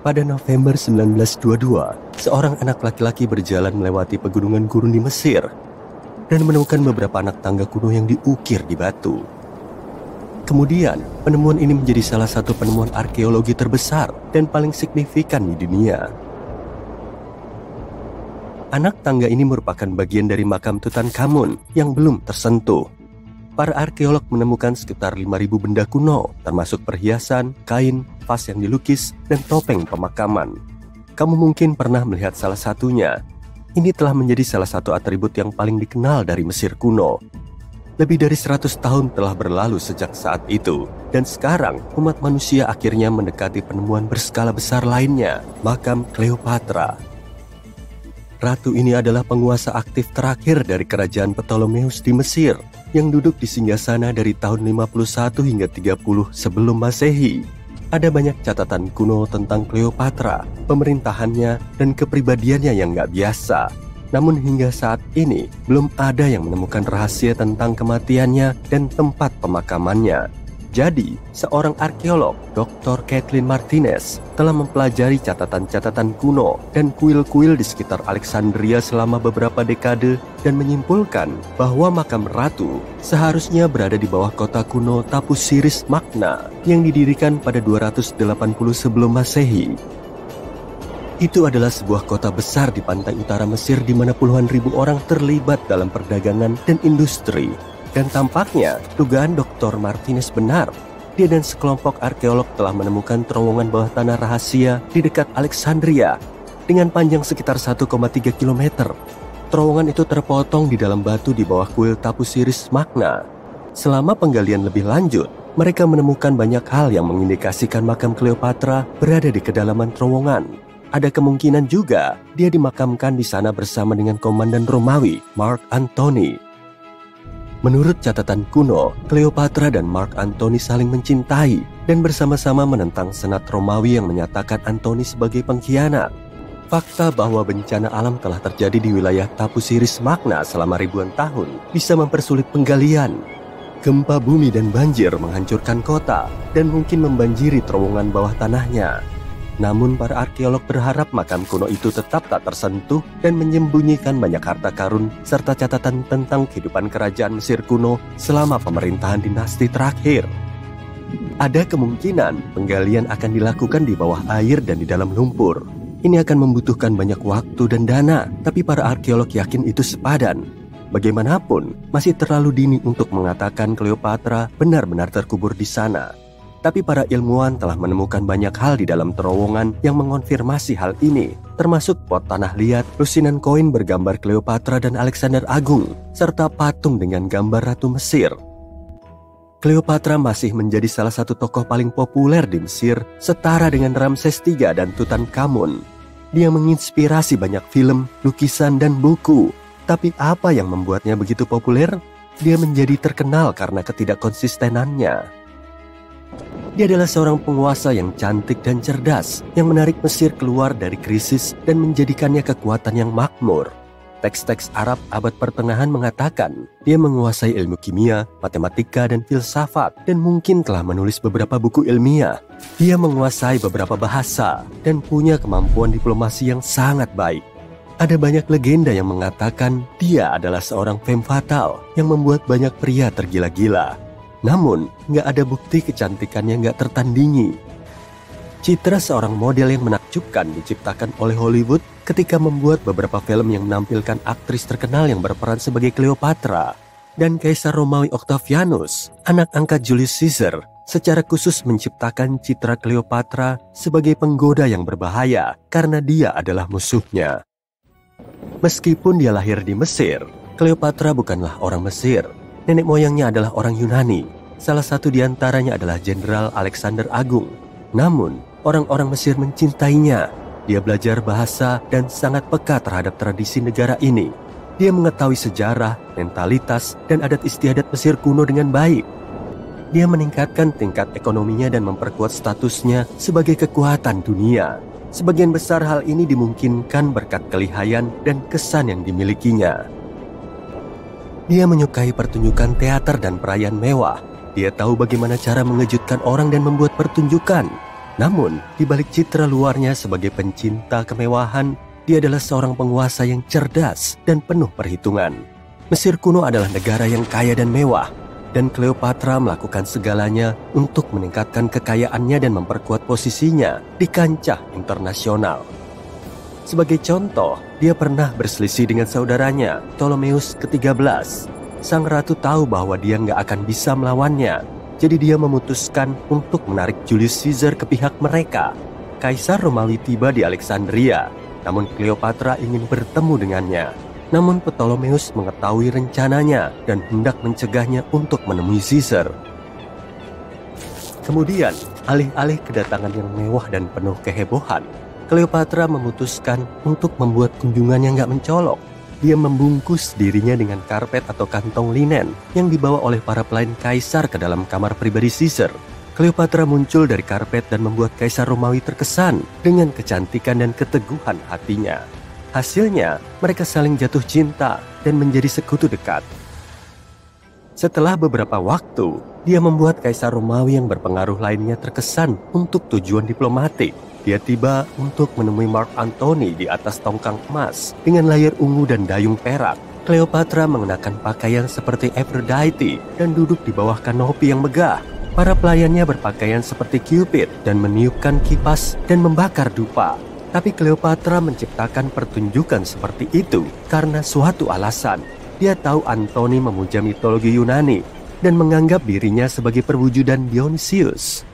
Pada November 1922, seorang anak laki-laki berjalan melewati pegunungan gurun di Mesir dan menemukan beberapa anak tangga kuno yang diukir di batu. Kemudian, penemuan ini menjadi salah satu penemuan arkeologi terbesar dan paling signifikan di dunia. Anak tangga ini merupakan bagian dari makam Tutankhamun yang belum tersentuh. Para arkeolog menemukan sekitar 5.000 benda kuno, termasuk perhiasan, kain, vas yang dilukis, dan topeng pemakaman. Kamu mungkin pernah melihat salah satunya. Ini telah menjadi salah satu atribut yang paling dikenal dari Mesir kuno. Lebih dari 100 tahun telah berlalu sejak saat itu, dan sekarang umat manusia akhirnya mendekati penemuan berskala besar lainnya, makam Cleopatra. Ratu ini adalah penguasa aktif terakhir dari kerajaan Ptolemeus di Mesir, yang duduk di singgasana dari tahun 51 hingga 30 sebelum Masehi. Ada banyak catatan kuno tentang Cleopatra, pemerintahannya, dan kepribadiannya yang gak biasa. Namun hingga saat ini, belum ada yang menemukan rahasia tentang kematiannya dan tempat pemakamannya. Jadi, seorang arkeolog, Dr. Kathleen Martinez, telah mempelajari catatan-catatan kuno dan kuil-kuil di sekitar Alexandria selama beberapa dekade dan menyimpulkan bahwa makam ratu seharusnya berada di bawah kota kuno Tapusiris Magna yang didirikan pada 280 sebelum Masehi. Itu adalah sebuah kota besar di pantai utara Mesir di mana puluhan ribu orang terlibat dalam perdagangan dan industri. Dan tampaknya, dugaan Dr. Martinez benar. Dia dan sekelompok arkeolog telah menemukan terowongan bawah tanah rahasia di dekat Alexandria dengan panjang sekitar 1,3 km. Terowongan itu terpotong di dalam batu di bawah kuil Tapusiris Magna. Selama penggalian lebih lanjut, mereka menemukan banyak hal yang mengindikasikan makam Cleopatra berada di kedalaman terowongan. Ada kemungkinan juga dia dimakamkan di sana bersama dengan komandan Romawi, Mark Antony. Menurut catatan kuno, Cleopatra dan Mark Antony saling mencintai dan bersama-sama menentang Senat Romawi yang menyatakan Antony sebagai pengkhianat. Fakta bahwa bencana alam telah terjadi di wilayah Tapusiris Magna selama ribuan tahun bisa mempersulit penggalian. Gempa bumi dan banjir menghancurkan kota dan mungkin membanjiri terowongan bawah tanahnya. Namun para arkeolog berharap makam kuno itu tetap tak tersentuh dan menyembunyikan banyak harta karun serta catatan tentang kehidupan kerajaan Mesir kuno selama pemerintahan dinasti terakhir. Ada kemungkinan penggalian akan dilakukan di bawah air dan di dalam lumpur. Ini akan membutuhkan banyak waktu dan dana, tapi para arkeolog yakin itu sepadan. Bagaimanapun, masih terlalu dini untuk mengatakan Cleopatra benar-benar terkubur di sana. Tapi para ilmuwan telah menemukan banyak hal di dalam terowongan yang mengonfirmasi hal ini, termasuk pot tanah liat, lusinan koin bergambar Cleopatra dan Alexander Agung, serta patung dengan gambar Ratu Mesir. Cleopatra masih menjadi salah satu tokoh paling populer di Mesir, setara dengan Ramses III dan Tutankhamun. Dia menginspirasi banyak film, lukisan, dan buku. Tapi apa yang membuatnya begitu populer? Dia menjadi terkenal karena ketidakkonsistenannya. Dia adalah seorang penguasa yang cantik dan cerdas, yang menarik Mesir keluar dari krisis dan menjadikannya kekuatan yang makmur. Teks-teks Arab abad pertengahan mengatakan dia menguasai ilmu kimia, matematika, dan filsafat, dan mungkin telah menulis beberapa buku ilmiah. Dia menguasai beberapa bahasa dan punya kemampuan diplomasi yang sangat baik. Ada banyak legenda yang mengatakan dia adalah seorang femme fatale yang membuat banyak pria tergila-gila. Namun, nggak ada bukti kecantikannya nggak tertandingi. Citra seorang model yang menakjubkan diciptakan oleh Hollywood ketika membuat beberapa film yang menampilkan aktris terkenal yang berperan sebagai Cleopatra. Dan Kaisar Romawi Octavianus, anak angkat Julius Caesar, secara khusus menciptakan citra Cleopatra sebagai penggoda yang berbahaya karena dia adalah musuhnya. Meskipun dia lahir di Mesir, Cleopatra bukanlah orang Mesir. Nenek moyangnya adalah orang Yunani. Salah satu di antaranya adalah Jenderal Alexander Agung. Namun, orang-orang Mesir mencintainya. Dia belajar bahasa dan sangat peka terhadap tradisi negara ini. Dia mengetahui sejarah, mentalitas, dan adat istiadat Mesir kuno dengan baik. Dia meningkatkan tingkat ekonominya dan memperkuat statusnya sebagai kekuatan dunia. Sebagian besar hal ini dimungkinkan berkat kelihayan dan kesan yang dimilikinya. Dia menyukai pertunjukan teater dan perayaan mewah. Dia tahu bagaimana cara mengejutkan orang dan membuat pertunjukan. Namun, di balik citra luarnya sebagai pencinta kemewahan, dia adalah seorang penguasa yang cerdas dan penuh perhitungan. Mesir kuno adalah negara yang kaya dan mewah, dan Cleopatra melakukan segalanya untuk meningkatkan kekayaannya dan memperkuat posisinya di kancah internasional. Sebagai contoh, dia pernah berselisih dengan saudaranya, Ptolemeus ke-13. Sang ratu tahu bahwa dia nggak akan bisa melawannya, jadi dia memutuskan untuk menarik Julius Caesar ke pihak mereka. Kaisar Romawi tiba di Alexandria, namun Cleopatra ingin bertemu dengannya. Namun Ptolemeus mengetahui rencananya dan hendak mencegahnya untuk menemui Caesar. Kemudian, alih-alih kedatangan yang mewah dan penuh kehebohan, Cleopatra memutuskan untuk membuat kunjungan yang nggak mencolok. Dia membungkus dirinya dengan karpet atau kantong linen yang dibawa oleh para pelayan kaisar ke dalam kamar pribadi Caesar. Cleopatra muncul dari karpet dan membuat kaisar Romawi terkesan dengan kecantikan dan keteguhan hatinya. Hasilnya, mereka saling jatuh cinta dan menjadi sekutu dekat. Setelah beberapa waktu, dia membuat kaisar Romawi yang berpengaruh lainnya terkesan untuk tujuan diplomatik. Dia tiba untuk menemui Mark Antony di atas tongkang emas dengan layar ungu dan dayung perak. Cleopatra mengenakan pakaian seperti Aphrodite dan duduk di bawah kanopi yang megah. Para pelayannya berpakaian seperti Cupid dan meniupkan kipas dan membakar dupa. Tapi Cleopatra menciptakan pertunjukan seperti itu karena suatu alasan. Dia tahu Antony memuja mitologi Yunani dan menganggap dirinya sebagai perwujudan Dionysius.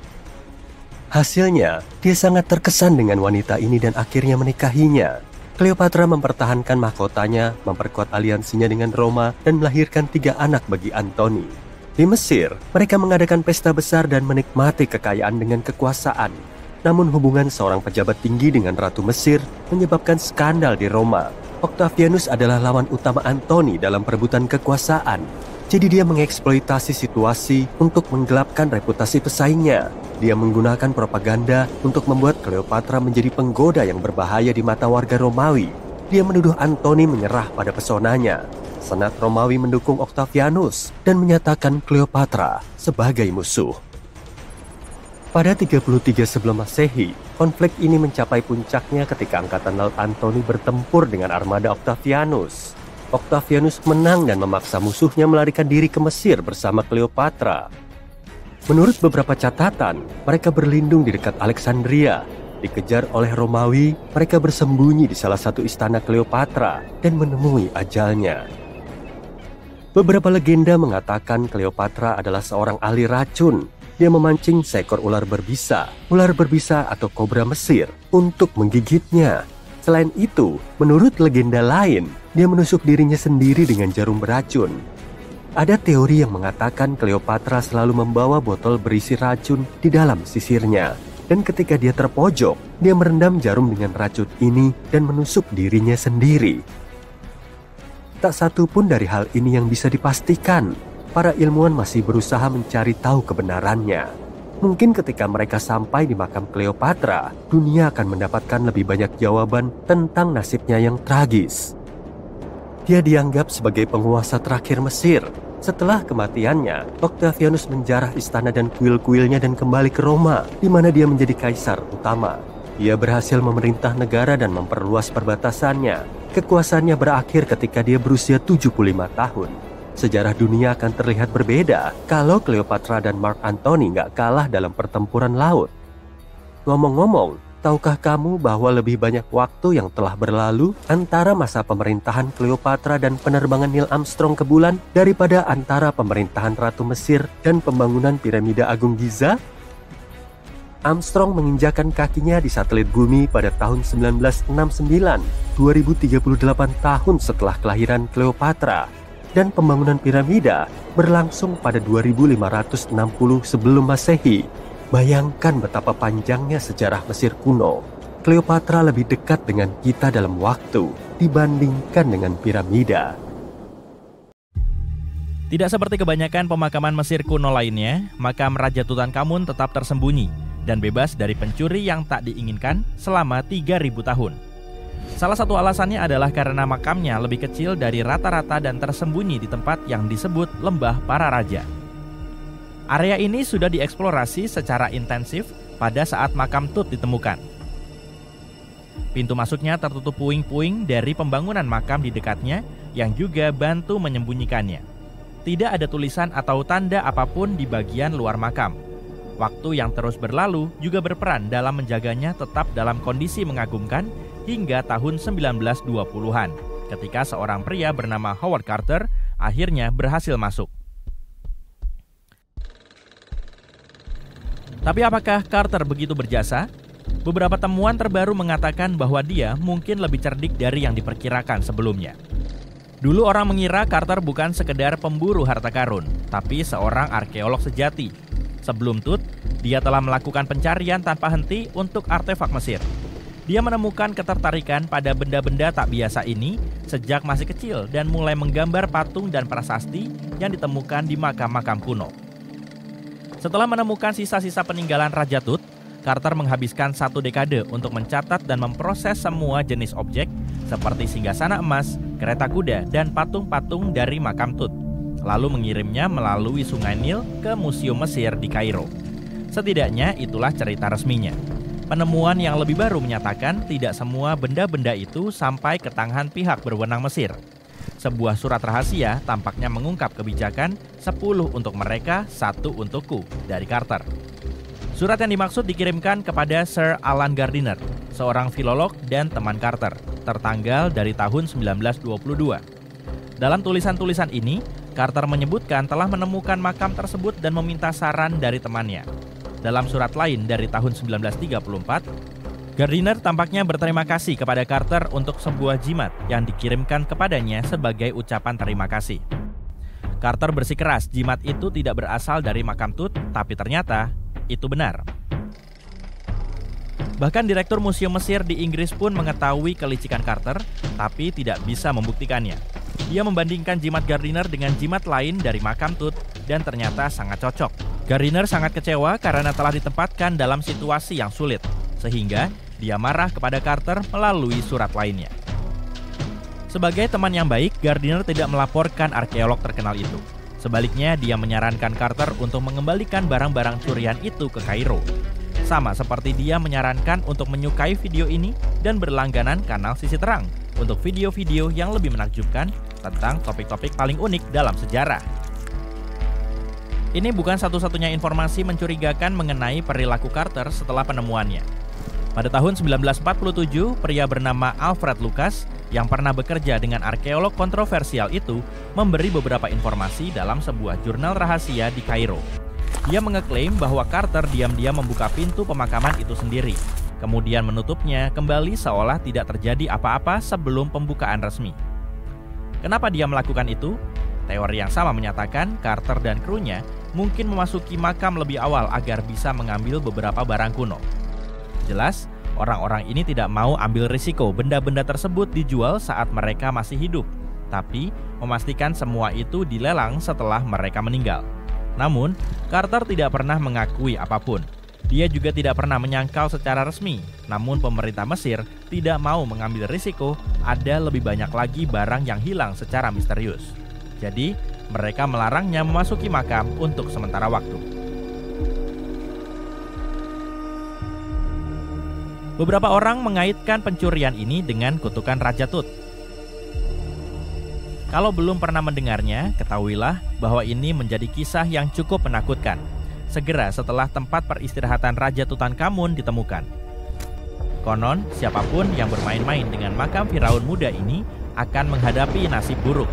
Hasilnya, dia sangat terkesan dengan wanita ini dan akhirnya menikahinya. Cleopatra mempertahankan mahkotanya, memperkuat aliansinya dengan Roma, dan melahirkan 3 anak bagi Antony. Di Mesir, mereka mengadakan pesta besar dan menikmati kekayaan dengan kekuasaan. Namun hubungan seorang pejabat tinggi dengan Ratu Mesir menyebabkan skandal di Roma. Octavianus adalah lawan utama Antony dalam perebutan kekuasaan. Jadi dia mengeksploitasi situasi untuk menggelapkan reputasi pesaingnya. Dia menggunakan propaganda untuk membuat Cleopatra menjadi penggoda yang berbahaya di mata warga Romawi. Dia menuduh Antony menyerah pada pesonanya. Senat Romawi mendukung Octavianus dan menyatakan Cleopatra sebagai musuh. Pada 33 sebelum Masehi, konflik ini mencapai puncaknya ketika Angkatan Laut Antony bertempur dengan armada Octavianus. Octavianus menang dan memaksa musuhnya melarikan diri ke Mesir bersama Cleopatra. Menurut beberapa catatan, mereka berlindung di dekat Alexandria. Dikejar oleh Romawi, mereka bersembunyi di salah satu istana Cleopatra dan menemui ajalnya. Beberapa legenda mengatakan Cleopatra adalah seorang ahli racun. Dia memancing seekor ular berbisa atau kobra Mesir untuk menggigitnya. Selain itu, menurut legenda lain, dia menusuk dirinya sendiri dengan jarum beracun. Ada teori yang mengatakan Cleopatra selalu membawa botol berisi racun di dalam sisirnya. Dan ketika dia terpojok, dia merendam jarum dengan racun ini dan menusuk dirinya sendiri. Tak satu pun dari hal ini yang bisa dipastikan. Para ilmuwan masih berusaha mencari tahu kebenarannya. Mungkin ketika mereka sampai di makam Cleopatra, dunia akan mendapatkan lebih banyak jawaban tentang nasibnya yang tragis. Dia dianggap sebagai penguasa terakhir Mesir. Setelah kematiannya, Octavianus menjarah istana dan kuil-kuilnya dan kembali ke Roma, di mana dia menjadi kaisar utama. Dia berhasil memerintah negara dan memperluas perbatasannya. Kekuasaannya berakhir ketika dia berusia 75 tahun. Sejarah dunia akan terlihat berbeda kalau Cleopatra dan Mark Antony nggak kalah dalam pertempuran laut. Ngomong-ngomong, tahukah kamu bahwa lebih banyak waktu yang telah berlalu antara masa pemerintahan Cleopatra dan penerbangan Neil Armstrong ke bulan daripada antara pemerintahan Ratu Mesir dan pembangunan Piramida Agung Giza? Armstrong menginjakan kakinya di satelit bumi pada tahun 1969, 2038 tahun setelah kelahiran Cleopatra. Dan pembangunan piramida berlangsung pada 2560 sebelum Masehi. Bayangkan betapa panjangnya sejarah Mesir kuno. Cleopatra lebih dekat dengan kita dalam waktu dibandingkan dengan piramida. Tidak seperti kebanyakan pemakaman Mesir kuno lainnya, makam Raja Tutankhamun tetap tersembunyi dan bebas dari pencuri yang tak diinginkan selama 3000 tahun. Salah satu alasannya adalah karena makamnya lebih kecil dari rata-rata dan tersembunyi di tempat yang disebut Lembah Para Raja. Area ini sudah dieksplorasi secara intensif pada saat makam Tut ditemukan. Pintu masuknya tertutup puing-puing dari pembangunan makam di dekatnya yang juga bantu menyembunyikannya. Tidak ada tulisan atau tanda apapun di bagian luar makam. Waktu yang terus berlalu juga berperan dalam menjaganya tetap dalam kondisi mengagumkan hingga tahun 1920-an, ketika seorang pria bernama Howard Carter akhirnya berhasil masuk. Tapi apakah Carter begitu berjasa? Beberapa temuan terbaru mengatakan bahwa dia mungkin lebih cerdik dari yang diperkirakan sebelumnya. Dulu orang mengira Carter bukan sekedar pemburu harta karun, tapi seorang arkeolog sejati. Sebelum Tut, dia telah melakukan pencarian tanpa henti untuk artefak Mesir. Dia menemukan ketertarikan pada benda-benda tak biasa ini sejak masih kecil dan mulai menggambar patung dan prasasti yang ditemukan di makam-makam kuno. Setelah menemukan sisa-sisa peninggalan Raja Tut, Carter menghabiskan 1 dekade untuk mencatat dan memproses semua jenis objek seperti singgasana emas, kereta kuda, dan patung-patung dari makam Tut, lalu mengirimnya melalui Sungai Nil ke Museum Mesir di Kairo. Setidaknya itulah cerita resminya. Penemuan yang lebih baru menyatakan tidak semua benda-benda itu sampai ke tangan pihak berwenang Mesir. Sebuah surat rahasia tampaknya mengungkap kebijakan 10 untuk mereka, 1 untukku dari Carter. Surat yang dimaksud dikirimkan kepada Sir Alan Gardiner, seorang filolog dan teman Carter, tertanggal dari tahun 1922. Dalam tulisan-tulisan ini, Carter menyebutkan telah menemukan makam tersebut dan meminta saran dari temannya. Dalam surat lain dari tahun 1934, Gardiner tampaknya berterima kasih kepada Carter untuk sebuah jimat yang dikirimkan kepadanya sebagai ucapan terima kasih. Carter bersikeras jimat itu tidak berasal dari makam Tut, tapi ternyata itu benar. Bahkan Direktur Museum Mesir di Inggris pun mengetahui kelicikan Carter, tapi tidak bisa membuktikannya. Dia membandingkan jimat Gardiner dengan jimat lain dari makam Tut dan ternyata sangat cocok. Gardiner sangat kecewa karena telah ditempatkan dalam situasi yang sulit, sehingga dia marah kepada Carter melalui surat lainnya. Sebagai teman yang baik, Gardiner tidak melaporkan arkeolog terkenal itu. Sebaliknya, dia menyarankan Carter untuk mengembalikan barang-barang curian itu ke Kairo. Sama seperti dia menyarankan untuk menyukai video ini dan berlangganan kanal Sisi Terang untuk video-video yang lebih menakjubkan tentang topik-topik paling unik dalam sejarah. Ini bukan satu-satunya informasi mencurigakan mengenai perilaku Carter setelah penemuannya. Pada tahun 1947, pria bernama Alfred Lucas yang pernah bekerja dengan arkeolog kontroversial itu memberi beberapa informasi dalam sebuah jurnal rahasia di Kairo. Dia mengeklaim bahwa Carter diam-diam membuka pintu pemakaman itu sendiri, kemudian menutupnya kembali seolah tidak terjadi apa-apa sebelum pembukaan resmi. Kenapa dia melakukan itu? Teori yang sama menyatakan Carter dan krunya mungkin memasuki makam lebih awal agar bisa mengambil beberapa barang kuno. Jelas, orang-orang ini tidak mau ambil risiko benda-benda tersebut dijual saat mereka masih hidup, tapi memastikan semua itu dilelang setelah mereka meninggal. Namun, Carter tidak pernah mengakui apapun. Dia juga tidak pernah menyangkal secara resmi, namun pemerintah Mesir tidak mau mengambil risiko ada lebih banyak lagi barang yang hilang secara misterius. Jadi, mereka melarangnya memasuki makam untuk sementara waktu. Beberapa orang mengaitkan pencurian ini dengan kutukan Raja Tut. Kalau belum pernah mendengarnya, ketahuilah bahwa ini menjadi kisah yang cukup menakutkan. Segera setelah tempat peristirahatan Raja Tutankhamun ditemukan. Konon, siapapun yang bermain-main dengan makam Firaun muda ini akan menghadapi nasib buruk.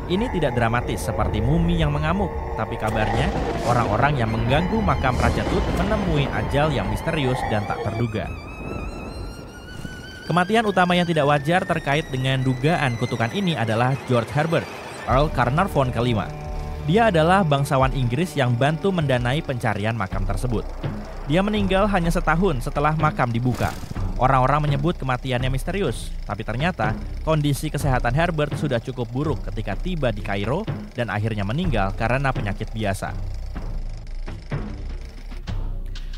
Ini tidak dramatis seperti mumi yang mengamuk, tapi kabarnya orang-orang yang mengganggu makam Raja Tut menemui ajal yang misterius dan tak terduga. Kematian utama yang tidak wajar terkait dengan dugaan kutukan ini adalah George Herbert, Earl Carnarvon kelima. Dia adalah bangsawan Inggris yang bantu mendanai pencarian makam tersebut. Dia meninggal hanya setahun setelah makam dibuka. Orang-orang menyebut kematiannya misterius, tapi ternyata kondisi kesehatan Herbert sudah cukup buruk ketika tiba di Kairo dan akhirnya meninggal karena penyakit biasa.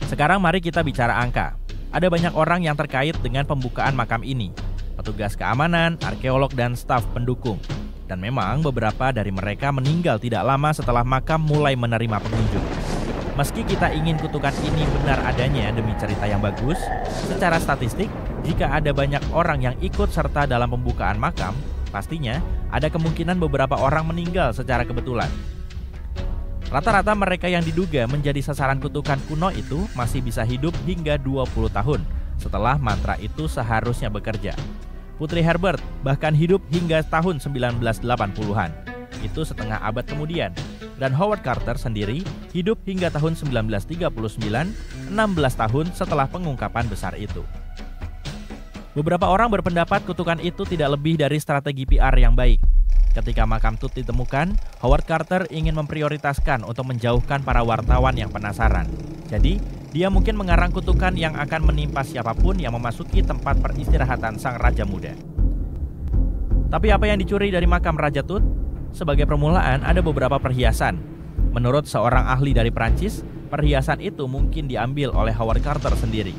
Sekarang mari kita bicara angka. Ada banyak orang yang terkait dengan pembukaan makam ini, petugas keamanan, arkeolog, dan staf pendukung. Dan memang beberapa dari mereka meninggal tidak lama setelah makam mulai menerima pengunjung. Meski kita ingin kutukan ini benar adanya demi cerita yang bagus, secara statistik, jika ada banyak orang yang ikut serta dalam pembukaan makam, pastinya ada kemungkinan beberapa orang meninggal secara kebetulan. Rata-rata mereka yang diduga menjadi sasaran kutukan kuno itu masih bisa hidup hingga 20 tahun setelah mantra itu seharusnya bekerja. Putri Herbert bahkan hidup hingga tahun 1980-an, itu setengah abad kemudian. Dan Howard Carter sendiri hidup hingga tahun 1939, 16 tahun setelah pengungkapan besar itu. Beberapa orang berpendapat kutukan itu tidak lebih dari strategi PR yang baik. Ketika makam Tut ditemukan, Howard Carter ingin memprioritaskan untuk menjauhkan para wartawan yang penasaran. Jadi, dia mungkin mengarang kutukan yang akan menimpa siapapun yang memasuki tempat peristirahatan sang raja muda. Tapi apa yang dicuri dari makam Raja Tut? Sebagai permulaan, ada beberapa perhiasan. Menurut seorang ahli dari Prancis, perhiasan itu mungkin diambil oleh Howard Carter sendiri.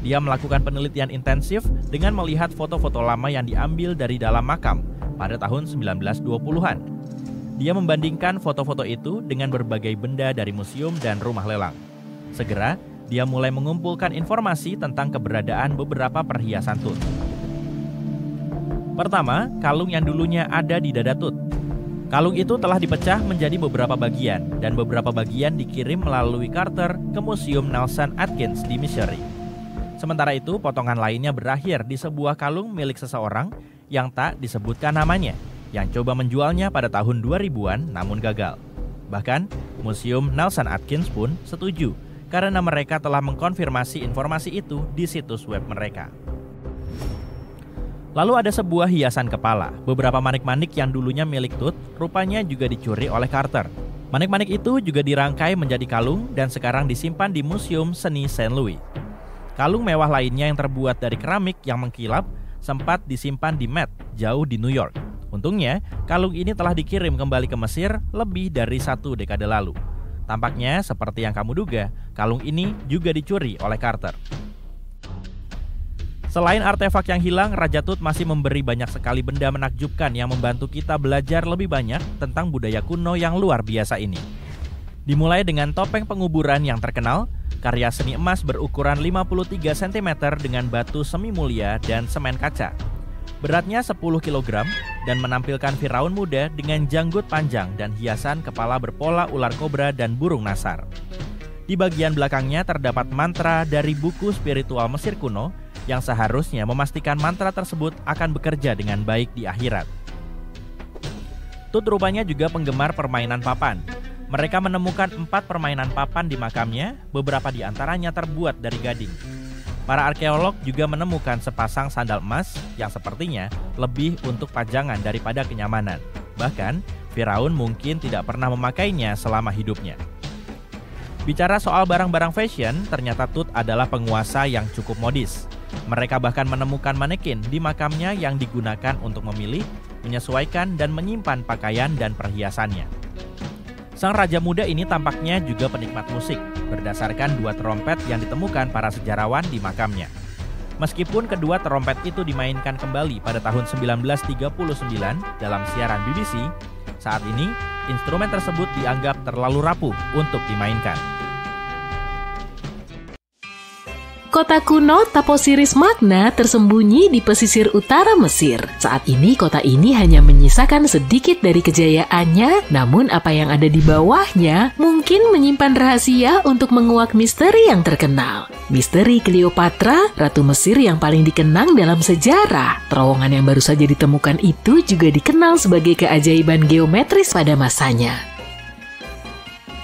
Dia melakukan penelitian intensif dengan melihat foto-foto lama yang diambil dari dalam makam pada tahun 1920-an. Dia membandingkan foto-foto itu dengan berbagai benda dari museum dan rumah lelang. Segera, dia mulai mengumpulkan informasi tentang keberadaan beberapa perhiasan Tut. Pertama, kalung yang dulunya ada di dada Tut. Kalung itu telah dipecah menjadi beberapa bagian, dan beberapa bagian dikirim melalui Carter ke Museum Nelson Atkins di Missouri. Sementara itu, potongan lainnya berakhir di sebuah kalung milik seseorang yang tak disebutkan namanya, yang coba menjualnya pada tahun 2000-an namun gagal. Bahkan, Museum Nelson Atkins pun setuju, karena mereka telah mengkonfirmasi informasi itu di situs web mereka. Lalu ada sebuah hiasan kepala. Beberapa manik-manik yang dulunya milik Tut rupanya juga dicuri oleh Carter. Manik-manik itu juga dirangkai menjadi kalung dan sekarang disimpan di Museum Seni St. Louis. Kalung mewah lainnya yang terbuat dari keramik yang mengkilap sempat disimpan di Met, jauh di New York. Untungnya, kalung ini telah dikirim kembali ke Mesir lebih dari 1 dekade lalu. Tampaknya seperti yang kamu duga, kalung ini juga dicuri oleh Carter. Selain artefak yang hilang, Raja Tut masih memberi banyak sekali benda menakjubkan yang membantu kita belajar lebih banyak tentang budaya kuno yang luar biasa ini. Dimulai dengan topeng penguburan yang terkenal, karya seni emas berukuran 53 cm dengan batu semi mulia dan semen kaca. Beratnya 10 kg dan menampilkan Firaun muda dengan janggut panjang dan hiasan kepala berpola ular kobra dan burung nasar. Di bagian belakangnya terdapat mantra dari buku spiritual Mesir kuno yang seharusnya memastikan mantra tersebut akan bekerja dengan baik di akhirat. Tut rupanya juga penggemar permainan papan. Mereka menemukan 4 permainan papan di makamnya, beberapa di antaranya terbuat dari gading. Para arkeolog juga menemukan sepasang sandal emas yang sepertinya lebih untuk pajangan daripada kenyamanan. Bahkan, Firaun mungkin tidak pernah memakainya selama hidupnya. Bicara soal barang-barang fashion, ternyata Tut adalah penguasa yang cukup modis. Mereka bahkan menemukan manekin di makamnya yang digunakan untuk memilih, menyesuaikan, dan menyimpan pakaian dan perhiasannya. Sang raja muda ini tampaknya juga penikmat musik, berdasarkan 2 trompet yang ditemukan para sejarawan di makamnya. Meskipun kedua trompet itu dimainkan kembali pada tahun 1939 dalam siaran BBC, saat ini instrumen tersebut dianggap terlalu rapuh untuk dimainkan. Kota kuno Taposiris Magna tersembunyi di pesisir utara Mesir. Saat ini kota ini hanya menyisakan sedikit dari kejayaannya, namun apa yang ada di bawahnya mungkin menyimpan rahasia untuk menguak misteri yang terkenal. Misteri Cleopatra, Ratu Mesir yang paling dikenang dalam sejarah. Terowongan yang baru saja ditemukan itu juga dikenal sebagai keajaiban geometris pada masanya.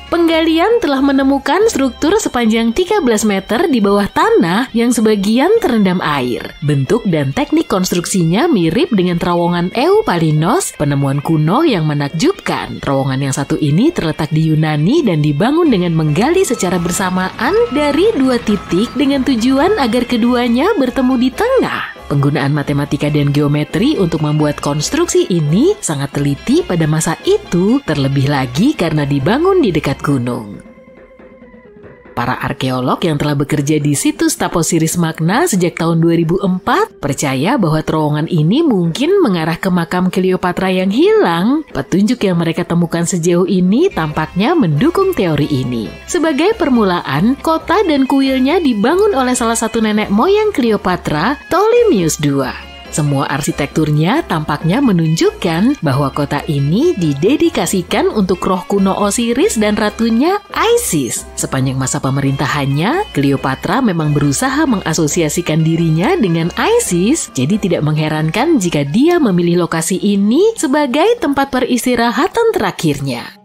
Penggalian telah menemukan struktur sepanjang 13 meter di bawah tanah yang sebagian terendam air. Bentuk dan teknik konstruksinya mirip dengan terowongan Eupalinos, penemuan kuno yang menakjubkan. Terowongan yang satu ini terletak di Yunani dan dibangun dengan menggali secara bersamaan dari 2 titik dengan tujuan agar keduanya bertemu di tengah. Penggunaan matematika dan geometri untuk membuat konstruksi ini sangat teliti pada masa itu, terlebih lagi karena dibangun di dekat gunung. Para arkeolog yang telah bekerja di situs Taposiris Magna sejak tahun 2004 percaya bahwa terowongan ini mungkin mengarah ke makam Cleopatra yang hilang. Petunjuk yang mereka temukan sejauh ini tampaknya mendukung teori ini. Sebagai permulaan, kota dan kuilnya dibangun oleh salah satu nenek moyang Cleopatra, Ptolemeus II. Semua arsitekturnya tampaknya menunjukkan bahwa kota ini didedikasikan untuk roh kuno Osiris dan ratunya Isis. Sepanjang masa pemerintahannya, Cleopatra memang berusaha mengasosiasikan dirinya dengan Isis, jadi tidak mengherankan jika dia memilih lokasi ini sebagai tempat peristirahatan terakhirnya.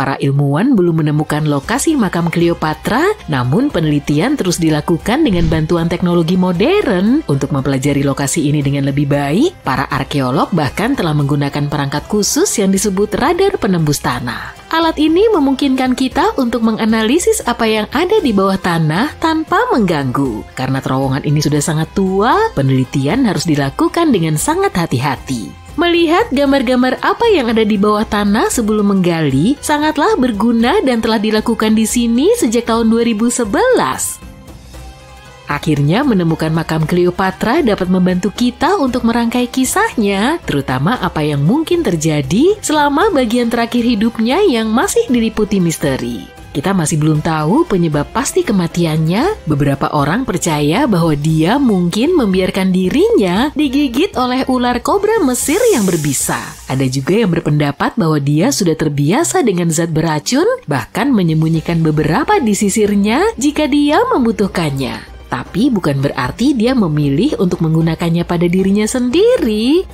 Para ilmuwan belum menemukan lokasi makam Cleopatra, namun penelitian terus dilakukan dengan bantuan teknologi modern. Untuk mempelajari lokasi ini dengan lebih baik, para arkeolog bahkan telah menggunakan perangkat khusus yang disebut radar penembus tanah. Alat ini memungkinkan kita untuk menganalisis apa yang ada di bawah tanah tanpa mengganggu. Karena terowongan ini sudah sangat tua, penelitian harus dilakukan dengan sangat hati-hati. Melihat gambar-gambar apa yang ada di bawah tanah sebelum menggali sangatlah berguna dan telah dilakukan di sini sejak tahun 2011. Akhirnya menemukan makam Cleopatra dapat membantu kita untuk merangkai kisahnya, terutama apa yang mungkin terjadi selama bagian terakhir hidupnya yang masih diliputi misteri. Kita masih belum tahu penyebab pasti kematiannya. Beberapa orang percaya bahwa dia mungkin membiarkan dirinya digigit oleh ular kobra Mesir yang berbisa. Ada juga yang berpendapat bahwa dia sudah terbiasa dengan zat beracun, bahkan menyembunyikan beberapa di sisirnya jika dia membutuhkannya. Tapi bukan berarti dia memilih untuk menggunakannya pada dirinya sendiri.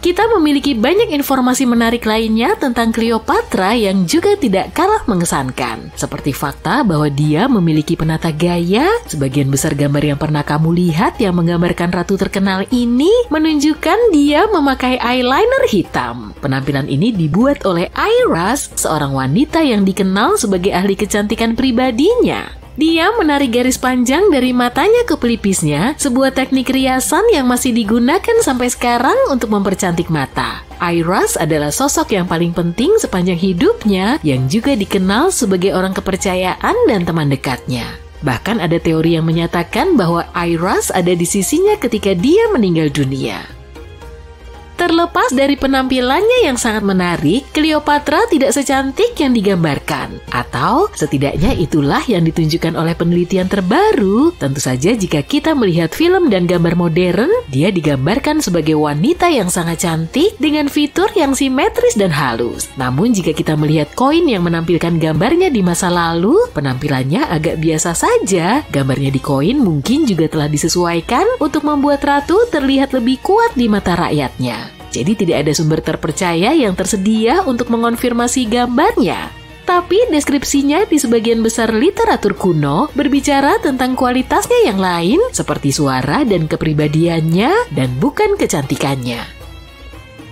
Kita memiliki banyak informasi menarik lainnya tentang Cleopatra yang juga tidak kalah mengesankan. Seperti fakta bahwa dia memiliki penata gaya. Sebagian besar gambar yang pernah kamu lihat yang menggambarkan ratu terkenal ini menunjukkan dia memakai eyeliner hitam. Penampilan ini dibuat oleh Iris, seorang wanita yang dikenal sebagai ahli kecantikan pribadinya. Dia menarik garis panjang dari matanya ke pelipisnya, sebuah teknik riasan yang masih digunakan sampai sekarang untuk mempercantik mata. Iris adalah sosok yang paling penting sepanjang hidupnya, yang juga dikenal sebagai orang kepercayaan dan teman dekatnya. Bahkan ada teori yang menyatakan bahwa Iris ada di sisinya ketika dia meninggal dunia. Terlepas dari penampilannya yang sangat menarik, Cleopatra tidak secantik yang digambarkan. Atau setidaknya itulah yang ditunjukkan oleh penelitian terbaru. Tentu saja jika kita melihat film dan gambar modern, dia digambarkan sebagai wanita yang sangat cantik dengan fitur yang simetris dan halus. Namun jika kita melihat koin yang menampilkan gambarnya di masa lalu, penampilannya agak biasa saja. Gambarnya di koin mungkin juga telah disesuaikan untuk membuat ratu terlihat lebih kuat di mata rakyatnya. Jadi tidak ada sumber terpercaya yang tersedia untuk mengonfirmasi gambarnya. Tapi deskripsinya di sebagian besar literatur kuno berbicara tentang kualitasnya yang lain seperti suara dan kepribadiannya dan bukan kecantikannya.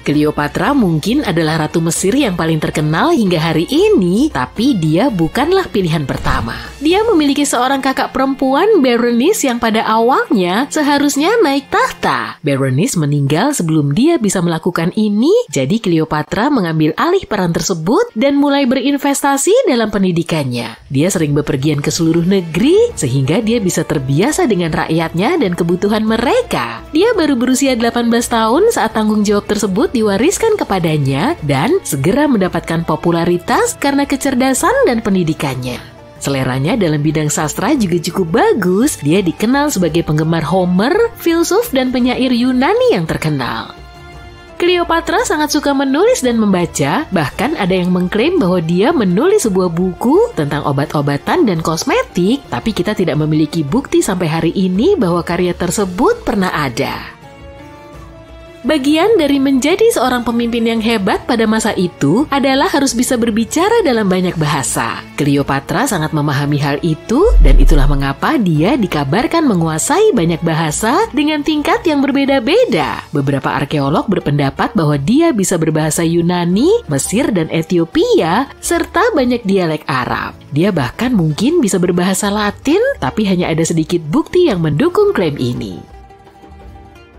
Cleopatra mungkin adalah ratu Mesir yang paling terkenal hingga hari ini, tapi dia bukanlah pilihan pertama. Dia memiliki seorang kakak perempuan, Berenice, yang pada awalnya seharusnya naik tahta. Berenice meninggal sebelum dia bisa melakukan ini, jadi Cleopatra mengambil alih peran tersebut dan mulai berinvestasi dalam pendidikannya. Dia sering bepergian ke seluruh negeri, sehingga dia bisa terbiasa dengan rakyatnya dan kebutuhan mereka. Dia baru berusia 18 tahun saat tanggung jawab tersebut diwariskan kepadanya dan segera mendapatkan popularitas karena kecerdasan dan pendidikannya. Seleranya dalam bidang sastra juga cukup bagus. Dia dikenal sebagai penggemar Homer, filsuf dan penyair Yunani yang terkenal. Cleopatra sangat suka menulis dan membaca, bahkan ada yang mengklaim bahwa dia menulis sebuah buku tentang obat-obatan dan kosmetik, tapi kita tidak memiliki bukti sampai hari ini bahwa karya tersebut pernah ada. Bagian dari menjadi seorang pemimpin yang hebat pada masa itu adalah harus bisa berbicara dalam banyak bahasa. Cleopatra sangat memahami hal itu, dan itulah mengapa dia dikabarkan menguasai banyak bahasa dengan tingkat yang berbeda-beda. Beberapa arkeolog berpendapat bahwa dia bisa berbahasa Yunani, Mesir, dan Ethiopia, serta banyak dialek Arab. Dia bahkan mungkin bisa berbahasa Latin, tapi hanya ada sedikit bukti yang mendukung klaim ini.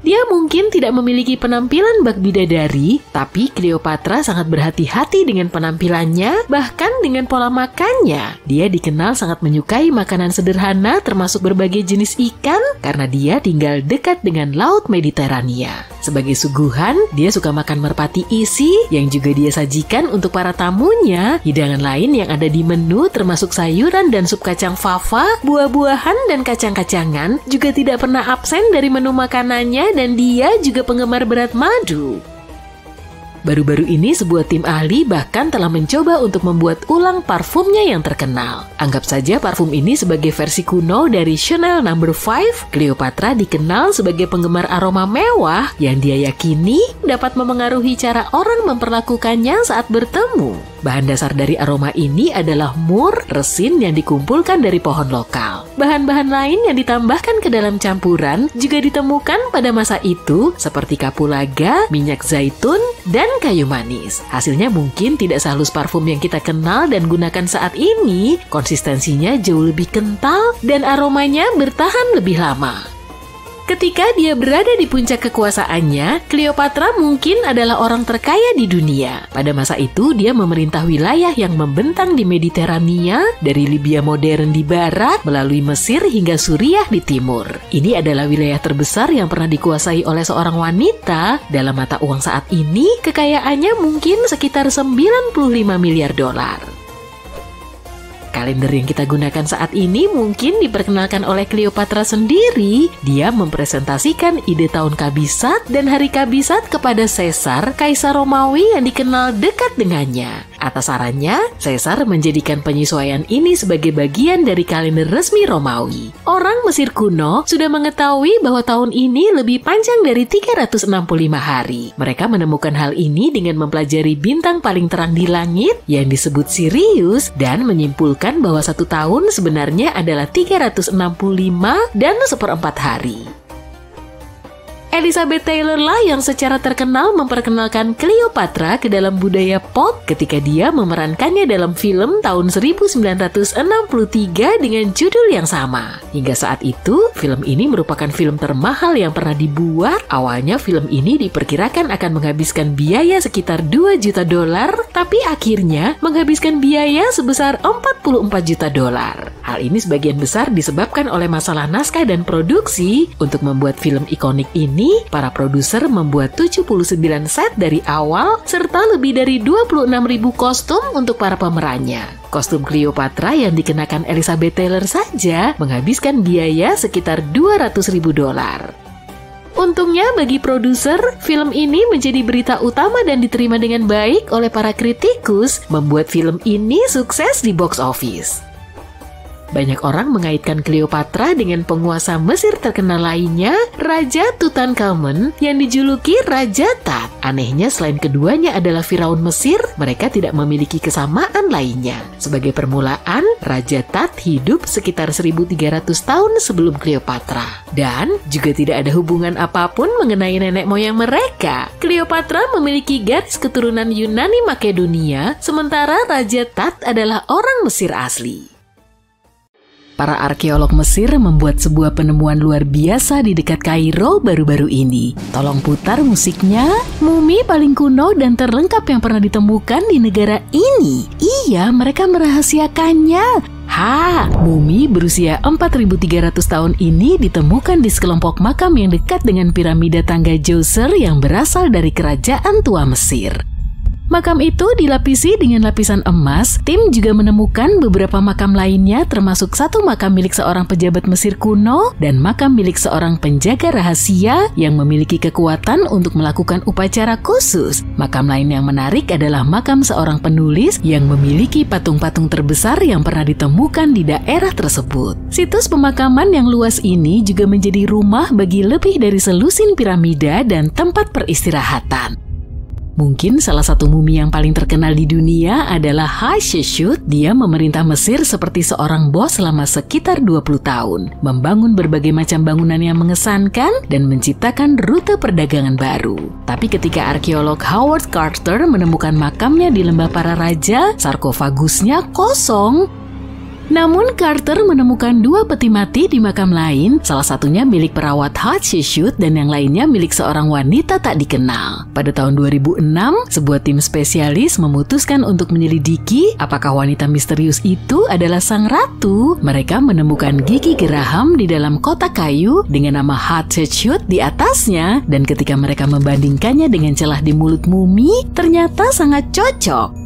Dia mungkin tidak memiliki penampilan bak bidadari, tapi Cleopatra sangat berhati-hati dengan penampilannya, bahkan dengan pola makannya. Dia dikenal sangat menyukai makanan sederhana termasuk berbagai jenis ikan karena dia tinggal dekat dengan Laut Mediterania. Sebagai suguhan, dia suka makan merpati isi yang juga dia sajikan untuk para tamunya. Hidangan lain yang ada di menu termasuk sayuran dan sup kacang fava, buah-buahan dan kacang-kacangan juga tidak pernah absen dari menu makanannya, dan dia juga penggemar berat madu. Baru-baru ini sebuah tim ahli bahkan telah mencoba untuk membuat ulang parfumnya yang terkenal. Anggap saja parfum ini sebagai versi kuno dari Chanel No. 5. Cleopatra dikenal sebagai penggemar aroma mewah yang dia yakini dapat memengaruhi cara orang memperlakukannya saat bertemu. Bahan dasar dari aroma ini adalah mur, resin yang dikumpulkan dari pohon lokal. Bahan-bahan lain yang ditambahkan ke dalam campuran juga ditemukan pada masa itu seperti kapulaga, minyak zaitun, dan kayu manis. Hasilnya mungkin tidak sehalus parfum yang kita kenal dan gunakan saat ini. Konsistensinya jauh lebih kental dan aromanya bertahan lebih lama. Ketika dia berada di puncak kekuasaannya, Cleopatra mungkin adalah orang terkaya di dunia. Pada masa itu, dia memerintah wilayah yang membentang di Mediterania, dari Libya modern di barat, melalui Mesir hingga Suriah di timur. Ini adalah wilayah terbesar yang pernah dikuasai oleh seorang wanita. Dalam mata uang saat ini, kekayaannya mungkin sekitar 95 miliar dolar. Kalender yang kita gunakan saat ini mungkin diperkenalkan oleh Cleopatra sendiri. Dia mempresentasikan ide tahun Kabisat dan hari Kabisat kepada Caesar, kaisar Romawi yang dikenal dekat dengannya. Atas sarannya, Caesar menjadikan penyesuaian ini sebagai bagian dari kalender resmi Romawi. Orang Mesir kuno sudah mengetahui bahwa tahun ini lebih panjang dari 365 hari. Mereka menemukan hal ini dengan mempelajari bintang paling terang di langit yang disebut Sirius dan menyimpulkan bahwa satu tahun sebenarnya adalah 365 dan 1/4 hari. Elizabeth Taylor lah yang secara terkenal memperkenalkan Cleopatra ke dalam budaya pop ketika dia memerankannya dalam film tahun 1963 dengan judul yang sama. Hingga saat itu, film ini merupakan film termahal yang pernah dibuat. Awalnya film ini diperkirakan akan menghabiskan biaya sekitar 2 juta dolar, tapi akhirnya menghabiskan biaya sebesar 44 juta dolar. Hal ini sebagian besar disebabkan oleh masalah naskah dan produksi. Untuk membuat film ikonik ini, para produser membuat 79 set dari awal serta lebih dari 26.000 kostum untuk para pemerannya. Kostum Cleopatra yang dikenakan Elizabeth Taylor saja menghabiskan biaya sekitar 200.000 dolar. Untungnya bagi produser, film ini menjadi berita utama dan diterima dengan baik oleh para kritikus, membuat film ini sukses di box office. Banyak orang mengaitkan Cleopatra dengan penguasa Mesir terkenal lainnya, Raja Tutankhamun yang dijuluki Raja Tut. Anehnya selain keduanya adalah Firaun Mesir, mereka tidak memiliki kesamaan lainnya. Sebagai permulaan, Raja Tut hidup sekitar 1300 tahun sebelum Cleopatra. Dan juga tidak ada hubungan apapun mengenai nenek moyang mereka. Cleopatra memiliki garis keturunan Yunani Makedonia, sementara Raja Tut adalah orang Mesir asli. Para arkeolog Mesir membuat sebuah penemuan luar biasa di dekat Kairo baru-baru ini. Tolong putar musiknya. Mumi paling kuno dan terlengkap yang pernah ditemukan di negara ini. Iya, mereka merahasiakannya. Mumi berusia 4.300 tahun ini ditemukan di sekelompok makam yang dekat dengan piramida tangga Djoser yang berasal dari kerajaan tua Mesir. Makam itu dilapisi dengan lapisan emas. Tim juga menemukan beberapa makam lainnya, termasuk satu makam milik seorang pejabat Mesir kuno dan makam milik seorang penjaga rahasia yang memiliki kekuatan untuk melakukan upacara khusus. Makam lain yang menarik adalah makam seorang penulis yang memiliki patung-patung terbesar yang pernah ditemukan di daerah tersebut. Situs pemakaman yang luas ini juga menjadi rumah bagi lebih dari selusin piramida dan tempat peristirahatan. Mungkin salah satu mumi yang paling terkenal di dunia adalah Hatshepsut. Dia memerintah Mesir seperti seorang bos selama sekitar 20 tahun, membangun berbagai macam bangunan yang mengesankan dan menciptakan rute perdagangan baru. Tapi ketika arkeolog Howard Carter menemukan makamnya di lembah para raja, sarkofagusnya kosong. Namun Carter menemukan 2 peti mati di makam lain, salah satunya milik perawat Hatshepsut dan yang lainnya milik seorang wanita tak dikenal. Pada tahun 2006, sebuah tim spesialis memutuskan untuk menyelidiki apakah wanita misterius itu adalah sang ratu. Mereka menemukan gigi geraham di dalam kotak kayu dengan nama Hatshepsut di atasnya, dan ketika mereka membandingkannya dengan celah di mulut mumi, ternyata sangat cocok.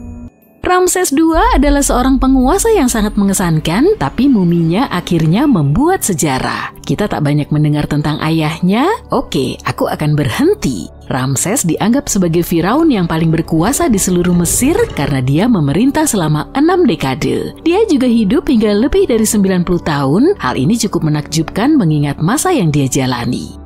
Ramses II adalah seorang penguasa yang sangat mengesankan, tapi muminya akhirnya membuat sejarah. Kita tak banyak mendengar tentang ayahnya. Oke, aku akan berhenti. Ramses dianggap sebagai Firaun yang paling berkuasa di seluruh Mesir karena dia memerintah selama 6 dekade. Dia juga hidup hingga lebih dari 90 tahun. Hal ini cukup menakjubkan mengingat masa yang dia jalani.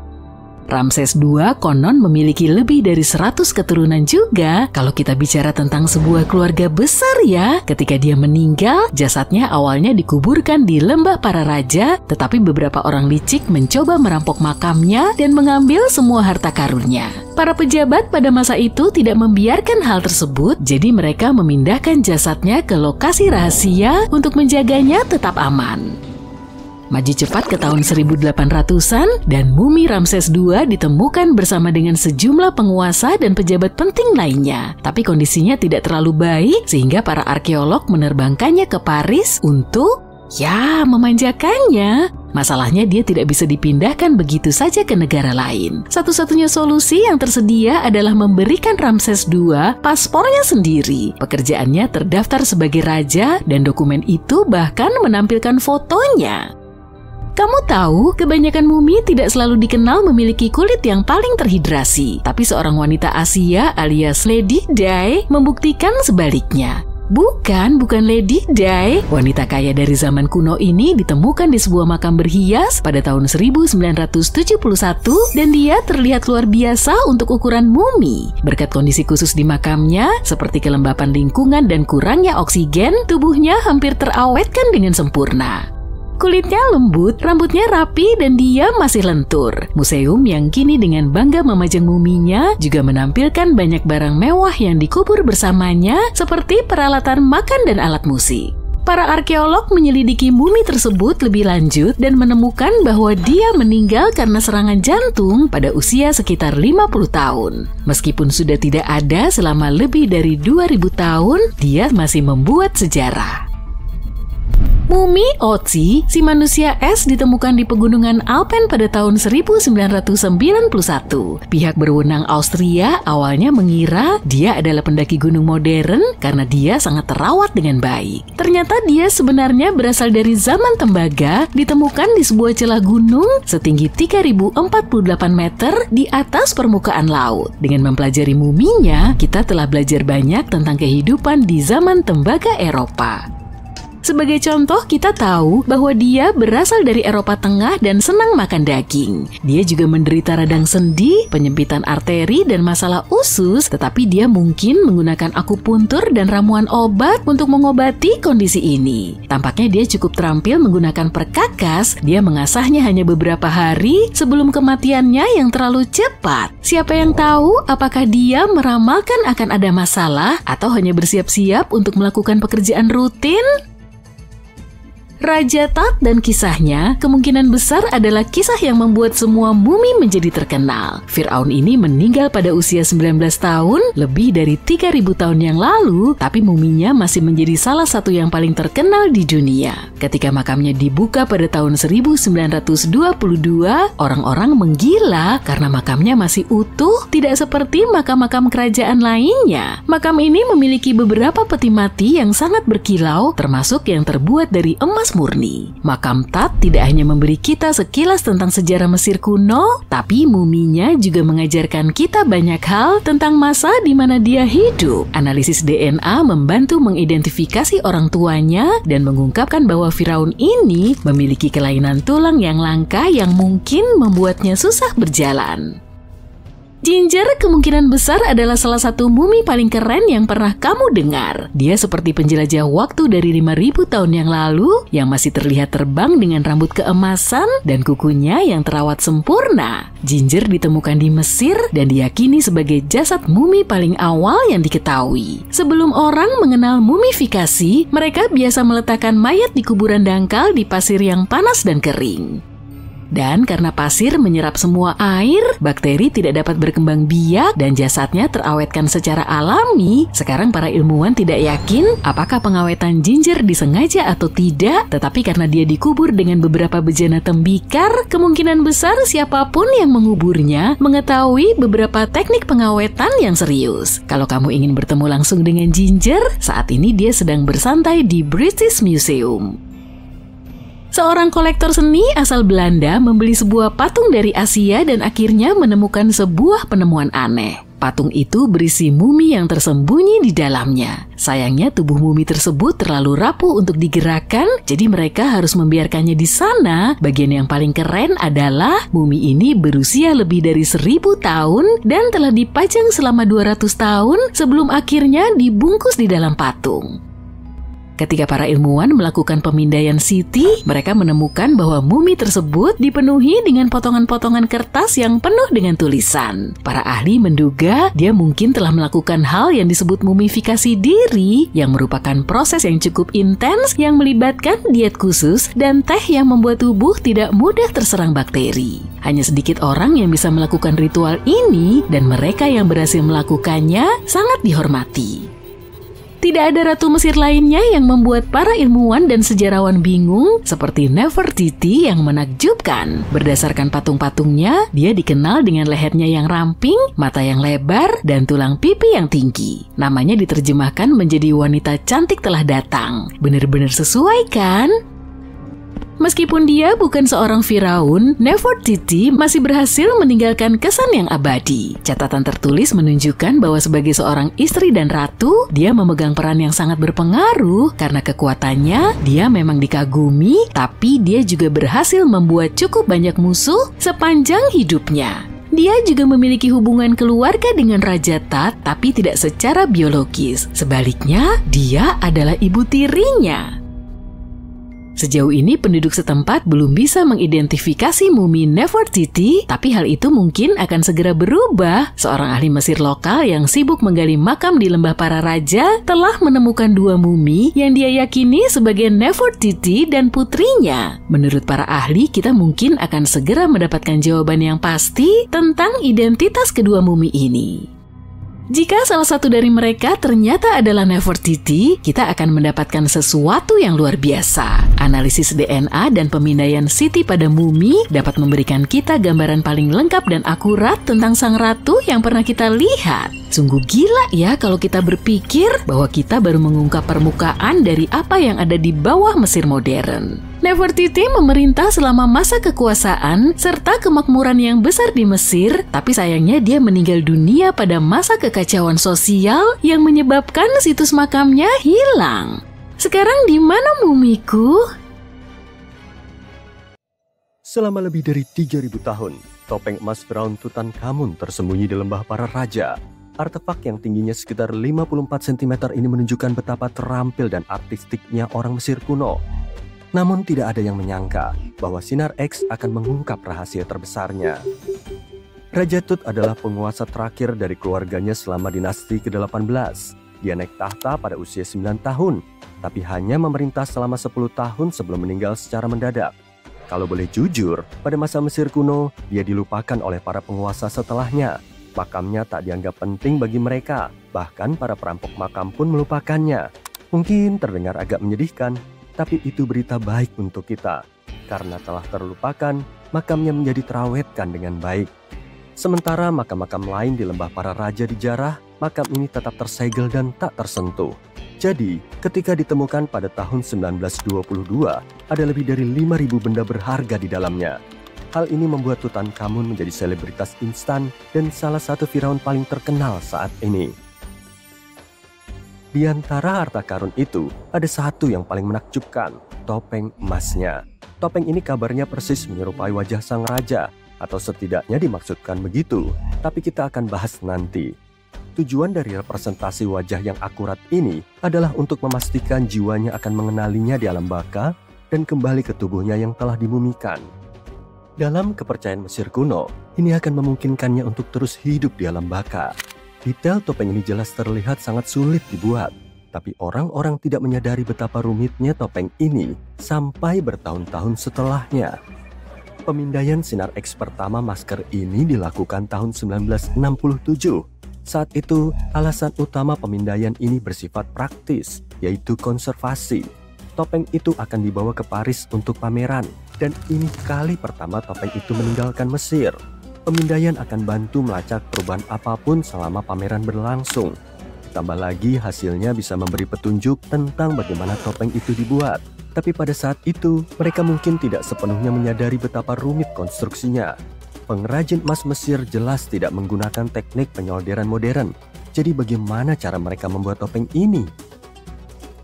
Ramses II konon memiliki lebih dari 100 keturunan juga. Kalau kita bicara tentang sebuah keluarga besar ya, ketika dia meninggal, jasadnya awalnya dikuburkan di lembah para raja, tetapi beberapa orang licik mencoba merampok makamnya dan mengambil semua harta karunnya. Para pejabat pada masa itu tidak membiarkan hal tersebut, jadi mereka memindahkan jasadnya ke lokasi rahasia untuk menjaganya tetap aman. Maju cepat ke tahun 1800-an dan mumi Ramses II ditemukan bersama dengan sejumlah penguasa dan pejabat penting lainnya. Tapi kondisinya tidak terlalu baik sehingga para arkeolog menerbangkannya ke Paris untuk, memanjakannya. Masalahnya dia tidak bisa dipindahkan begitu saja ke negara lain. Satu-satunya solusi yang tersedia adalah memberikan Ramses II paspornya sendiri. Pekerjaannya terdaftar sebagai raja dan dokumen itu bahkan menampilkan fotonya. Kamu tahu, kebanyakan mumi tidak selalu dikenal memiliki kulit yang paling terhidrasi. Tapi seorang wanita Asia alias Lady Di membuktikan sebaliknya. Bukan Lady Di. Wanita kaya dari zaman kuno ini ditemukan di sebuah makam berhias pada tahun 1971 dan dia terlihat luar biasa untuk ukuran mumi. Berkat kondisi khusus di makamnya, seperti kelembapan lingkungan dan kurangnya oksigen, tubuhnya hampir terawetkan dengan sempurna. Kulitnya lembut, rambutnya rapi, dan dia masih lentur. Museum yang kini dengan bangga memajang muminya juga menampilkan banyak barang mewah yang dikubur bersamanya seperti peralatan makan dan alat musik. Para arkeolog menyelidiki mumi tersebut lebih lanjut dan menemukan bahwa dia meninggal karena serangan jantung pada usia sekitar 50 tahun. Meskipun sudah tidak ada selama lebih dari 2000 tahun, dia masih membuat sejarah. Mumi Otzi, si manusia es, ditemukan di pegunungan Alpen pada tahun 1991. Pihak berwenang Austria awalnya mengira dia adalah pendaki gunung modern karena dia sangat terawat dengan baik. Ternyata dia sebenarnya berasal dari zaman tembaga, ditemukan di sebuah celah gunung setinggi 3048 meter di atas permukaan laut. Dengan mempelajari muminya, kita telah belajar banyak tentang kehidupan di zaman tembaga Eropa. Sebagai contoh, kita tahu bahwa dia berasal dari Eropa Tengah dan senang makan daging. Dia juga menderita radang sendi, penyempitan arteri, dan masalah usus, tetapi dia mungkin menggunakan akupuntur dan ramuan obat untuk mengobati kondisi ini. Tampaknya dia cukup terampil menggunakan perkakas, dia mengasahnya hanya beberapa hari sebelum kematiannya yang terlalu cepat. Siapa yang tahu apakah dia meramalkan akan ada masalah atau hanya bersiap-siap untuk melakukan pekerjaan rutin? Raja Tut dan kisahnya kemungkinan besar adalah kisah yang membuat semua mumi menjadi terkenal. Firaun ini meninggal pada usia 19 tahun, lebih dari 3000 tahun yang lalu, tapi muminya masih menjadi salah satu yang paling terkenal di dunia. Ketika makamnya dibuka pada tahun 1922, orang-orang menggila karena makamnya masih utuh, tidak seperti makam-makam kerajaan lainnya. Makam ini memiliki beberapa peti mati yang sangat berkilau, termasuk yang terbuat dari emas murni. Makam Tut tidak hanya memberi kita sekilas tentang sejarah Mesir kuno, tapi muminya juga mengajarkan kita banyak hal tentang masa di mana dia hidup. Analisis DNA membantu mengidentifikasi orang tuanya dan mengungkapkan bahwa Firaun ini memiliki kelainan tulang yang langka yang mungkin membuatnya susah berjalan. Ginger kemungkinan besar adalah salah satu mumi paling keren yang pernah kamu dengar. Dia seperti penjelajah waktu dari 5.000 tahun yang lalu yang masih terlihat terbang dengan rambut keemasan dan kukunya yang terawat sempurna. Ginger ditemukan di Mesir dan diyakini sebagai jasad mumi paling awal yang diketahui. Sebelum orang mengenal mumifikasi, mereka biasa meletakkan mayat di kuburan dangkal di pasir yang panas dan kering. Dan karena pasir menyerap semua air, bakteri tidak dapat berkembang biak dan jasadnya terawetkan secara alami. Sekarang para ilmuwan tidak yakin apakah pengawetan Ginger disengaja atau tidak, tetapi karena dia dikubur dengan beberapa bejana tembikar, kemungkinan besar siapapun yang menguburnya mengetahui beberapa teknik pengawetan yang serius. Kalau kamu ingin bertemu langsung dengan Ginger, saat ini dia sedang bersantai di British Museum. Seorang kolektor seni asal Belanda membeli sebuah patung dari Asia dan akhirnya menemukan sebuah penemuan aneh. Patung itu berisi mumi yang tersembunyi di dalamnya. Sayangnya tubuh mumi tersebut terlalu rapuh untuk digerakkan, jadi mereka harus membiarkannya di sana. Bagian yang paling keren adalah mumi ini berusia lebih dari 1.000 tahun dan telah dipajang selama 200 tahun sebelum akhirnya dibungkus di dalam patung. Ketika para ilmuwan melakukan pemindaian CT, mereka menemukan bahwa mumi tersebut dipenuhi dengan potongan-potongan kertas yang penuh dengan tulisan. Para ahli menduga dia mungkin telah melakukan hal yang disebut mumifikasi diri, yang merupakan proses yang cukup intens yang melibatkan diet khusus dan teh yang membuat tubuh tidak mudah terserang bakteri. Hanya sedikit orang yang bisa melakukan ritual ini dan mereka yang berhasil melakukannya sangat dihormati. Tidak ada ratu Mesir lainnya yang membuat para ilmuwan dan sejarawan bingung seperti Nefertiti yang menakjubkan. Berdasarkan patung-patungnya, dia dikenal dengan lehernya yang ramping, mata yang lebar, dan tulang pipi yang tinggi. Namanya diterjemahkan menjadi wanita cantik telah datang. Benar-benar sesuai kan? Meskipun dia bukan seorang Firaun, Nefertiti masih berhasil meninggalkan kesan yang abadi. Catatan tertulis menunjukkan bahwa sebagai seorang istri dan ratu, dia memegang peran yang sangat berpengaruh karena kekuatannya. Dia memang dikagumi, tapi dia juga berhasil membuat cukup banyak musuh sepanjang hidupnya. Dia juga memiliki hubungan keluarga dengan Raja Tut, tapi tidak secara biologis. Sebaliknya, dia adalah ibu tirinya. Sejauh ini penduduk setempat belum bisa mengidentifikasi mumi Nefertiti, tapi hal itu mungkin akan segera berubah. Seorang ahli Mesir lokal yang sibuk menggali makam di lembah para raja telah menemukan 2 mumi yang dia yakini sebagai Nefertiti dan putrinya. Menurut para ahli, kita mungkin akan segera mendapatkan jawaban yang pasti tentang identitas kedua mumi ini. Jika salah satu dari mereka ternyata adalah Nefertiti, kita akan mendapatkan sesuatu yang luar biasa. Analisis DNA dan pemindaian CT pada mumi dapat memberikan kita gambaran paling lengkap dan akurat tentang sang ratu yang pernah kita lihat. Sungguh gila ya kalau kita berpikir bahwa kita baru mengungkap permukaan dari apa yang ada di bawah Mesir modern. Nefertiti memerintah selama masa kekuasaan serta kemakmuran yang besar di Mesir, tapi sayangnya dia meninggal dunia pada masa kekacauan sosial yang menyebabkan situs makamnya hilang. Sekarang di mana mumiku? Selama lebih dari 3.000 tahun, topeng emas Firaun Tutankhamun tersembunyi di lembah para raja. Artefak yang tingginya sekitar 54 cm ini menunjukkan betapa terampil dan artistiknya orang Mesir kuno. Namun tidak ada yang menyangka bahwa Sinar X akan mengungkap rahasia terbesarnya. Raja Tut adalah penguasa terakhir dari keluarganya selama dinasti ke-18. Dia naik tahta pada usia 9 tahun, tapi hanya memerintah selama 10 tahun sebelum meninggal secara mendadak. Kalau boleh jujur, pada masa Mesir kuno, dia dilupakan oleh para penguasa setelahnya. Makamnya tak dianggap penting bagi mereka, bahkan para perampok makam pun melupakannya. Mungkin terdengar agak menyedihkan, tapi itu berita baik untuk kita. Karena telah terlupakan, makamnya menjadi terawetkan dengan baik. Sementara makam-makam lain di lembah para raja dijarah, makam ini tetap tersegel dan tak tersentuh. Jadi, ketika ditemukan pada tahun 1922, ada lebih dari 5.000 benda berharga di dalamnya. Hal ini membuat Tutankhamun menjadi selebritas instan dan salah satu Firaun paling terkenal saat ini. Di antara harta karun itu, ada satu yang paling menakjubkan, topeng emasnya. Topeng ini kabarnya persis menyerupai wajah sang raja. atau setidaknya dimaksudkan begitu, tapi kita akan bahas nanti. Tujuan dari representasi wajah yang akurat ini adalah untuk memastikan jiwanya akan mengenalinya di alam baka dan kembali ke tubuhnya yang telah dimumikan. Dalam kepercayaan Mesir kuno, ini akan memungkinkannya untuk terus hidup di alam baka. Detail topeng ini jelas terlihat sangat sulit dibuat, tapi orang-orang tidak menyadari betapa rumitnya topeng ini sampai bertahun-tahun setelahnya. Pemindaian sinar X pertama masker ini dilakukan tahun 1967. Saat itu, alasan utama pemindaian ini bersifat praktis, yaitu konservasi. Topeng itu akan dibawa ke Paris untuk pameran, dan ini kali pertama topeng itu meninggalkan Mesir. Pemindaian akan bantu melacak perubahan apapun selama pameran berlangsung. Tambah lagi hasilnya bisa memberi petunjuk tentang bagaimana topeng itu dibuat. Tapi pada saat itu, mereka mungkin tidak sepenuhnya menyadari betapa rumit konstruksinya. Pengrajin emas Mesir jelas tidak menggunakan teknik penyolderan modern. Jadi bagaimana cara mereka membuat topeng ini?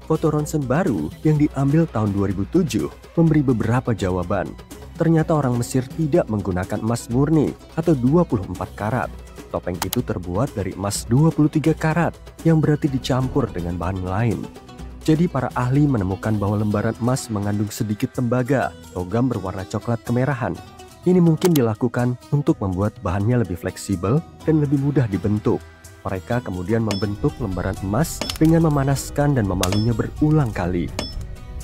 Foto ronsen baru yang diambil tahun 2007 memberi beberapa jawaban. Ternyata orang Mesir tidak menggunakan emas murni atau 24 karat. Topeng itu terbuat dari emas 23 karat yang berarti dicampur dengan bahan lain. Jadi para ahli menemukan bahwa lembaran emas mengandung sedikit tembaga, logam berwarna coklat kemerahan. Ini mungkin dilakukan untuk membuat bahannya lebih fleksibel dan lebih mudah dibentuk. Mereka kemudian membentuk lembaran emas dengan memanaskan dan memalunya berulang kali.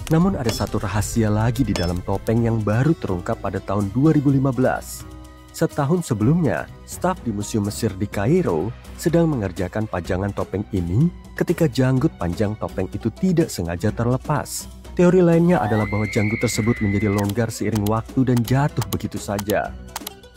Namun ada satu rahasia lagi di dalam topeng yang baru terungkap pada tahun 2015. Setahun sebelumnya, staf di Museum Mesir di Kairo sedang mengerjakan pajangan topeng ini ketika janggut panjang topeng itu tidak sengaja terlepas. Teori lainnya adalah bahwa janggut tersebut menjadi longgar seiring waktu dan jatuh begitu saja.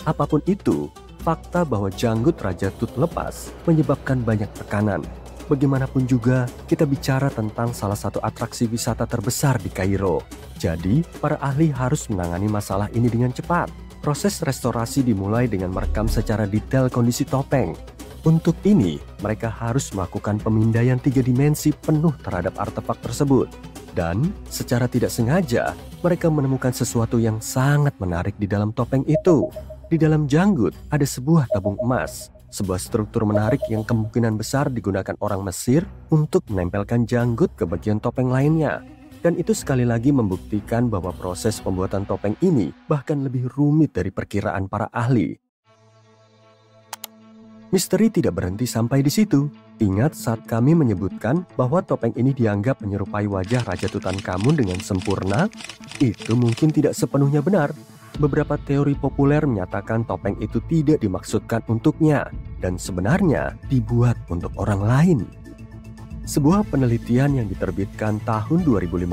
Apapun itu, fakta bahwa janggut Raja Tut lepas menyebabkan banyak tekanan. Bagaimanapun juga, kita bicara tentang salah satu atraksi wisata terbesar di Kairo. Jadi, para ahli harus menangani masalah ini dengan cepat. Proses restorasi dimulai dengan merekam secara detail kondisi topeng. Untuk ini, mereka harus melakukan pemindaian 3 dimensi penuh terhadap artefak tersebut. Dan, secara tidak sengaja, mereka menemukan sesuatu yang sangat menarik di dalam topeng itu. Di dalam janggut ada sebuah tabung emas, sebuah struktur menarik yang kemungkinan besar digunakan orang Mesir untuk menempelkan janggut ke bagian topeng lainnya. Dan itu sekali lagi membuktikan bahwa proses pembuatan topeng ini bahkan lebih rumit dari perkiraan para ahli. Misteri tidak berhenti sampai di situ. Ingat saat kami menyebutkan bahwa topeng ini dianggap menyerupai wajah Raja Tutankhamun dengan sempurna? Itu mungkin tidak sepenuhnya benar. Beberapa teori populer menyatakan topeng itu tidak dimaksudkan untuknya dan sebenarnya dibuat untuk orang lain. Sebuah penelitian yang diterbitkan tahun 2015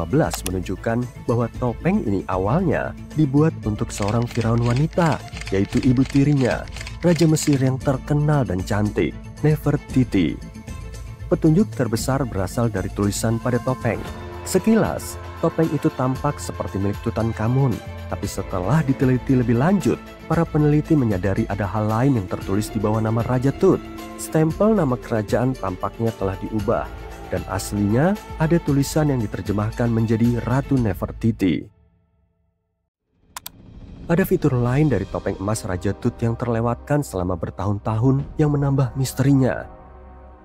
menunjukkan bahwa topeng ini awalnya dibuat untuk seorang Firaun wanita, yaitu ibu tirinya, Raja Mesir yang terkenal dan cantik, Nefertiti. Petunjuk terbesar berasal dari tulisan pada topeng. Sekilas, topeng itu tampak seperti milik Tutankhamun. Tapi setelah diteliti lebih lanjut, para peneliti menyadari ada hal lain yang tertulis di bawah nama Raja Tut. Stempel nama kerajaan tampaknya telah diubah, dan aslinya ada tulisan yang diterjemahkan menjadi Ratu Nefertiti. Ada fitur lain dari topeng emas Raja Tut yang terlewatkan selama bertahun-tahun yang menambah misterinya.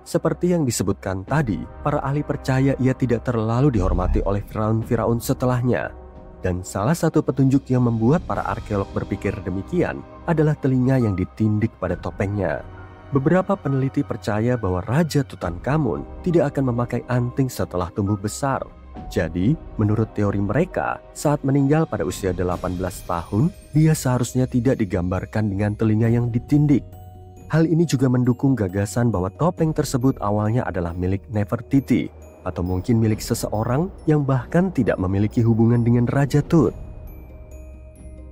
Seperti yang disebutkan tadi, para ahli percaya ia tidak terlalu dihormati oleh firaun-firaun setelahnya. Dan salah satu petunjuk yang membuat para arkeolog berpikir demikian adalah telinga yang ditindik pada topengnya. Beberapa peneliti percaya bahwa Raja Tutankhamun tidak akan memakai anting setelah tumbuh besar. Jadi, menurut teori mereka, saat meninggal pada usia 18 tahun, dia seharusnya tidak digambarkan dengan telinga yang ditindik. Hal ini juga mendukung gagasan bahwa topeng tersebut awalnya adalah milik Nefertiti, atau mungkin milik seseorang yang bahkan tidak memiliki hubungan dengan Raja Tut.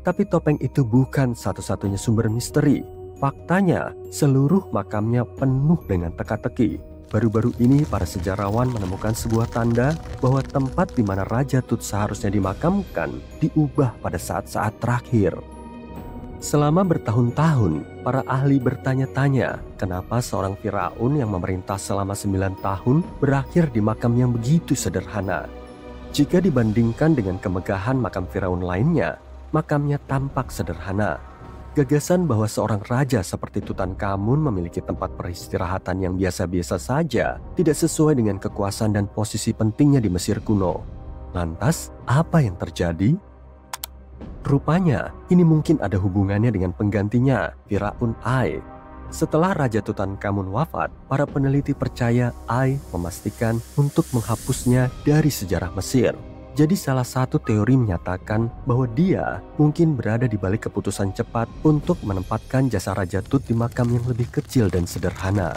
Tapi topeng itu bukan satu-satunya sumber misteri. Faktanya, seluruh makamnya penuh dengan teka-teki. Baru-baru ini para sejarawan menemukan sebuah tanda bahwa tempat di mana Raja Tut seharusnya dimakamkan diubah pada saat-saat terakhir. Selama bertahun-tahun, para ahli bertanya-tanya kenapa seorang Firaun yang memerintah selama 9 tahun berakhir di makam yang begitu sederhana. Jika dibandingkan dengan kemegahan makam Firaun lainnya, makamnya tampak sederhana. Gagasan bahwa seorang raja seperti Tutankhamun memiliki tempat peristirahatan yang biasa-biasa saja tidak sesuai dengan kekuasaan dan posisi pentingnya di Mesir kuno. Lantas, apa yang terjadi? Rupanya, ini mungkin ada hubungannya dengan penggantinya, Firaun Ai. Setelah Raja Tutankhamun wafat, para peneliti percaya Ai memastikan untuk menghapusnya dari sejarah Mesir. Jadi salah satu teori menyatakan bahwa dia mungkin berada di balik keputusan cepat untuk menempatkan jasa Raja Tut di makam yang lebih kecil dan sederhana.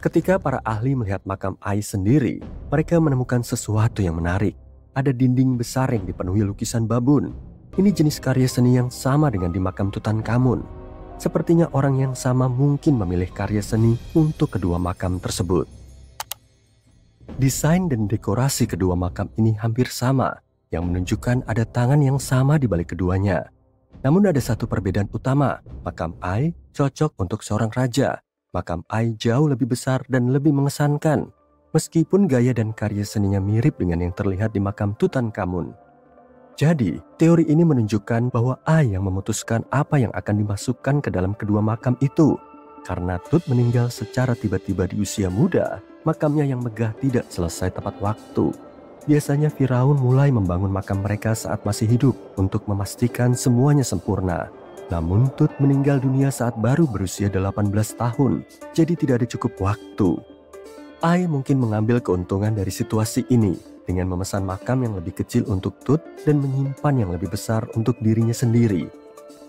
Ketika para ahli melihat makam Ai sendiri, mereka menemukan sesuatu yang menarik. Ada dinding besar yang dipenuhi lukisan babun. Ini jenis karya seni yang sama dengan di makam Tutankhamun. Sepertinya orang yang sama mungkin memilih karya seni untuk kedua makam tersebut. Desain dan dekorasi kedua makam ini hampir sama, yang menunjukkan ada tangan yang sama di balik keduanya. Namun ada satu perbedaan utama, makam Ai cocok untuk seorang raja. Makam Ai jauh lebih besar dan lebih mengesankan, meskipun gaya dan karya seninya mirip dengan yang terlihat di makam Tutankhamun. Jadi, teori ini menunjukkan bahwa Ai yang memutuskan apa yang akan dimasukkan ke dalam kedua makam itu. Karena Tut meninggal secara tiba-tiba di usia muda, makamnya yang megah tidak selesai tepat waktu. Biasanya Firaun mulai membangun makam mereka saat masih hidup untuk memastikan semuanya sempurna. Namun Tut meninggal dunia saat baru berusia 18 tahun, jadi tidak ada cukup waktu. Ai mungkin mengambil keuntungan dari situasi ini dengan memesan makam yang lebih kecil untuk Tut dan menyimpan yang lebih besar untuk dirinya sendiri.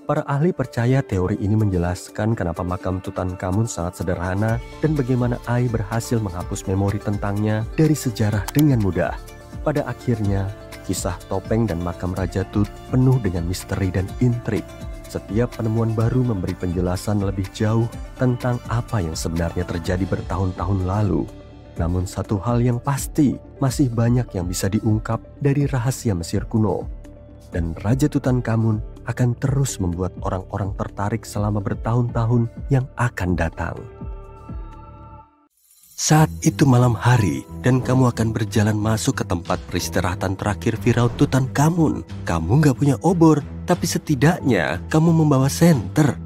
Para ahli percaya teori ini menjelaskan kenapa makam Tutankhamun sangat sederhana dan bagaimana Ai berhasil menghapus memori tentangnya dari sejarah dengan mudah. Pada akhirnya, kisah topeng dan makam Raja Tut penuh dengan misteri dan intrik. Setiap penemuan baru memberi penjelasan lebih jauh tentang apa yang sebenarnya terjadi bertahun-tahun lalu. Namun satu hal yang pasti, masih banyak yang bisa diungkap dari rahasia Mesir kuno. Dan Raja Tutankhamun akan terus membuat orang-orang tertarik selama bertahun-tahun yang akan datang. Saat itu malam hari dan kamu akan berjalan masuk ke tempat peristirahatan terakhir Firaun Tutankhamun. Kamu gak punya obor, tapi setidaknya kamu membawa senter.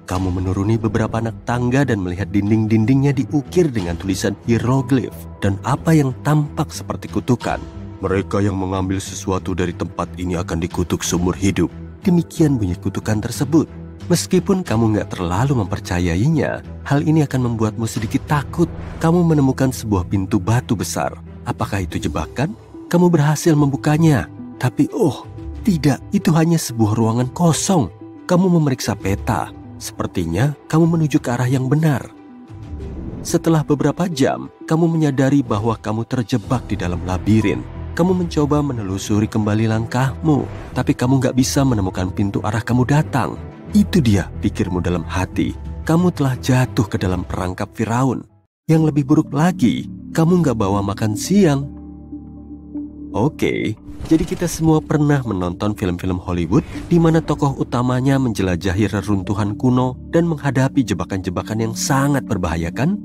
Kamu menuruni beberapa anak tangga dan melihat dinding-dindingnya diukir dengan tulisan hieroglif dan apa yang tampak seperti kutukan. Mereka yang mengambil sesuatu dari tempat ini akan dikutuk seumur hidup. Demikian bunyi kutukan tersebut. Meskipun kamu gak terlalu mempercayainya, hal ini akan membuatmu sedikit takut. Kamu menemukan sebuah pintu batu besar. Apakah itu jebakan? Kamu berhasil membukanya. Tapi tidak, itu hanya sebuah ruangan kosong. Kamu memeriksa peta. Sepertinya kamu menuju ke arah yang benar. Setelah beberapa jam, kamu menyadari bahwa kamu terjebak di dalam labirin. Kamu mencoba menelusuri kembali langkahmu, tapi kamu gak bisa menemukan pintu arah kamu datang. Itu dia, pikirmu dalam hati. Kamu telah jatuh ke dalam perangkap Firaun. Yang lebih buruk lagi, kamu gak bawa makan siang. Oke, jadi kita semua pernah menonton film-film Hollywood di mana tokoh utamanya menjelajahi reruntuhan kuno dan menghadapi jebakan-jebakan yang sangat berbahaya, kan?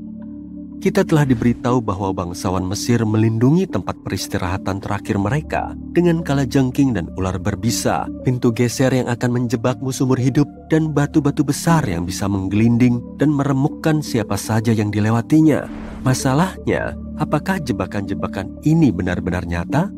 Kita telah diberitahu bahwa bangsawan Mesir melindungi tempat peristirahatan terakhir mereka dengan kalajengking dan ular berbisa, pintu geser yang akan menjebakmu seumur hidup, dan batu-batu besar yang bisa menggelinding dan meremukkan siapa saja yang dilewatinya. Masalahnya, apakah jebakan-jebakan ini benar-benar nyata?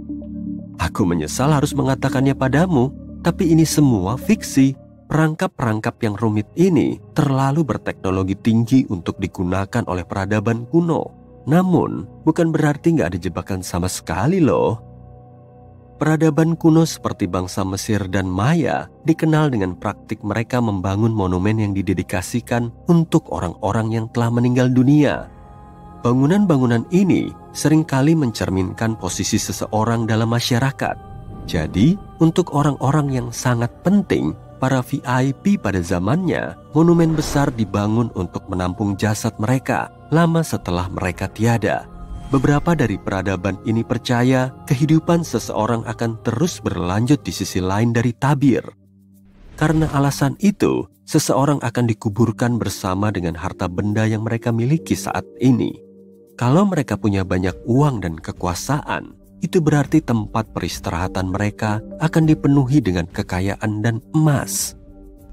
Aku menyesal harus mengatakannya padamu, tapi ini semua fiksi. Perangkap-perangkap yang rumit ini terlalu berteknologi tinggi untuk digunakan oleh peradaban kuno. Namun, bukan berarti nggak ada jebakan sama sekali loh. Peradaban kuno seperti bangsa Mesir dan Maya dikenal dengan praktik mereka membangun monumen yang didedikasikan untuk orang-orang yang telah meninggal dunia. Bangunan-bangunan ini seringkali mencerminkan posisi seseorang dalam masyarakat. Jadi, untuk orang-orang yang sangat penting, para VIP pada zamannya, monumen besar dibangun untuk menampung jasad mereka lama setelah mereka tiada. Beberapa dari peradaban ini percaya kehidupan seseorang akan terus berlanjut di sisi lain dari tabir. Karena alasan itu, seseorang akan dikuburkan bersama dengan harta benda yang mereka miliki saat ini. Kalau mereka punya banyak uang dan kekuasaan, itu berarti tempat peristirahatan mereka akan dipenuhi dengan kekayaan dan emas.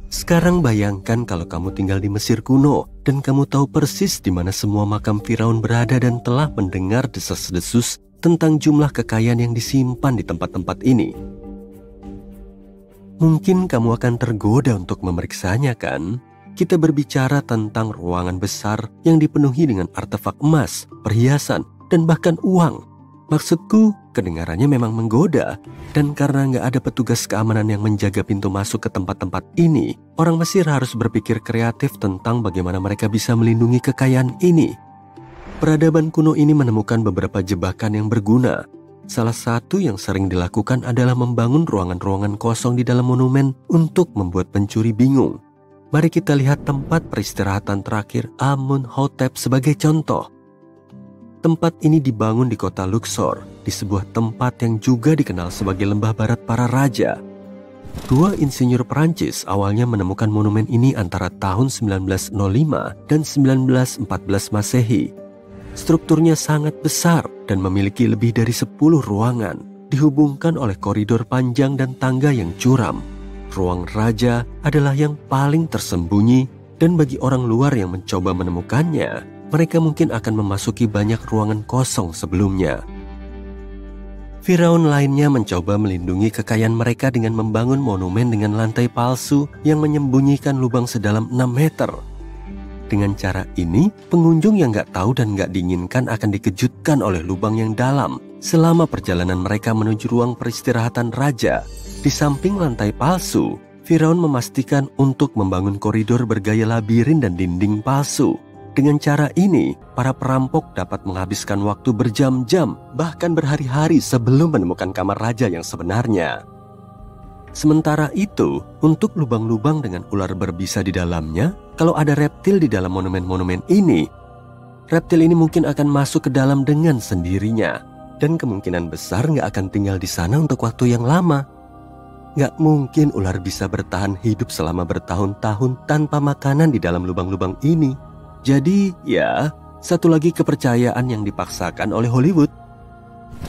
Sekarang bayangkan kalau kamu tinggal di Mesir kuno dan kamu tahu persis di mana semua makam Firaun berada dan telah mendengar desas-desus tentang jumlah kekayaan yang disimpan di tempat-tempat ini. Mungkin kamu akan tergoda untuk memeriksanya, kan? Kita berbicara tentang ruangan besar yang dipenuhi dengan artefak emas, perhiasan, dan bahkan uang. Maksudku, kedengarannya memang menggoda. Dan karena nggak ada petugas keamanan yang menjaga pintu masuk ke tempat-tempat ini, orang Mesir harus berpikir kreatif tentang bagaimana mereka bisa melindungi kekayaan ini. Peradaban kuno ini menemukan beberapa jebakan yang berguna. Salah satu yang sering dilakukan adalah membangun ruangan-ruangan kosong di dalam monumen untuk membuat pencuri bingung. Mari kita lihat tempat peristirahatan terakhir Amenhotep sebagai contoh. Tempat ini dibangun di kota Luxor, di sebuah tempat yang juga dikenal sebagai lembah barat para raja. Dua insinyur Perancis awalnya menemukan monumen ini antara tahun 1905 dan 1914 Masehi. Strukturnya sangat besar dan memiliki lebih dari 10 ruangan, dihubungkan oleh koridor panjang dan tangga yang curam. Ruang raja adalah yang paling tersembunyi, dan bagi orang luar yang mencoba menemukannya, mereka mungkin akan memasuki banyak ruangan kosong sebelumnya. Firaun lainnya mencoba melindungi kekayaan mereka dengan membangun monumen dengan lantai palsu yang menyembunyikan lubang sedalam 6 meter. Dengan cara ini, pengunjung yang nggak tahu dan nggak diinginkan akan dikejutkan oleh lubang yang dalam selama perjalanan mereka menuju ruang peristirahatan raja. Di samping lantai palsu, Firaun memastikan untuk membangun koridor bergaya labirin dan dinding palsu. Dengan cara ini, para perampok dapat menghabiskan waktu berjam-jam, bahkan berhari-hari sebelum menemukan kamar raja yang sebenarnya. Sementara itu, untuk lubang-lubang dengan ular berbisa di dalamnya, kalau ada reptil di dalam monumen-monumen ini, reptil ini mungkin akan masuk ke dalam dengan sendirinya, dan kemungkinan besar nggak akan tinggal di sana untuk waktu yang lama. Nggak mungkin ular bisa bertahan hidup selama bertahun-tahun tanpa makanan di dalam lubang-lubang ini. Jadi, ya, satu lagi kepercayaan yang dipaksakan oleh Hollywood.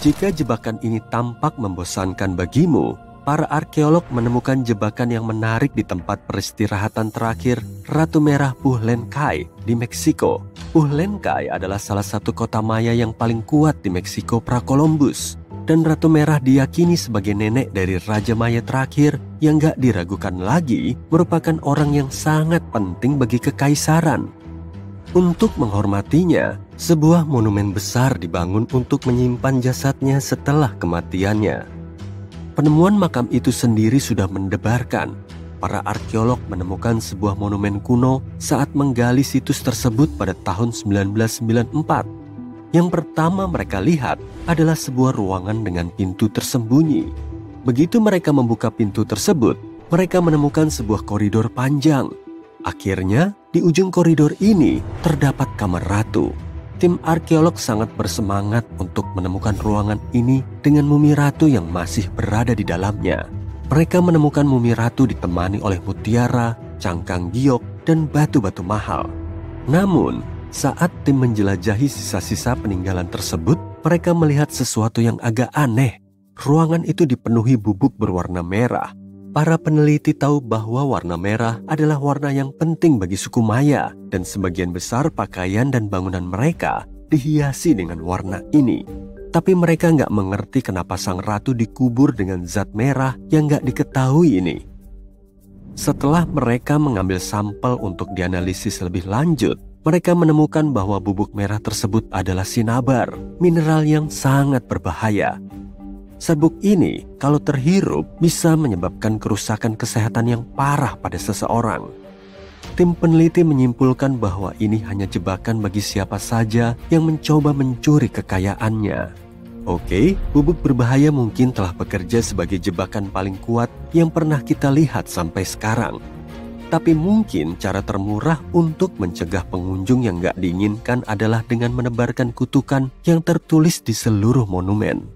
Jika jebakan ini tampak membosankan bagimu, para arkeolog menemukan jebakan yang menarik di tempat peristirahatan terakhir Ratu Merah Puhlenkai di Meksiko. Puhlenkai adalah salah satu kota Maya yang paling kuat di Meksiko pra-Columbus. Dan Ratu Merah diyakini sebagai nenek dari Raja Maya terakhir yang gak diragukan lagi merupakan orang yang sangat penting bagi kekaisaran. Untuk menghormatinya, sebuah monumen besar dibangun untuk menyimpan jasadnya setelah kematiannya. Penemuan makam itu sendiri sudah mendebarkan. Para arkeolog menemukan sebuah monumen kuno saat menggali situs tersebut pada tahun 1994. Yang pertama mereka lihat adalah sebuah ruangan dengan pintu tersembunyi. Begitu mereka membuka pintu tersebut, mereka menemukan sebuah koridor panjang. Akhirnya, di ujung koridor ini terdapat kamar ratu. Tim arkeolog sangat bersemangat untuk menemukan ruangan ini dengan mumi ratu yang masih berada di dalamnya. Mereka menemukan mumi ratu ditemani oleh mutiara, cangkang giok, dan batu-batu mahal. Namun, saat tim menjelajahi sisa-sisa peninggalan tersebut, mereka melihat sesuatu yang agak aneh. Ruangan itu dipenuhi bubuk berwarna merah. Para peneliti tahu bahwa warna merah adalah warna yang penting bagi suku Maya, dan sebagian besar pakaian dan bangunan mereka dihiasi dengan warna ini. Tapi mereka nggak mengerti kenapa sang ratu dikubur dengan zat merah yang nggak diketahui ini. Setelah mereka mengambil sampel untuk dianalisis lebih lanjut, mereka menemukan bahwa bubuk merah tersebut adalah sinabar, mineral yang sangat berbahaya. Serbuk ini, kalau terhirup, bisa menyebabkan kerusakan kesehatan yang parah pada seseorang. Tim peneliti menyimpulkan bahwa ini hanya jebakan bagi siapa saja yang mencoba mencuri kekayaannya. Oke, bubuk berbahaya mungkin telah bekerja sebagai jebakan paling kuat yang pernah kita lihat sampai sekarang. Tapi mungkin cara termurah untuk mencegah pengunjung yang gak diinginkan adalah dengan menebarkan kutukan yang tertulis di seluruh monumen.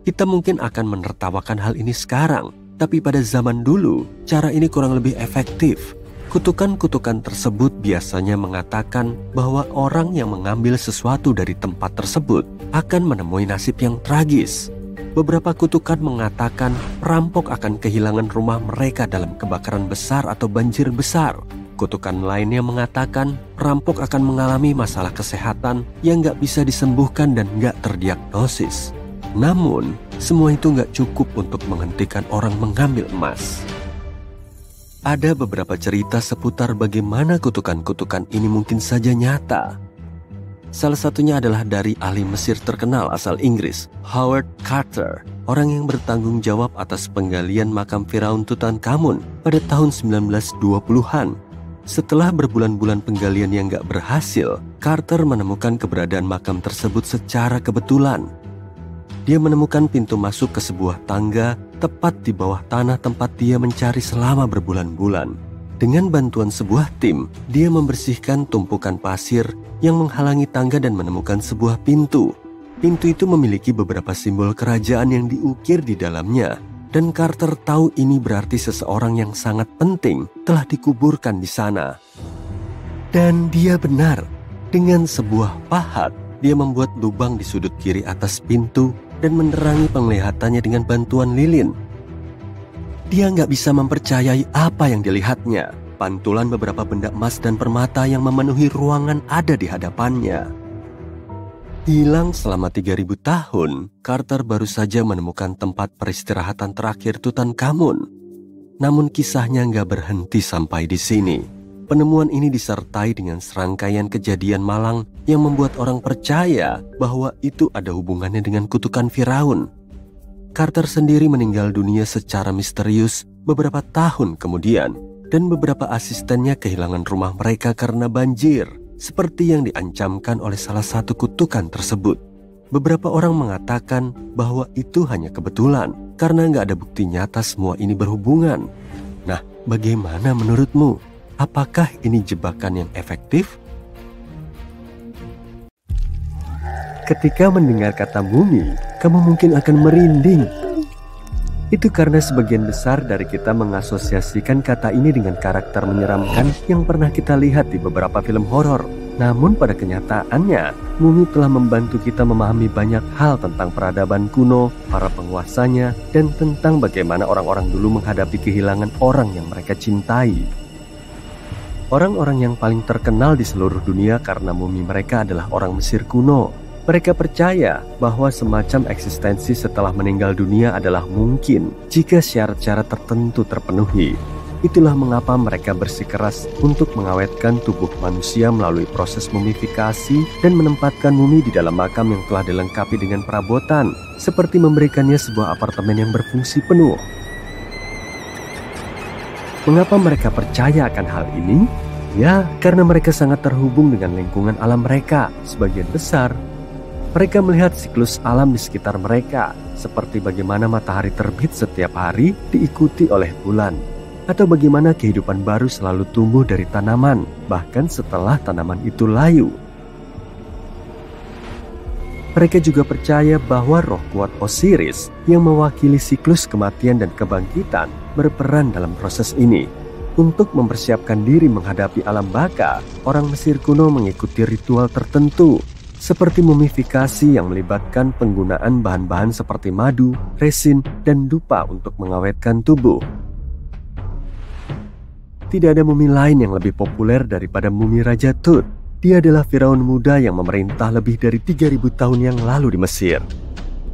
Kita mungkin akan menertawakan hal ini sekarang, tapi pada zaman dulu, cara ini kurang lebih efektif. Kutukan-kutukan tersebut biasanya mengatakan bahwa orang yang mengambil sesuatu dari tempat tersebut akan menemui nasib yang tragis. Beberapa kutukan mengatakan perampok akan kehilangan rumah mereka dalam kebakaran besar atau banjir besar. Kutukan lainnya mengatakan perampok akan mengalami masalah kesehatan yang nggak bisa disembuhkan dan nggak terdiagnosis. Namun, semua itu nggak cukup untuk menghentikan orang mengambil emas. Ada beberapa cerita seputar bagaimana kutukan-kutukan ini mungkin saja nyata. Salah satunya adalah dari ahli Mesir terkenal asal Inggris, Howard Carter, orang yang bertanggung jawab atas penggalian makam Firaun Tutankhamun pada tahun 1920-an. Setelah berbulan-bulan penggalian yang gak berhasil, Carter menemukan keberadaan makam tersebut secara kebetulan. Dia menemukan pintu masuk ke sebuah tangga tepat di bawah tanah tempat dia mencari selama berbulan-bulan. Dengan bantuan sebuah tim, dia membersihkan tumpukan pasir yang menghalangi tangga dan menemukan sebuah pintu. Pintu itu memiliki beberapa simbol kerajaan yang diukir di dalamnya. Dan Carter tahu ini berarti seseorang yang sangat penting telah dikuburkan di sana. Dan dia benar. Dengan sebuah pahat, dia membuat lubang di sudut kiri atas pintu dan menerangi penglihatannya dengan bantuan lilin. Dia nggak bisa mempercayai apa yang dilihatnya. Pantulan beberapa benda emas dan permata yang memenuhi ruangan ada di hadapannya. Hilang selama 3000 tahun, Carter baru saja menemukan tempat peristirahatan terakhir Tutankhamun. Namun kisahnya nggak berhenti sampai di sini. Penemuan ini disertai dengan serangkaian kejadian malang yang membuat orang percaya bahwa itu ada hubungannya dengan kutukan Firaun. Carter sendiri meninggal dunia secara misterius beberapa tahun kemudian. Dan beberapa asistennya kehilangan rumah mereka karena banjir, seperti yang diancamkan oleh salah satu kutukan tersebut. Beberapa orang mengatakan bahwa itu hanya kebetulan, karena nggak ada bukti nyata semua ini berhubungan. Nah, bagaimana menurutmu? Apakah ini jebakan yang efektif? Ketika mendengar kata mumi, kamu mungkin akan merinding. Itu karena sebagian besar dari kita mengasosiasikan kata ini dengan karakter menyeramkan yang pernah kita lihat di beberapa film horor. Namun pada kenyataannya, mumi telah membantu kita memahami banyak hal tentang peradaban kuno, para penguasanya, dan tentang bagaimana orang-orang dulu menghadapi kehilangan orang yang mereka cintai. Orang-orang yang paling terkenal di seluruh dunia karena mumi mereka adalah orang Mesir kuno. Mereka percaya bahwa semacam eksistensi setelah meninggal dunia adalah mungkin jika syarat-syarat tertentu terpenuhi. Itulah mengapa mereka bersikeras untuk mengawetkan tubuh manusia melalui proses mumifikasi dan menempatkan mumi di dalam makam yang telah dilengkapi dengan perabotan, seperti memberikannya sebuah apartemen yang berfungsi penuh. Mengapa mereka percaya akan hal ini? Ya, karena mereka sangat terhubung dengan lingkungan alam mereka. Sebagian besar mereka melihat siklus alam di sekitar mereka, seperti bagaimana matahari terbit setiap hari diikuti oleh bulan, atau bagaimana kehidupan baru selalu tumbuh dari tanaman, bahkan setelah tanaman itu layu. Mereka juga percaya bahwa roh kuat Osiris yang mewakili siklus kematian dan kebangkitan berperan dalam proses ini. Untuk mempersiapkan diri menghadapi alam baka, orang Mesir kuno mengikuti ritual tertentu, seperti mumifikasi yang melibatkan penggunaan bahan-bahan seperti madu, resin, dan dupa untuk mengawetkan tubuh. Tidak ada mumi lain yang lebih populer daripada mumi Raja Tut. Dia adalah Firaun muda yang memerintah lebih dari 3000 tahun yang lalu di Mesir.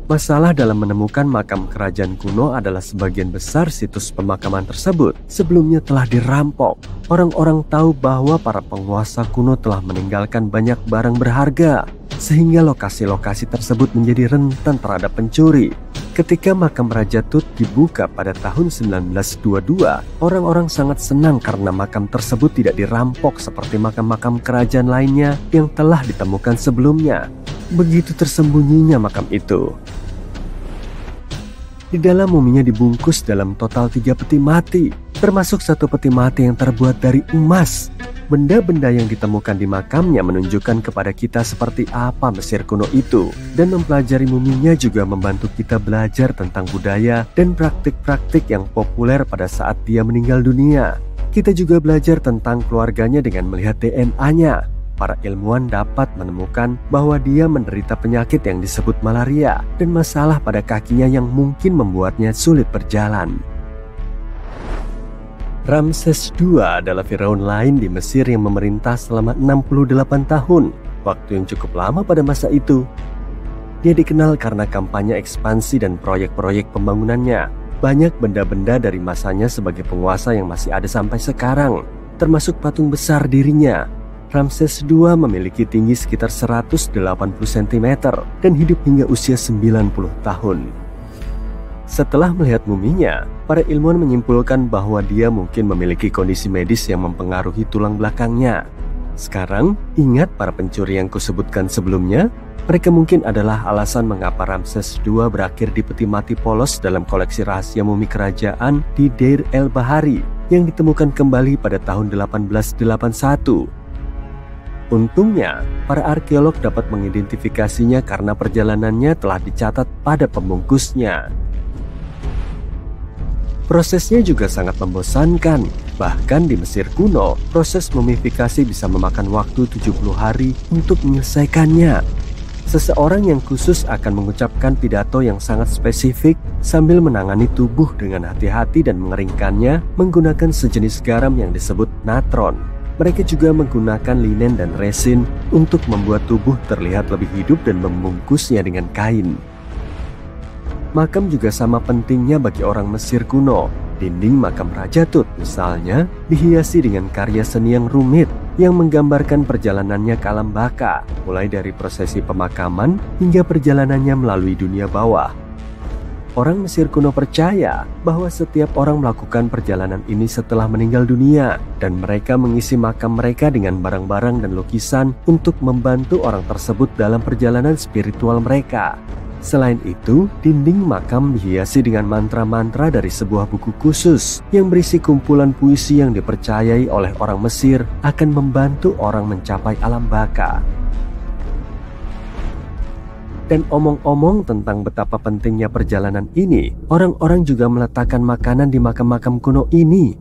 Masalah dalam menemukan makam kerajaan kuno adalah sebagian besar situs pemakaman tersebut sebelumnya telah dirampok. Orang-orang tahu bahwa para penguasa kuno telah meninggalkan banyak barang berharga, sehingga lokasi-lokasi tersebut menjadi rentan terhadap pencuri. Ketika makam Raja Tut dibuka pada tahun 1922, orang-orang sangat senang karena makam tersebut tidak dirampok seperti makam-makam kerajaan lainnya yang telah ditemukan sebelumnya. Begitu tersembunyinya makam itu. Di dalam muminya dibungkus dalam total 3 peti mati, termasuk 1 peti mati yang terbuat dari emas. Benda-benda yang ditemukan di makamnya menunjukkan kepada kita seperti apa Mesir kuno itu. Dan mempelajari muminya juga membantu kita belajar tentang budaya dan praktik-praktik yang populer pada saat dia meninggal dunia. Kita juga belajar tentang keluarganya dengan melihat DNA-nya. para ilmuwan dapat menemukan bahwa dia menderita penyakit yang disebut malaria dan masalah pada kakinya yang mungkin membuatnya sulit berjalan. Ramses II adalah firaun lain di Mesir yang memerintah selama 68 tahun, waktu yang cukup lama pada masa itu. Dia dikenal karena kampanye ekspansi dan proyek-proyek pembangunannya. Banyak benda-benda dari masanya sebagai penguasa yang masih ada sampai sekarang, termasuk patung besar dirinya. Ramses II memiliki tinggi sekitar 180 cm dan hidup hingga usia 90 tahun. Setelah melihat muminya, para ilmuwan menyimpulkan bahwa dia mungkin memiliki kondisi medis yang mempengaruhi tulang belakangnya. Sekarang, ingat para pencuri yang kusebutkan sebelumnya? Mereka mungkin adalah alasan mengapa Ramses II berakhir di peti mati polos dalam koleksi rahasia mumi kerajaan di Deir el-Bahari yang ditemukan kembali pada tahun 1881. Untungnya, para arkeolog dapat mengidentifikasinya karena perjalanannya telah dicatat pada pembungkusnya. Prosesnya juga sangat membosankan. Bahkan di Mesir kuno, proses mumifikasi bisa memakan waktu 70 hari untuk menyelesaikannya. Seseorang yang khusus akan mengucapkan pidato yang sangat spesifik sambil menangani tubuh dengan hati-hati dan mengeringkannya menggunakan sejenis garam yang disebut natron. Mereka juga menggunakan linen dan resin untuk membuat tubuh terlihat lebih hidup dan membungkusnya dengan kain. Makam juga sama pentingnya bagi orang Mesir kuno. Dinding makam Raja Tut misalnya dihiasi dengan karya seni yang rumit yang menggambarkan perjalanannya ke alam baka, mulai dari prosesi pemakaman hingga perjalanannya melalui dunia bawah. Orang Mesir kuno percaya bahwa setiap orang melakukan perjalanan ini setelah meninggal dunia, dan mereka mengisi makam mereka dengan barang-barang dan lukisan untuk membantu orang tersebut dalam perjalanan spiritual mereka. Selain itu, dinding makam dihiasi dengan mantra-mantra dari sebuah buku khusus yang berisi kumpulan puisi yang dipercayai oleh orang Mesir akan membantu orang mencapai alam baka. Dan omong-omong tentang betapa pentingnya perjalanan ini, orang-orang juga meletakkan makanan di makam-makam kuno ini.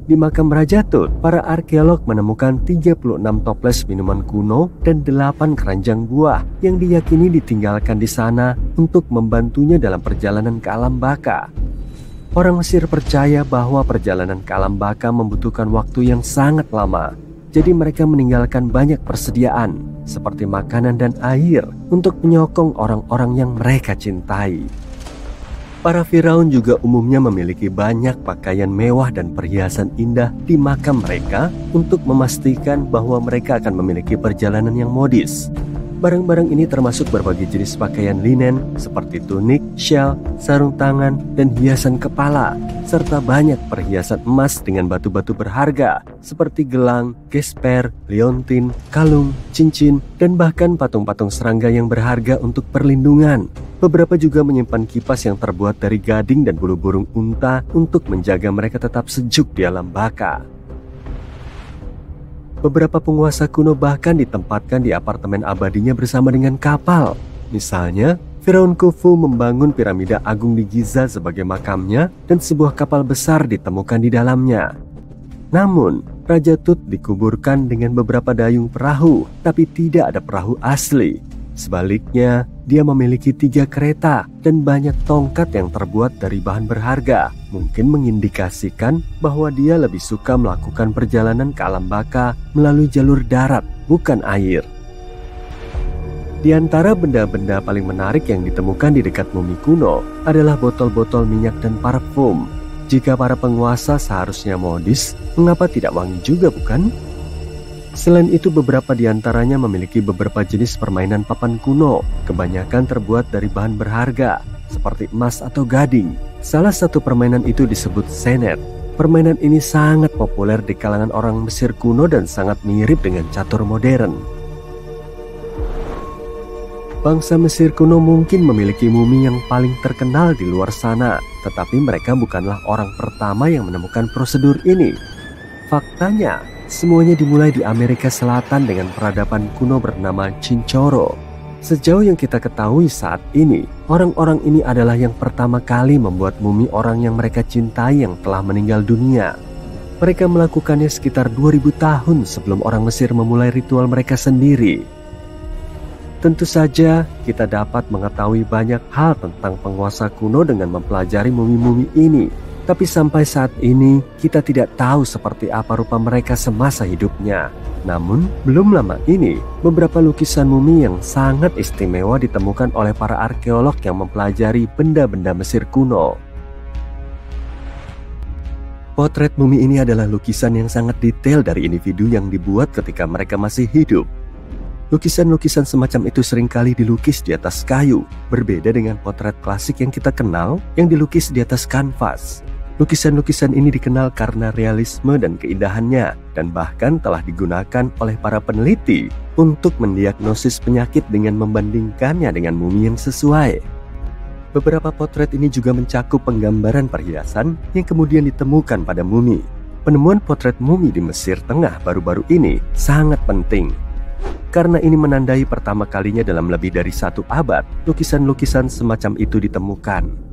Di makam Raja Tut, para arkeolog menemukan 36 toples minuman kuno dan 8 keranjang buah yang diyakini ditinggalkan di sana untuk membantunya dalam perjalanan ke alam baka. Orang Mesir percaya bahwa perjalanan ke alam baka membutuhkan waktu yang sangat lama. Jadi mereka meninggalkan banyak persediaan seperti makanan dan air untuk menyokong orang-orang yang mereka cintai. Para firaun juga umumnya memiliki banyak pakaian mewah dan perhiasan indah di makam mereka untuk memastikan bahwa mereka akan memiliki perjalanan yang modis. Barang-barang ini termasuk berbagai jenis pakaian linen seperti tunik, syal, sarung tangan, dan hiasan kepala, serta banyak perhiasan emas dengan batu-batu berharga seperti gelang, gesper, liontin, kalung, cincin, dan bahkan patung-patung serangga yang berharga untuk perlindungan. Beberapa juga menyimpan kipas yang terbuat dari gading dan bulu burung unta untuk menjaga mereka tetap sejuk di alam baka. Beberapa penguasa kuno bahkan ditempatkan di apartemen abadinya bersama dengan kapal. Misalnya, Firaun Khufu membangun piramida agung di Giza sebagai makamnya dan sebuah kapal besar ditemukan di dalamnya. Namun, Raja Tut dikuburkan dengan beberapa dayung perahu, tapi tidak ada perahu asli. Sebaliknya, dia memiliki 3 kereta dan banyak tongkat yang terbuat dari bahan berharga, mungkin mengindikasikan bahwa dia lebih suka melakukan perjalanan ke alam baka melalui jalur darat, bukan air. Di antara benda-benda paling menarik yang ditemukan di dekat mumi kuno adalah botol-botol minyak dan parfum. Jika para penguasa seharusnya modis, mengapa tidak wangi juga, bukan? Selain itu, beberapa di antaranya memiliki beberapa jenis permainan papan kuno, kebanyakan terbuat dari bahan berharga, seperti emas atau gading. Salah satu permainan itu disebut senet. Permainan ini sangat populer di kalangan orang Mesir kuno dan sangat mirip dengan catur modern. Bangsa Mesir kuno mungkin memiliki mumi yang paling terkenal di luar sana, tetapi mereka bukanlah orang pertama yang menemukan prosedur ini. Faktanya, semuanya dimulai di Amerika Selatan dengan peradaban kuno bernama Chinchorro. Sejauh yang kita ketahui saat ini, orang-orang ini adalah yang pertama kali membuat mumi orang yang mereka cintai yang telah meninggal dunia. Mereka melakukannya sekitar 2000 tahun sebelum orang Mesir memulai ritual mereka sendiri. Tentu saja kita dapat mengetahui banyak hal tentang penguasa kuno dengan mempelajari mumi-mumi ini. Tapi sampai saat ini kita tidak tahu seperti apa rupa mereka semasa hidupnya. Namun belum lama ini beberapa lukisan mumi yang sangat istimewa ditemukan oleh para arkeolog yang mempelajari benda-benda Mesir kuno. Potret mumi ini adalah lukisan yang sangat detail dari individu yang dibuat ketika mereka masih hidup. Lukisan-lukisan semacam itu seringkali dilukis di atas kayu, berbeda dengan potret klasik yang kita kenal yang dilukis di atas kanvas. Lukisan-lukisan ini dikenal karena realisme dan keindahannya, dan bahkan telah digunakan oleh para peneliti untuk mendiagnosis penyakit dengan membandingkannya dengan mumi yang sesuai. Beberapa potret ini juga mencakup penggambaran perhiasan yang kemudian ditemukan pada mumi. Penemuan potret mumi di Mesir Tengah baru-baru ini sangat penting, karena ini menandai pertama kalinya dalam lebih dari 1 abad lukisan-lukisan semacam itu ditemukan.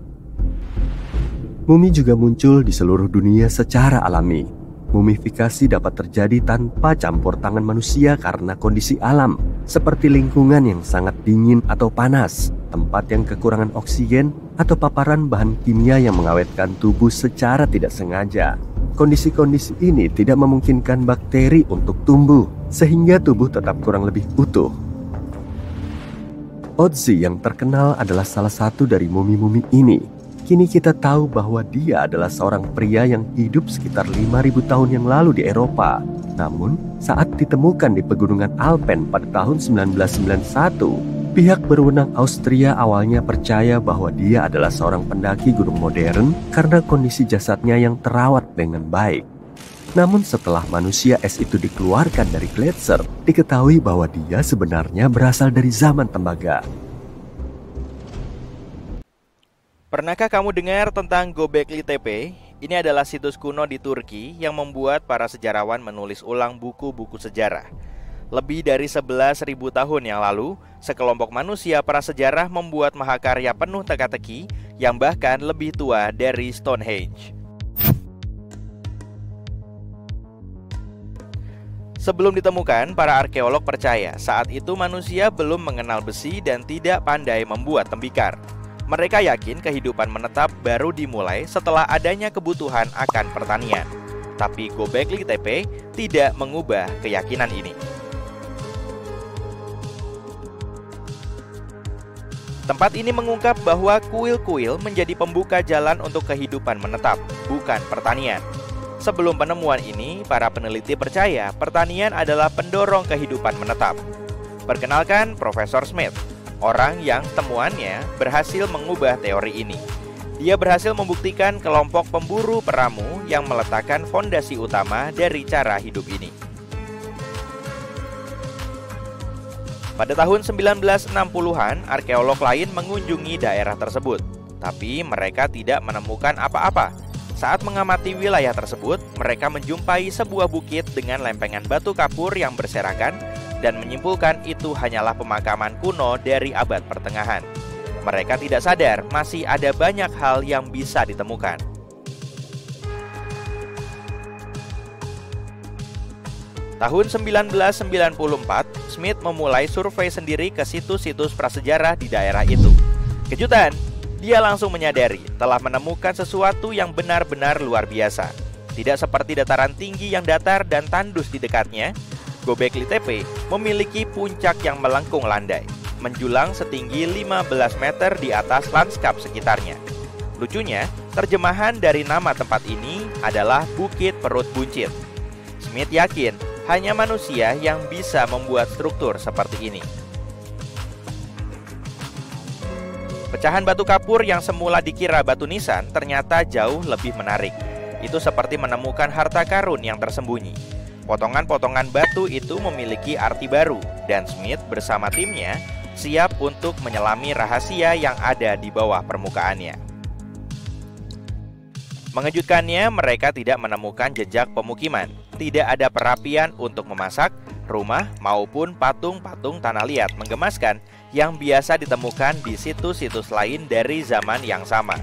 Mumi juga muncul di seluruh dunia secara alami. Mumifikasi dapat terjadi tanpa campur tangan manusia karena kondisi alam, seperti lingkungan yang sangat dingin atau panas, tempat yang kekurangan oksigen, atau paparan bahan kimia yang mengawetkan tubuh secara tidak sengaja. Kondisi-kondisi ini tidak memungkinkan bakteri untuk tumbuh, sehingga tubuh tetap kurang lebih utuh. Otzi yang terkenal adalah salah satu dari mumi-mumi ini. Kini kita tahu bahwa dia adalah seorang pria yang hidup sekitar 5000 tahun yang lalu di Eropa. Namun, saat ditemukan di pegunungan Alpen pada tahun 1991, pihak berwenang Austria awalnya percaya bahwa dia adalah seorang pendaki gunung modern karena kondisi jasadnya yang terawat dengan baik. Namun setelah manusia es itu dikeluarkan dari gletser, diketahui bahwa dia sebenarnya berasal dari zaman tembaga. Pernahkah kamu dengar tentang Göbekli Tepe? Ini adalah situs kuno di Turki yang membuat para sejarawan menulis ulang buku-buku sejarah. Lebih dari 11.000 tahun yang lalu, sekelompok manusia prasejarah membuat mahakarya penuh teka-teki yang bahkan lebih tua dari Stonehenge. Sebelum ditemukan, para arkeolog percaya saat itu manusia belum mengenal besi dan tidak pandai membuat tembikar. Mereka yakin kehidupan menetap baru dimulai setelah adanya kebutuhan akan pertanian. Tapi Göbekli Tepe tidak mengubah keyakinan ini. Tempat ini mengungkap bahwa kuil-kuil menjadi pembuka jalan untuk kehidupan menetap, bukan pertanian. Sebelum penemuan ini, para peneliti percaya pertanian adalah pendorong kehidupan menetap. Perkenalkan Profesor Smith, orang yang temuannya berhasil mengubah teori ini. Dia berhasil membuktikan kelompok pemburu peramu yang meletakkan fondasi utama dari cara hidup ini. Pada tahun 1960-an, arkeolog lain mengunjungi daerah tersebut, tapi mereka tidak menemukan apa-apa. Saat mengamati wilayah tersebut, mereka menjumpai sebuah bukit dengan lempengan batu kapur yang berserakan dan menyimpulkan itu hanyalah pemakaman kuno dari abad pertengahan. Mereka tidak sadar masih ada banyak hal yang bisa ditemukan. Tahun 1994, Smith memulai survei sendiri ke situs-situs prasejarah di daerah itu. Kejutan, dia langsung menyadari telah menemukan sesuatu yang benar-benar luar biasa. Tidak seperti dataran tinggi yang datar dan tandus di dekatnya, Göbekli Tepe memiliki puncak yang melengkung landai, menjulang setinggi 15 meter di atas lanskap sekitarnya. Lucunya, terjemahan dari nama tempat ini adalah Bukit Perut Buncit. Smith yakin hanya manusia yang bisa membuat struktur seperti ini. Pecahan batu kapur yang semula dikira batu nisan ternyata jauh lebih menarik. Itu seperti menemukan harta karun yang tersembunyi. Potongan-potongan batu itu memiliki arti baru, dan Smith bersama timnya siap untuk menyelami rahasia yang ada di bawah permukaannya. Mengejutkannya, mereka tidak menemukan jejak pemukiman. Tidak ada perapian untuk memasak, rumah maupun patung-patung tanah liat menggemaskan yang biasa ditemukan di situs-situs lain dari zaman yang sama.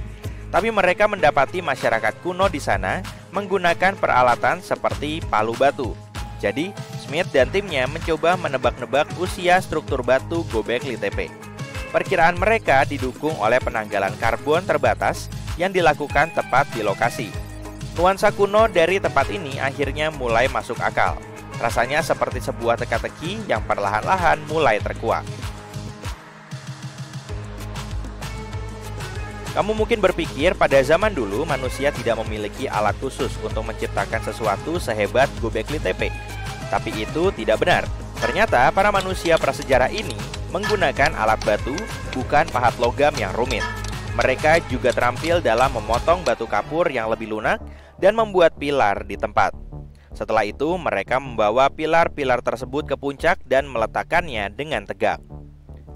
Tapi mereka mendapati masyarakat kuno di sana menggunakan peralatan seperti palu batu. Jadi, Smith dan timnya mencoba menebak-nebak usia struktur batu Göbekli Tepe. Perkiraan mereka didukung oleh penanggalan karbon terbatas yang dilakukan tepat di lokasi. Nuansa kuno dari tempat ini akhirnya mulai masuk akal. Rasanya seperti sebuah teka-teki yang perlahan-lahan mulai terkuak. Kamu mungkin berpikir pada zaman dulu manusia tidak memiliki alat khusus untuk menciptakan sesuatu sehebat Göbekli Tepe. Tapi itu tidak benar. Ternyata para manusia prasejarah ini menggunakan alat batu, bukan pahat logam yang rumit. Mereka juga terampil dalam memotong batu kapur yang lebih lunak dan membuat pilar di tempat. Setelah itu mereka membawa pilar-pilar tersebut ke puncak dan meletakkannya dengan tegak.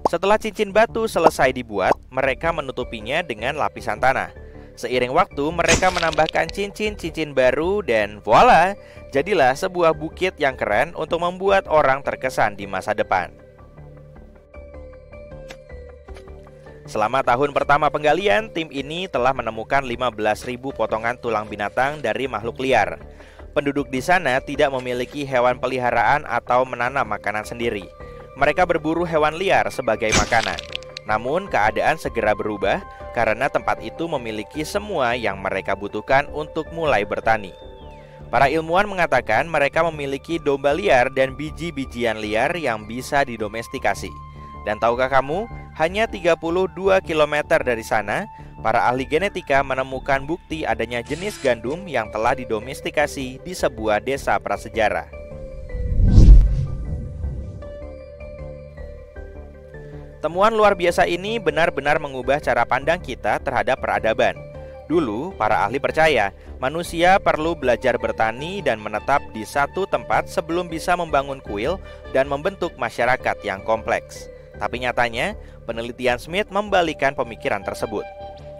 Setelah cincin batu selesai dibuat, mereka menutupinya dengan lapisan tanah. Seiring waktu, mereka menambahkan cincin-cincin baru dan voila, jadilah sebuah bukit yang keren untuk membuat orang terkesan di masa depan. Selama tahun pertama penggalian, tim ini telah menemukan 15.000 potongan tulang binatang dari makhluk liar. Penduduk di sana tidak memiliki hewan peliharaan atau menanam makanan sendiri. Mereka berburu hewan liar sebagai makanan. Namun keadaan segera berubah karena tempat itu memiliki semua yang mereka butuhkan untuk mulai bertani. Para ilmuwan mengatakan mereka memiliki domba liar dan biji-bijian liar yang bisa didomestikasi. Dan tahukah kamu, hanya 32 km dari sana, para ahli genetika menemukan bukti adanya jenis gandum yang telah didomestikasi di sebuah desa prasejarah. Temuan luar biasa ini benar-benar mengubah cara pandang kita terhadap peradaban. Dulu, para ahli percaya manusia perlu belajar bertani dan menetap di satu tempat sebelum bisa membangun kuil dan membentuk masyarakat yang kompleks. Tapi nyatanya, penelitian Smith membalikan pemikiran tersebut.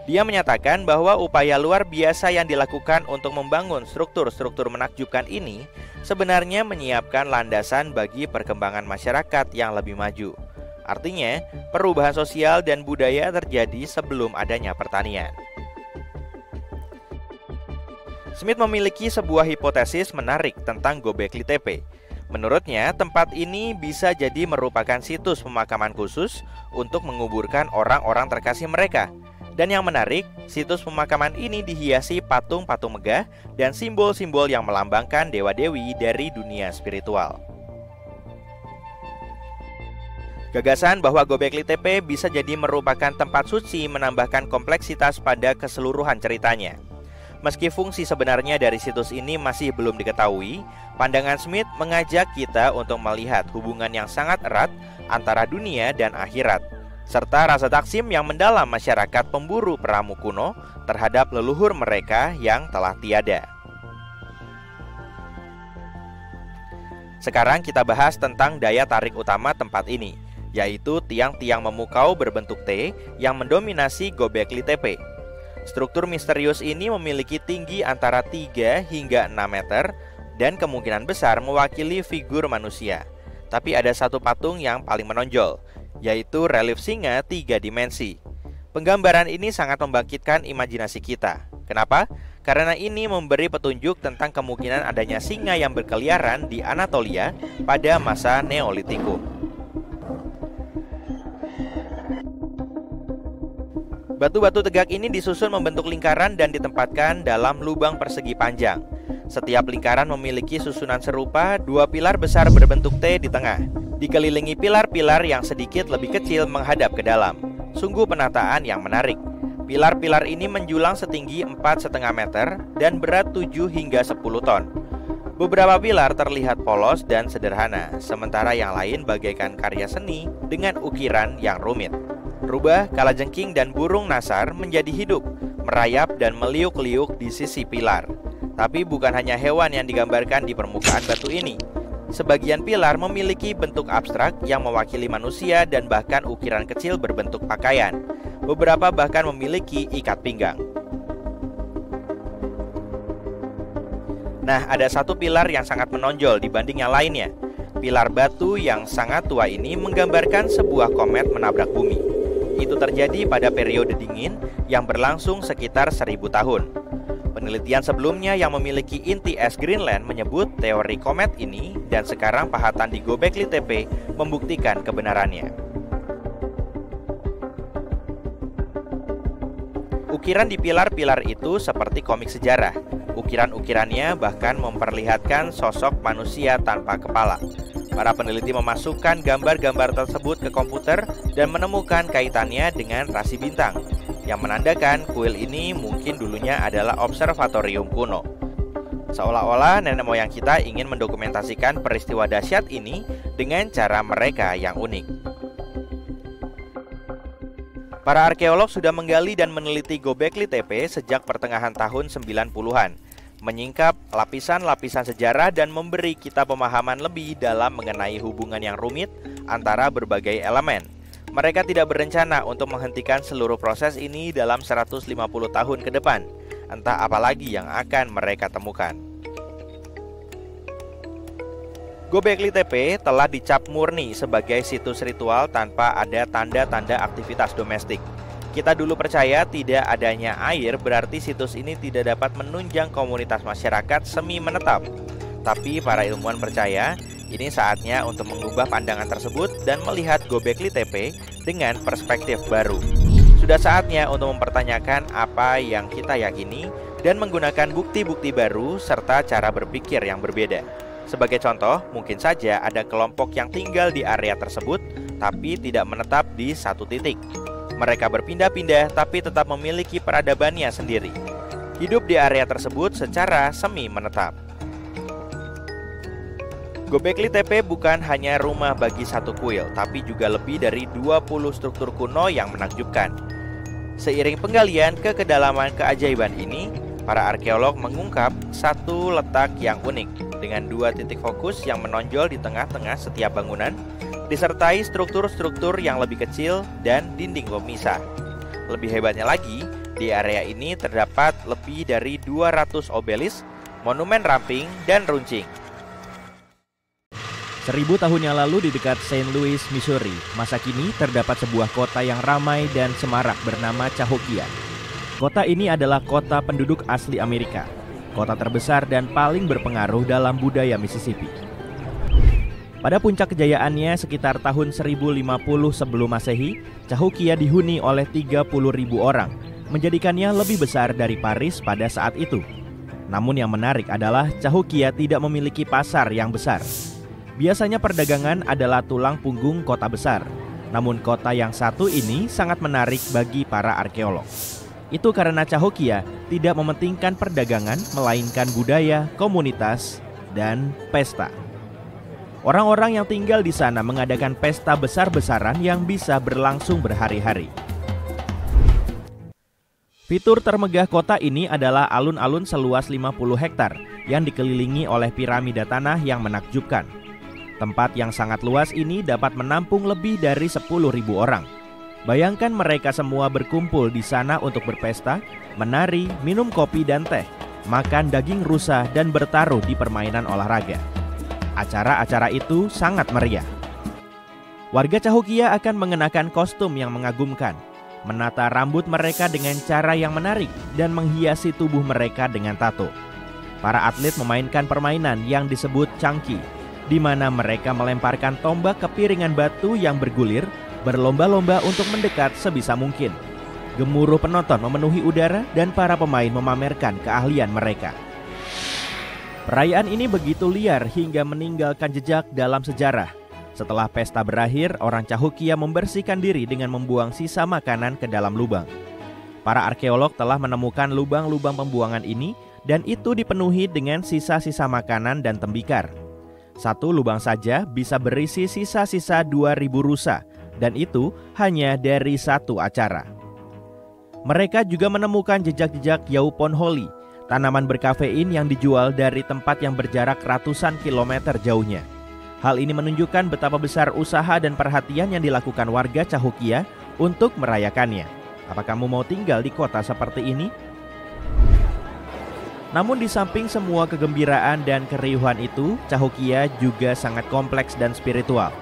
Dia menyatakan bahwa upaya luar biasa yang dilakukan untuk membangun struktur-struktur menakjubkan ini sebenarnya menyiapkan landasan bagi perkembangan masyarakat yang lebih maju. Artinya, perubahan sosial dan budaya terjadi sebelum adanya pertanian. Smith memiliki sebuah hipotesis menarik tentang Göbekli Tepe. Menurutnya, tempat ini bisa jadi merupakan situs pemakaman khusus untuk menguburkan orang-orang terkasih mereka. Dan yang menarik, situs pemakaman ini dihiasi patung-patung megah dan simbol-simbol yang melambangkan dewa-dewi dari dunia spiritual. Gagasan bahwa Göbekli Tepe bisa jadi merupakan tempat suci menambahkan kompleksitas pada keseluruhan ceritanya. Meski fungsi sebenarnya dari situs ini masih belum diketahui, pandangan Smith mengajak kita untuk melihat hubungan yang sangat erat antara dunia dan akhirat, serta rasa taksim yang mendalam masyarakat pemburu peramu kuno terhadap leluhur mereka yang telah tiada. Sekarang kita bahas tentang daya tarik utama tempat ini, yaitu tiang-tiang memukau berbentuk T yang mendominasi Göbekli Tepe. Struktur misterius ini memiliki tinggi antara 3 hingga 6 meter dan kemungkinan besar mewakili figur manusia. Tapi ada satu patung yang paling menonjol, yaitu relief singa 3 dimensi. Penggambaran ini sangat membangkitkan imajinasi kita. Kenapa? Karena ini memberi petunjuk tentang kemungkinan adanya singa yang berkeliaran di Anatolia pada masa Neolitikum. Batu-batu tegak ini disusun membentuk lingkaran dan ditempatkan dalam lubang persegi panjang. Setiap lingkaran memiliki susunan serupa, 2 pilar besar berbentuk T di tengah, dikelilingi pilar-pilar yang sedikit lebih kecil menghadap ke dalam. Sungguh penataan yang menarik. Pilar-pilar ini menjulang setinggi 4,5 meter dan berat 7 hingga 10 ton. Beberapa pilar terlihat polos dan sederhana, sementara yang lain bagaikan karya seni dengan ukiran yang rumit. Rubah, kalajengking, dan burung nasar menjadi hidup, merayap dan meliuk-liuk di sisi pilar. Tapi bukan hanya hewan yang digambarkan di permukaan batu ini. Sebagian pilar memiliki bentuk abstrak yang mewakili manusia dan bahkan ukiran kecil berbentuk pakaian. Beberapa bahkan memiliki ikat pinggang. Nah, ada satu pilar yang sangat menonjol dibanding yang lainnya. Pilar batu yang sangat tua ini menggambarkan sebuah komet menabrak bumi. Itu terjadi pada periode dingin yang berlangsung sekitar 1000 tahun. Penelitian sebelumnya yang memiliki inti es Greenland menyebut teori komet ini, dan sekarang pahatan di Göbekli Tepe membuktikan kebenarannya. Ukiran di pilar-pilar itu seperti komik sejarah. Ukiran-ukirannya bahkan memperlihatkan sosok manusia tanpa kepala. Para peneliti memasukkan gambar-gambar tersebut ke komputer dan menemukan kaitannya dengan rasi bintang, yang menandakan kuil ini mungkin dulunya adalah observatorium kuno. Seolah-olah nenek moyang kita ingin mendokumentasikan peristiwa dahsyat ini dengan cara mereka yang unik. Para arkeolog sudah menggali dan meneliti Göbekli Tepe sejak pertengahan tahun 90-an, menyingkap lapisan-lapisan sejarah dan memberi kita pemahaman lebih dalam mengenai hubungan yang rumit antara berbagai elemen. Mereka tidak berencana untuk menghentikan seluruh proses ini dalam 150 tahun ke depan. Entah apa lagi yang akan mereka temukan. Göbekli Tepe telah dicap murni sebagai situs ritual tanpa ada tanda-tanda aktivitas domestik. Kita dulu percaya tidak adanya air berarti situs ini tidak dapat menunjang komunitas masyarakat semi menetap. Tapi para ilmuwan percaya ini saatnya untuk mengubah pandangan tersebut dan melihat Göbekli Tepe dengan perspektif baru. Sudah saatnya untuk mempertanyakan apa yang kita yakini dan menggunakan bukti-bukti baru serta cara berpikir yang berbeda. Sebagai contoh, mungkin saja ada kelompok yang tinggal di area tersebut tapi tidak menetap di satu titik. Mereka berpindah-pindah tapi tetap memiliki peradabannya sendiri. Hidup di area tersebut secara semi menetap. Göbekli Tepe bukan hanya rumah bagi satu kuil, tapi juga lebih dari 20 struktur kuno yang menakjubkan. Seiring penggalian ke kedalaman keajaiban ini, para arkeolog mengungkap satu letak yang unik, dengan 2 titik fokus yang menonjol di tengah-tengah setiap bangunan, disertai struktur-struktur yang lebih kecil dan dinding pemisah. Lebih hebatnya lagi, di area ini terdapat lebih dari 200 obelis, monumen ramping, dan runcing. 1000 tahun yang lalu di dekat St. Louis, Missouri, masa kini terdapat sebuah kota yang ramai dan semarak bernama Cahokia. Kota ini adalah kota penduduk asli Amerika, kota terbesar dan paling berpengaruh dalam budaya Mississippi. Pada puncak kejayaannya sekitar tahun 1050 sebelum Masehi, Cahokia dihuni oleh 30.000 orang, menjadikannya lebih besar dari Paris pada saat itu. Namun yang menarik adalah Cahokia tidak memiliki pasar yang besar. Biasanya perdagangan adalah tulang punggung kota besar. Namun kota yang satu ini sangat menarik bagi para arkeolog. Itu karena Cahokia tidak mementingkan perdagangan, melainkan budaya, komunitas, dan pesta. Orang-orang yang tinggal di sana mengadakan pesta besar-besaran yang bisa berlangsung berhari-hari. Fitur termegah kota ini adalah alun-alun seluas 50 hektar yang dikelilingi oleh piramida tanah yang menakjubkan. Tempat yang sangat luas ini dapat menampung lebih dari 10.000 orang. Bayangkan mereka semua berkumpul di sana untuk berpesta, menari, minum kopi dan teh, makan daging rusa dan bertaruh di permainan olahraga. Acara-acara itu sangat meriah. Warga Cahokia akan mengenakan kostum yang mengagumkan, menata rambut mereka dengan cara yang menarik dan menghiasi tubuh mereka dengan tato. Para atlet memainkan permainan yang disebut changki, di mana mereka melemparkan tombak ke piringan batu yang bergulir, berlomba-lomba untuk mendekat sebisa mungkin. Gemuruh penonton memenuhi udara dan para pemain memamerkan keahlian mereka. Perayaan ini begitu liar hingga meninggalkan jejak dalam sejarah. Setelah pesta berakhir, orang Cahokia membersihkan diri dengan membuang sisa makanan ke dalam lubang. Para arkeolog telah menemukan lubang-lubang pembuangan ini dan itu dipenuhi dengan sisa-sisa makanan dan tembikar. Satu lubang saja bisa berisi sisa-sisa 2.000 rusa, dan itu hanya dari satu acara. Mereka juga menemukan jejak-jejak Yaupon Holy, tanaman berkafein yang dijual dari tempat yang berjarak ratusan kilometer jauhnya. Hal ini menunjukkan betapa besar usaha dan perhatian yang dilakukan warga Cahokia untuk merayakannya. Apa kamu mau tinggal di kota seperti ini? Namun di samping semua kegembiraan dan keriuhan itu, Cahokia juga sangat kompleks dan spiritual.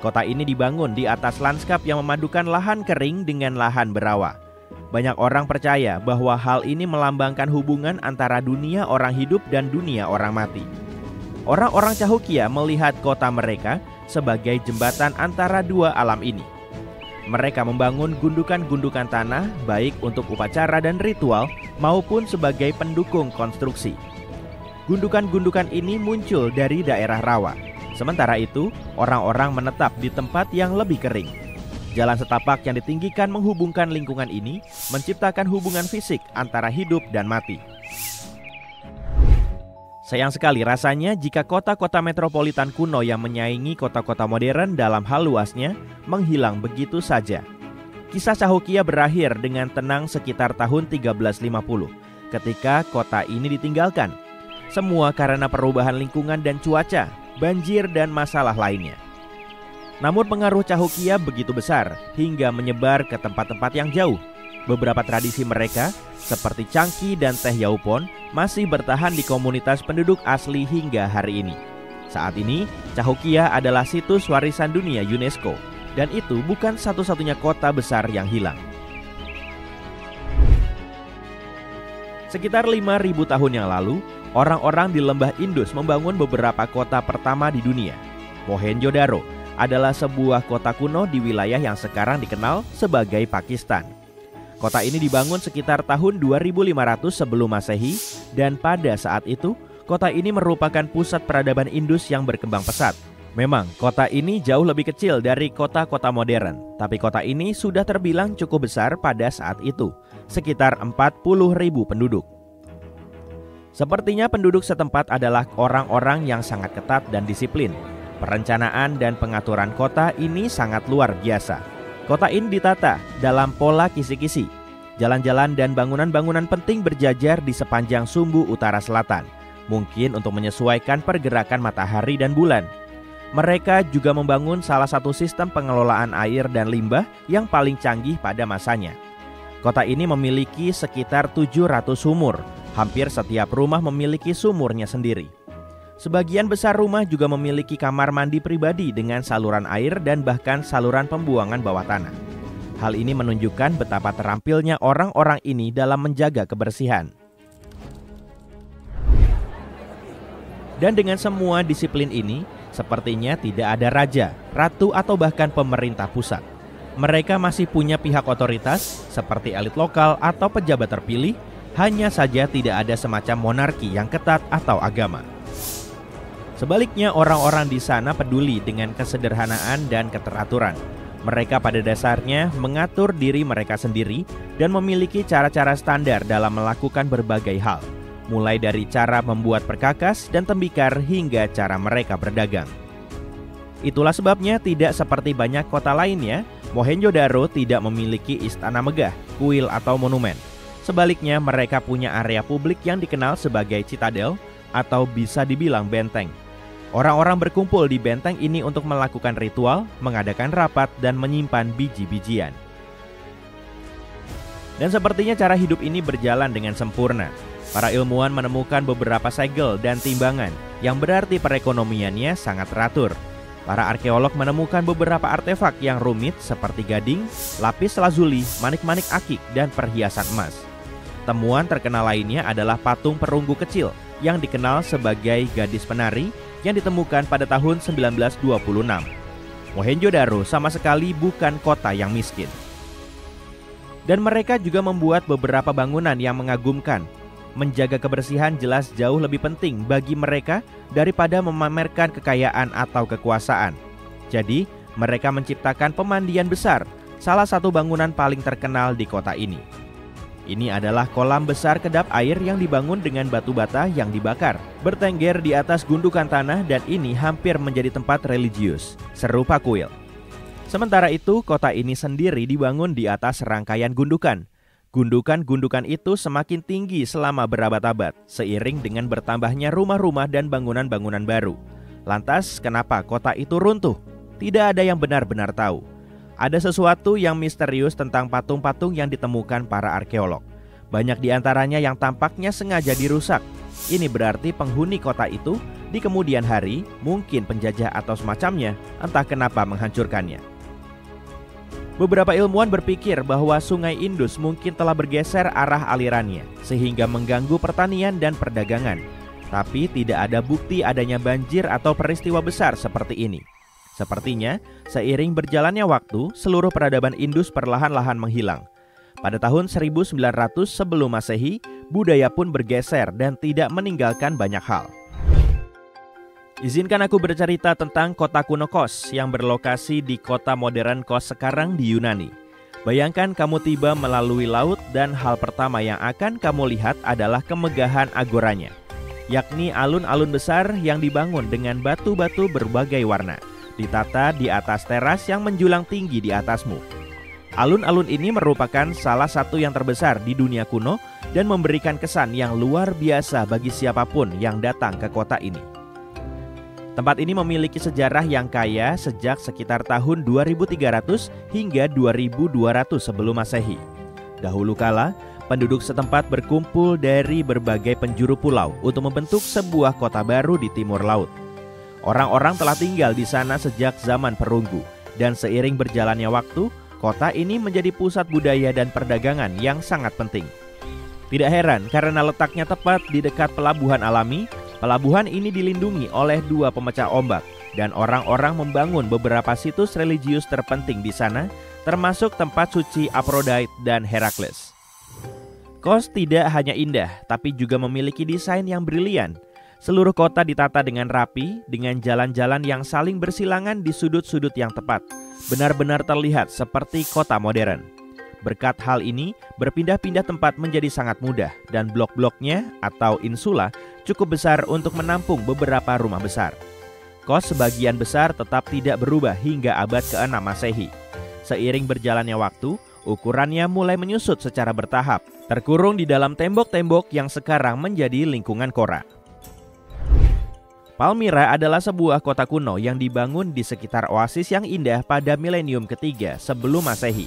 Kota ini dibangun di atas lanskap yang memadukan lahan kering dengan lahan berawa. Banyak orang percaya bahwa hal ini melambangkan hubungan antara dunia orang hidup dan dunia orang mati. Orang-orang Cahokia melihat kota mereka sebagai jembatan antara dua alam ini. Mereka membangun gundukan-gundukan tanah baik untuk upacara dan ritual maupun sebagai pendukung konstruksi. Gundukan-gundukan ini muncul dari daerah rawa. Sementara itu, orang-orang menetap di tempat yang lebih kering. Jalan setapak yang ditinggikan menghubungkan lingkungan ini menciptakan hubungan fisik antara hidup dan mati. Sayang sekali rasanya jika kota-kota metropolitan kuno yang menyaingi kota-kota modern dalam hal luasnya menghilang begitu saja. Kisah Cahokia berakhir dengan tenang sekitar tahun 1350 ketika kota ini ditinggalkan. Semua karena perubahan lingkungan dan cuaca, banjir dan masalah lainnya. Namun pengaruh Cahokia begitu besar hingga menyebar ke tempat-tempat yang jauh. Beberapa tradisi mereka seperti cangki dan teh yaupon masih bertahan di komunitas penduduk asli hingga hari ini. Saat ini, Cahokia adalah situs warisan dunia UNESCO dan itu bukan satu-satunya kota besar yang hilang. Sekitar 5.000 tahun yang lalu, orang-orang di lembah Indus membangun beberapa kota pertama di dunia. Mohenjo-daro adalah sebuah kota kuno di wilayah yang sekarang dikenal sebagai Pakistan. Kota ini dibangun sekitar tahun 2500 sebelum Masehi dan pada saat itu, kota ini merupakan pusat peradaban Indus yang berkembang pesat. Memang, kota ini jauh lebih kecil dari kota-kota modern, tapi kota ini sudah terbilang cukup besar pada saat itu, sekitar 40.000 penduduk. Sepertinya penduduk setempat adalah orang-orang yang sangat ketat dan disiplin. Perencanaan dan pengaturan kota ini sangat luar biasa. Kota ini ditata dalam pola kisi-kisi. Jalan-jalan dan bangunan-bangunan penting berjajar di sepanjang sumbu utara selatan, mungkin untuk menyesuaikan pergerakan matahari dan bulan. Mereka juga membangun salah satu sistem pengelolaan air dan limbah yang paling canggih pada masanya. Kota ini memiliki sekitar 700 sumur. Hampir setiap rumah memiliki sumurnya sendiri. Sebagian besar rumah juga memiliki kamar mandi pribadi dengan saluran air dan bahkan saluran pembuangan bawah tanah. Hal ini menunjukkan betapa terampilnya orang-orang ini dalam menjaga kebersihan. Dan dengan semua disiplin ini, sepertinya tidak ada raja, ratu atau bahkan pemerintah pusat. Mereka masih punya pihak otoritas seperti elit lokal atau pejabat terpilih, hanya saja tidak ada semacam monarki yang ketat atau agama. Sebaliknya, orang-orang di sana peduli dengan kesederhanaan dan keteraturan. Mereka pada dasarnya mengatur diri mereka sendiri dan memiliki cara-cara standar dalam melakukan berbagai hal, mulai dari cara membuat perkakas dan tembikar hingga cara mereka berdagang. Itulah sebabnya tidak seperti banyak kota lainnya, Mohenjo-daro tidak memiliki istana megah, kuil atau monumen. Sebaliknya, mereka punya area publik yang dikenal sebagai citadel atau bisa dibilang benteng. Orang-orang berkumpul di benteng ini untuk melakukan ritual, mengadakan rapat, dan menyimpan biji-bijian. Dan sepertinya cara hidup ini berjalan dengan sempurna. Para ilmuwan menemukan beberapa segel dan timbangan yang berarti perekonomiannya sangat teratur. Para arkeolog menemukan beberapa artefak yang rumit seperti gading, lapis lazuli, manik-manik akik, dan perhiasan emas. Temuan terkenal lainnya adalah patung perunggu kecil yang dikenal sebagai gadis penari yang ditemukan pada tahun 1926. Mohenjo-daro sama sekali bukan kota yang miskin. Dan mereka juga membuat beberapa bangunan yang mengagumkan. Menjaga kebersihan jelas jauh lebih penting bagi mereka daripada memamerkan kekayaan atau kekuasaan. Jadi, mereka menciptakan pemandian besar, salah satu bangunan paling terkenal di kota ini. Ini adalah kolam besar kedap air yang dibangun dengan batu bata yang dibakar, bertengger di atas gundukan tanah, dan ini hampir menjadi tempat religius, serupa kuil. Sementara itu, kota ini sendiri dibangun di atas rangkaian gundukan. Gundukan-gundukan itu semakin tinggi selama berabad-abad, seiring dengan bertambahnya rumah-rumah dan bangunan-bangunan baru. Lantas, kenapa kota itu runtuh? Tidak ada yang benar-benar tahu. Ada sesuatu yang misterius tentang patung-patung yang ditemukan para arkeolog. Banyak di antaranya yang tampaknya sengaja dirusak. Ini berarti penghuni kota itu di kemudian hari, mungkin penjajah atau semacamnya, entah kenapa menghancurkannya. Beberapa ilmuwan berpikir bahwa Sungai Indus mungkin telah bergeser arah alirannya, sehingga mengganggu pertanian dan perdagangan. Tapi tidak ada bukti adanya banjir atau peristiwa besar seperti ini. Sepertinya, seiring berjalannya waktu, seluruh peradaban Indus perlahan-lahan menghilang. Pada tahun 1900 sebelum Masehi, budaya pun bergeser dan tidak meninggalkan banyak hal. Izinkan aku bercerita tentang kota kuno Kos yang berlokasi di kota modern Kos sekarang di Yunani. Bayangkan kamu tiba melalui laut dan hal pertama yang akan kamu lihat adalah kemegahan agoranya, yakni alun-alun besar yang dibangun dengan batu-batu berbagai warna, ditata di atas teras yang menjulang tinggi di atasmu. Alun-alun ini merupakan salah satu yang terbesar di dunia kuno dan memberikan kesan yang luar biasa bagi siapapun yang datang ke kota ini. Tempat ini memiliki sejarah yang kaya sejak sekitar tahun 2300 hingga 2200 sebelum Masehi. Dahulu kala, penduduk setempat berkumpul dari berbagai penjuru pulau untuk membentuk sebuah kota baru di timur laut. Orang-orang telah tinggal di sana sejak zaman perunggu, dan seiring berjalannya waktu, kota ini menjadi pusat budaya dan perdagangan yang sangat penting. Tidak heran karena letaknya tepat di dekat pelabuhan alami. Pelabuhan ini dilindungi oleh 2 pemecah ombak, dan orang-orang membangun beberapa situs religius terpenting di sana, termasuk tempat suci Aphrodite dan Herakles. Kos tidak hanya indah, tapi juga memiliki desain yang brilian. Seluruh kota ditata dengan rapi, dengan jalan-jalan yang saling bersilangan di sudut-sudut yang tepat. Benar-benar terlihat seperti kota modern. Berkat hal ini, berpindah-pindah tempat menjadi sangat mudah, dan blok-bloknya atau insula cukup besar untuk menampung beberapa rumah besar. Kos sebagian besar tetap tidak berubah hingga abad ke-6 Masehi. Seiring berjalannya waktu, ukurannya mulai menyusut secara bertahap, terkurung di dalam tembok-tembok yang sekarang menjadi lingkungan kora. Palmyra adalah sebuah kota kuno yang dibangun di sekitar oasis yang indah pada milenium ketiga sebelum Masehi.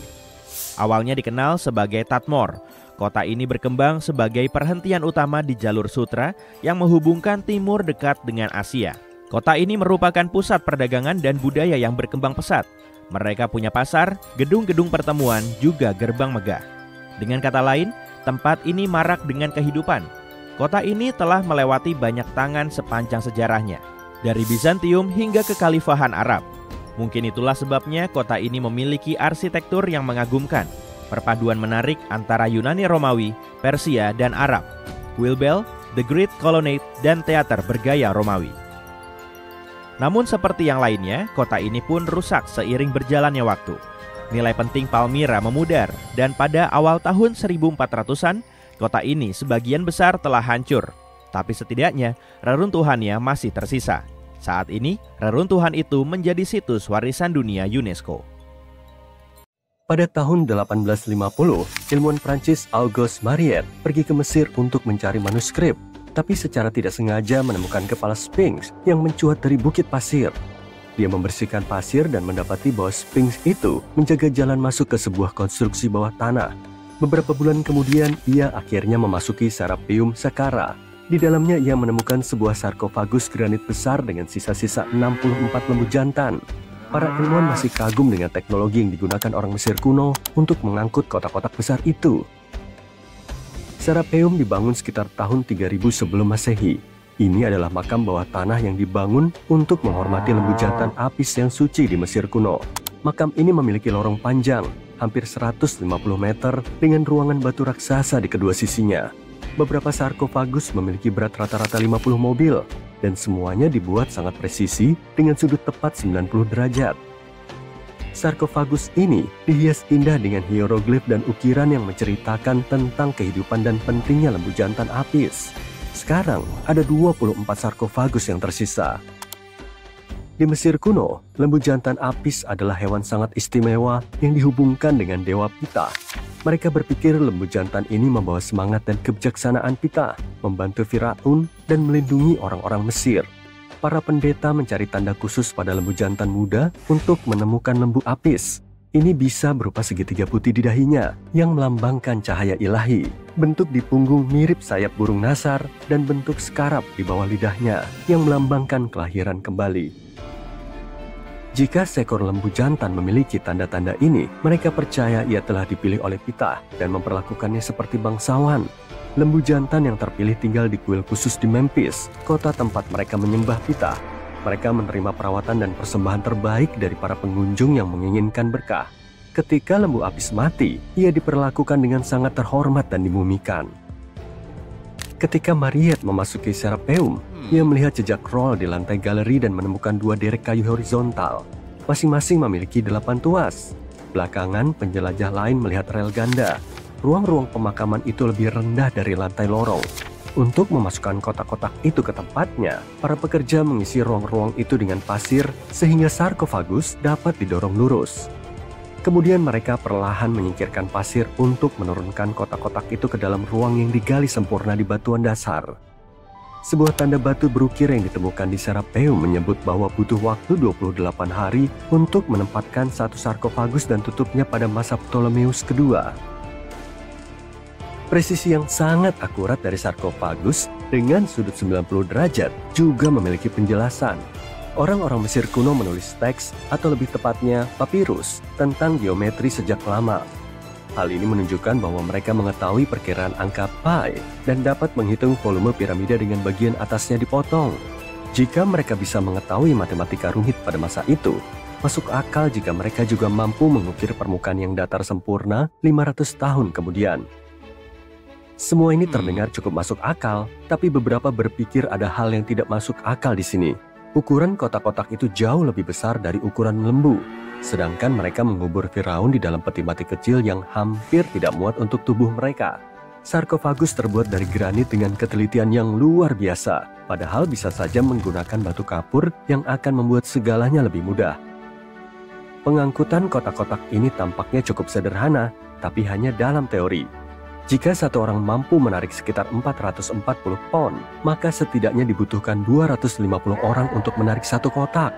Awalnya dikenal sebagai Tadmor. Kota ini berkembang sebagai perhentian utama di jalur sutra yang menghubungkan timur dekat dengan Asia. Kota ini merupakan pusat perdagangan dan budaya yang berkembang pesat. Mereka punya pasar, gedung-gedung pertemuan, juga gerbang megah. Dengan kata lain, tempat ini marak dengan kehidupan. Kota ini telah melewati banyak tangan sepanjang sejarahnya, dari Bizantium hingga kekhalifahan Arab. Mungkin itulah sebabnya kota ini memiliki arsitektur yang mengagumkan, perpaduan menarik antara Yunani Romawi, Persia, dan Arab, Wheel Bell, The Great Colonnade, dan teater bergaya Romawi. Namun seperti yang lainnya, kota ini pun rusak seiring berjalannya waktu. Nilai penting Palmyra memudar, dan pada awal tahun 1400-an, kota ini sebagian besar telah hancur. Tapi setidaknya, reruntuhannya masih tersisa. Saat ini, reruntuhan itu menjadi situs warisan dunia UNESCO. Pada tahun 1850, ilmuwan Prancis Auguste Mariette pergi ke Mesir untuk mencari manuskrip, tapi secara tidak sengaja menemukan kepala Sphinx yang mencuat dari bukit pasir. Dia membersihkan pasir dan mendapati bahwa Sphinx itu menjaga jalan masuk ke sebuah konstruksi bawah tanah. Beberapa bulan kemudian, ia akhirnya memasuki Serapeum Saqqara. Di dalamnya ia menemukan sebuah sarkofagus granit besar dengan sisa-sisa 64 lembu jantan. Para ilmuwan masih kagum dengan teknologi yang digunakan orang Mesir kuno untuk mengangkut kotak-kotak besar itu. Serapeum dibangun sekitar tahun 3000 sebelum Masehi. Ini adalah makam bawah tanah yang dibangun untuk menghormati lembu jantan Apis yang suci di Mesir kuno. Makam ini memiliki lorong panjang, hampir 150 meter dengan ruangan batu raksasa di kedua sisinya. Beberapa sarkofagus memiliki berat rata-rata 50 mobil, dan semuanya dibuat sangat presisi dengan sudut tepat 90 derajat. Sarkofagus ini dihias indah dengan hieroglif dan ukiran yang menceritakan tentang kehidupan dan pentingnya lembu jantan Apis. Sekarang ada 24 sarkofagus yang tersisa. Di Mesir kuno, lembu jantan Apis adalah hewan sangat istimewa yang dihubungkan dengan dewa Pita. Mereka berpikir lembu jantan ini membawa semangat dan kebijaksanaan Pita, membantu Firaun, dan melindungi orang-orang Mesir. Para pendeta mencari tanda khusus pada lembu jantan muda untuk menemukan lembu Apis. Ini bisa berupa segitiga putih di dahinya yang melambangkan cahaya ilahi, bentuk di punggung mirip sayap burung nasar, dan bentuk skarab di bawah lidahnya yang melambangkan kelahiran kembali. Jika seekor lembu jantan memiliki tanda-tanda ini, mereka percaya ia telah dipilih oleh Ptah dan memperlakukannya seperti bangsawan. Lembu jantan yang terpilih tinggal di kuil khusus di Memphis, kota tempat mereka menyembah Ptah. Mereka menerima perawatan dan persembahan terbaik dari para pengunjung yang menginginkan berkah. Ketika lembu apis mati, ia diperlakukan dengan sangat terhormat dan dimumikan. Ketika Mariette memasuki Serapeum, ia melihat jejak roll di lantai galeri dan menemukan 2 derek kayu horizontal. Masing-masing memiliki 8 tuas. Belakangan, penjelajah lain melihat rel ganda. Ruang-ruang pemakaman itu lebih rendah dari lantai lorong. Untuk memasukkan kotak-kotak itu ke tempatnya, para pekerja mengisi ruang-ruang itu dengan pasir sehingga sarkofagus dapat didorong lurus. Kemudian mereka perlahan menyingkirkan pasir untuk menurunkan kotak-kotak itu ke dalam ruang yang digali sempurna di batuan dasar. Sebuah tanda batu berukir yang ditemukan di Serapeum menyebut bahwa butuh waktu 28 hari untuk menempatkan satu sarkofagus dan tutupnya pada masa Ptolemeus kedua. Presisi yang sangat akurat dari sarkofagus dengan sudut 90 derajat juga memiliki penjelasan. Orang-orang Mesir kuno menulis teks, atau lebih tepatnya papirus, tentang geometri sejak lama. Hal ini menunjukkan bahwa mereka mengetahui perkiraan angka pi dan dapat menghitung volume piramida dengan bagian atasnya dipotong. Jika mereka bisa mengetahui matematika rumit pada masa itu, masuk akal jika mereka juga mampu mengukir permukaan yang datar sempurna 500 tahun kemudian. Semua ini terdengar cukup masuk akal, tapi beberapa berpikir ada hal yang tidak masuk akal di sini. Ukuran kotak-kotak itu jauh lebih besar dari ukuran lembu, sedangkan mereka mengubur Firaun di dalam peti mati kecil yang hampir tidak muat untuk tubuh mereka. Sarkofagus terbuat dari granit dengan ketelitian yang luar biasa, padahal bisa saja menggunakan batu kapur yang akan membuat segalanya lebih mudah. Pengangkutan kotak-kotak ini tampaknya cukup sederhana, tapi hanya dalam teori. Jika satu orang mampu menarik sekitar 440 pon, maka setidaknya dibutuhkan 250 orang untuk menarik satu kotak.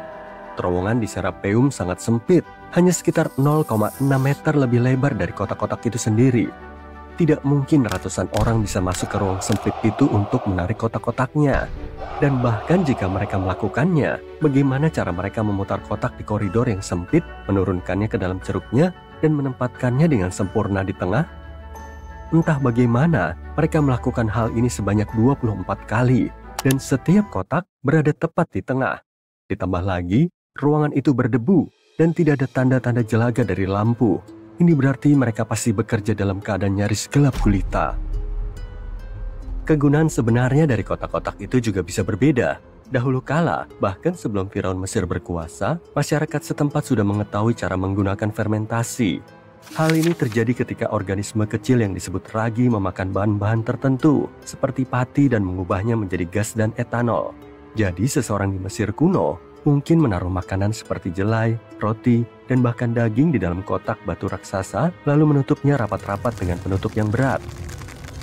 Terowongan di Serapeum sangat sempit, hanya sekitar 0,6 meter lebih lebar dari kotak-kotak itu sendiri. Tidak mungkin ratusan orang bisa masuk ke ruang sempit itu untuk menarik kotak-kotaknya. Dan bahkan jika mereka melakukannya, bagaimana cara mereka memutar kotak di koridor yang sempit, menurunkannya ke dalam ceruknya, dan menempatkannya dengan sempurna di tengah? Entah bagaimana, mereka melakukan hal ini sebanyak 24 kali, dan setiap kotak berada tepat di tengah. Ditambah lagi, ruangan itu berdebu, dan tidak ada tanda-tanda jelaga dari lampu. Ini berarti mereka pasti bekerja dalam keadaan nyaris gelap gulita. Kegunaan sebenarnya dari kotak-kotak itu juga bisa berbeda. Dahulu kala, bahkan sebelum Firaun Mesir berkuasa, masyarakat setempat sudah mengetahui cara menggunakan fermentasi. Hal ini terjadi ketika organisme kecil yang disebut ragi memakan bahan-bahan tertentu, seperti pati dan mengubahnya menjadi gas dan etanol. Jadi seseorang di Mesir kuno mungkin menaruh makanan seperti jelai, roti, dan bahkan daging di dalam kotak batu raksasa, lalu menutupnya rapat-rapat dengan penutup yang berat.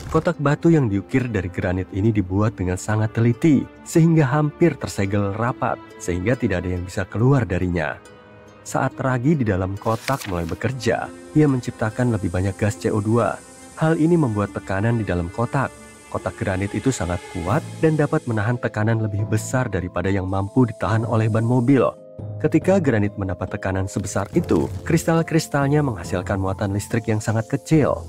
Kotak batu yang diukir dari granit ini dibuat dengan sangat teliti, sehingga hampir tersegel rapat, sehingga tidak ada yang bisa keluar darinya. Saat ragi di dalam kotak mulai bekerja, ia menciptakan lebih banyak gas CO2. Hal ini membuat tekanan di dalam kotak. Kotak granit itu sangat kuat dan dapat menahan tekanan lebih besar daripada yang mampu ditahan oleh ban mobil. Ketika granit mendapat tekanan sebesar itu, kristal-kristalnya menghasilkan muatan listrik yang sangat kecil.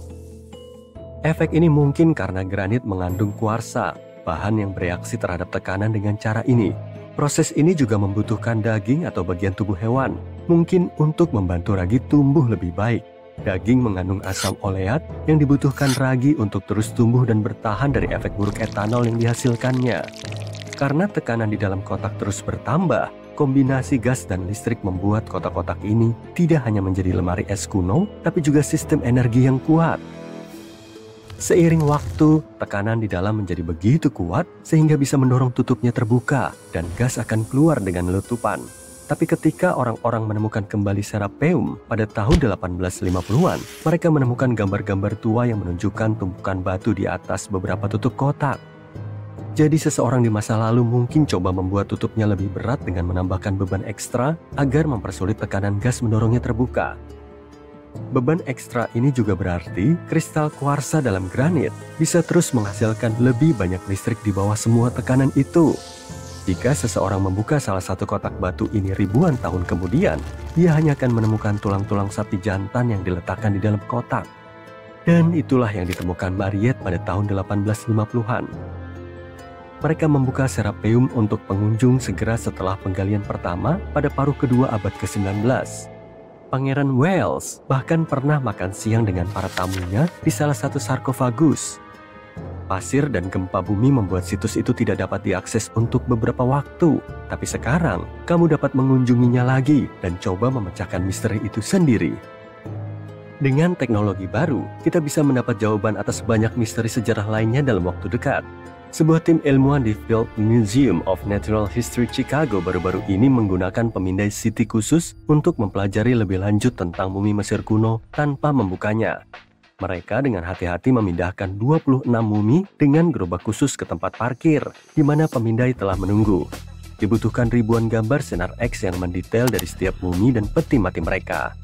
Efek ini mungkin karena granit mengandung kuarsa, bahan yang bereaksi terhadap tekanan dengan cara ini. Proses ini juga membutuhkan daging atau bagian tubuh hewan, mungkin untuk membantu ragi tumbuh lebih baik. Daging mengandung asam oleat yang dibutuhkan ragi untuk terus tumbuh dan bertahan dari efek buruk etanol yang dihasilkannya. Karena tekanan di dalam kotak terus bertambah, kombinasi gas dan listrik membuat kotak-kotak ini tidak hanya menjadi lemari es kuno, tapi juga sistem energi yang kuat. Seiring waktu, tekanan di dalam menjadi begitu kuat sehingga bisa mendorong tutupnya terbuka dan gas akan keluar dengan letupan. Tapi ketika orang-orang menemukan kembali Serapeum pada tahun 1850-an, mereka menemukan gambar-gambar tua yang menunjukkan tumpukan batu di atas beberapa tutup kotak. Jadi seseorang di masa lalu mungkin coba membuat tutupnya lebih berat dengan menambahkan beban ekstra agar mempersulit tekanan gas mendorongnya terbuka. Beban ekstra ini juga berarti kristal kuarsa dalam granit bisa terus menghasilkan lebih banyak listrik di bawah semua tekanan itu. Jika seseorang membuka salah satu kotak batu ini ribuan tahun kemudian, dia hanya akan menemukan tulang-tulang sapi jantan yang diletakkan di dalam kotak. Dan itulah yang ditemukan Mariette pada tahun 1850-an. Mereka membuka Serapeum untuk pengunjung segera setelah penggalian pertama pada paruh kedua abad ke-19. Pangeran Wales bahkan pernah makan siang dengan para tamunya di salah satu sarkofagus. Pasir dan gempa bumi membuat situs itu tidak dapat diakses untuk beberapa waktu. Tapi sekarang, kamu dapat mengunjunginya lagi dan coba memecahkan misteri itu sendiri. Dengan teknologi baru, kita bisa mendapat jawaban atas banyak misteri sejarah lainnya dalam waktu dekat. Sebuah tim ilmuwan di Field Museum of Natural History Chicago baru-baru ini menggunakan pemindai CT khusus untuk mempelajari lebih lanjut tentang mumi Mesir kuno tanpa membukanya. Mereka dengan hati-hati memindahkan 26 mumi dengan gerobak khusus ke tempat parkir, di mana pemindai telah menunggu. Dibutuhkan ribuan gambar sinar X yang mendetail dari setiap mumi dan peti mati mereka.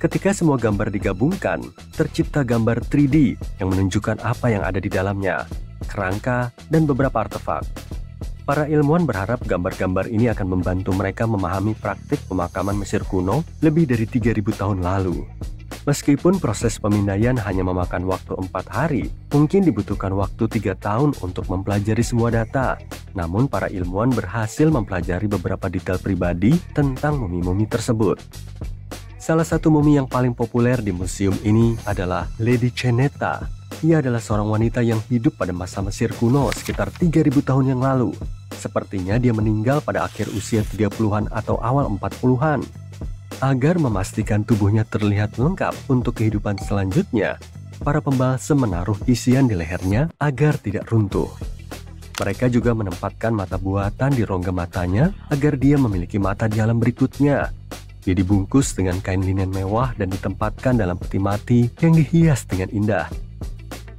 Ketika semua gambar digabungkan, tercipta gambar 3D yang menunjukkan apa yang ada di dalamnya, kerangka, dan beberapa artefak. Para ilmuwan berharap gambar-gambar ini akan membantu mereka memahami praktik pemakaman Mesir kuno lebih dari 3.000 tahun lalu. Meskipun proses pemindaian hanya memakan waktu 4 hari, mungkin dibutuhkan waktu 3 tahun untuk mempelajari semua data. Namun para ilmuwan berhasil mempelajari beberapa detail pribadi tentang mumi-mumi tersebut. Salah satu mumi yang paling populer di museum ini adalah Lady Ceneta. Ia adalah seorang wanita yang hidup pada masa Mesir kuno sekitar 3.000 tahun yang lalu. Sepertinya dia meninggal pada akhir usia 30-an atau awal 40-an. Agar memastikan tubuhnya terlihat lengkap untuk kehidupan selanjutnya, para pembalsem menaruh isian di lehernya agar tidak runtuh. Mereka juga menempatkan mata buatan di rongga matanya agar dia memiliki mata di alam berikutnya. Dia dibungkus dengan kain linen mewah dan ditempatkan dalam peti mati yang dihias dengan indah.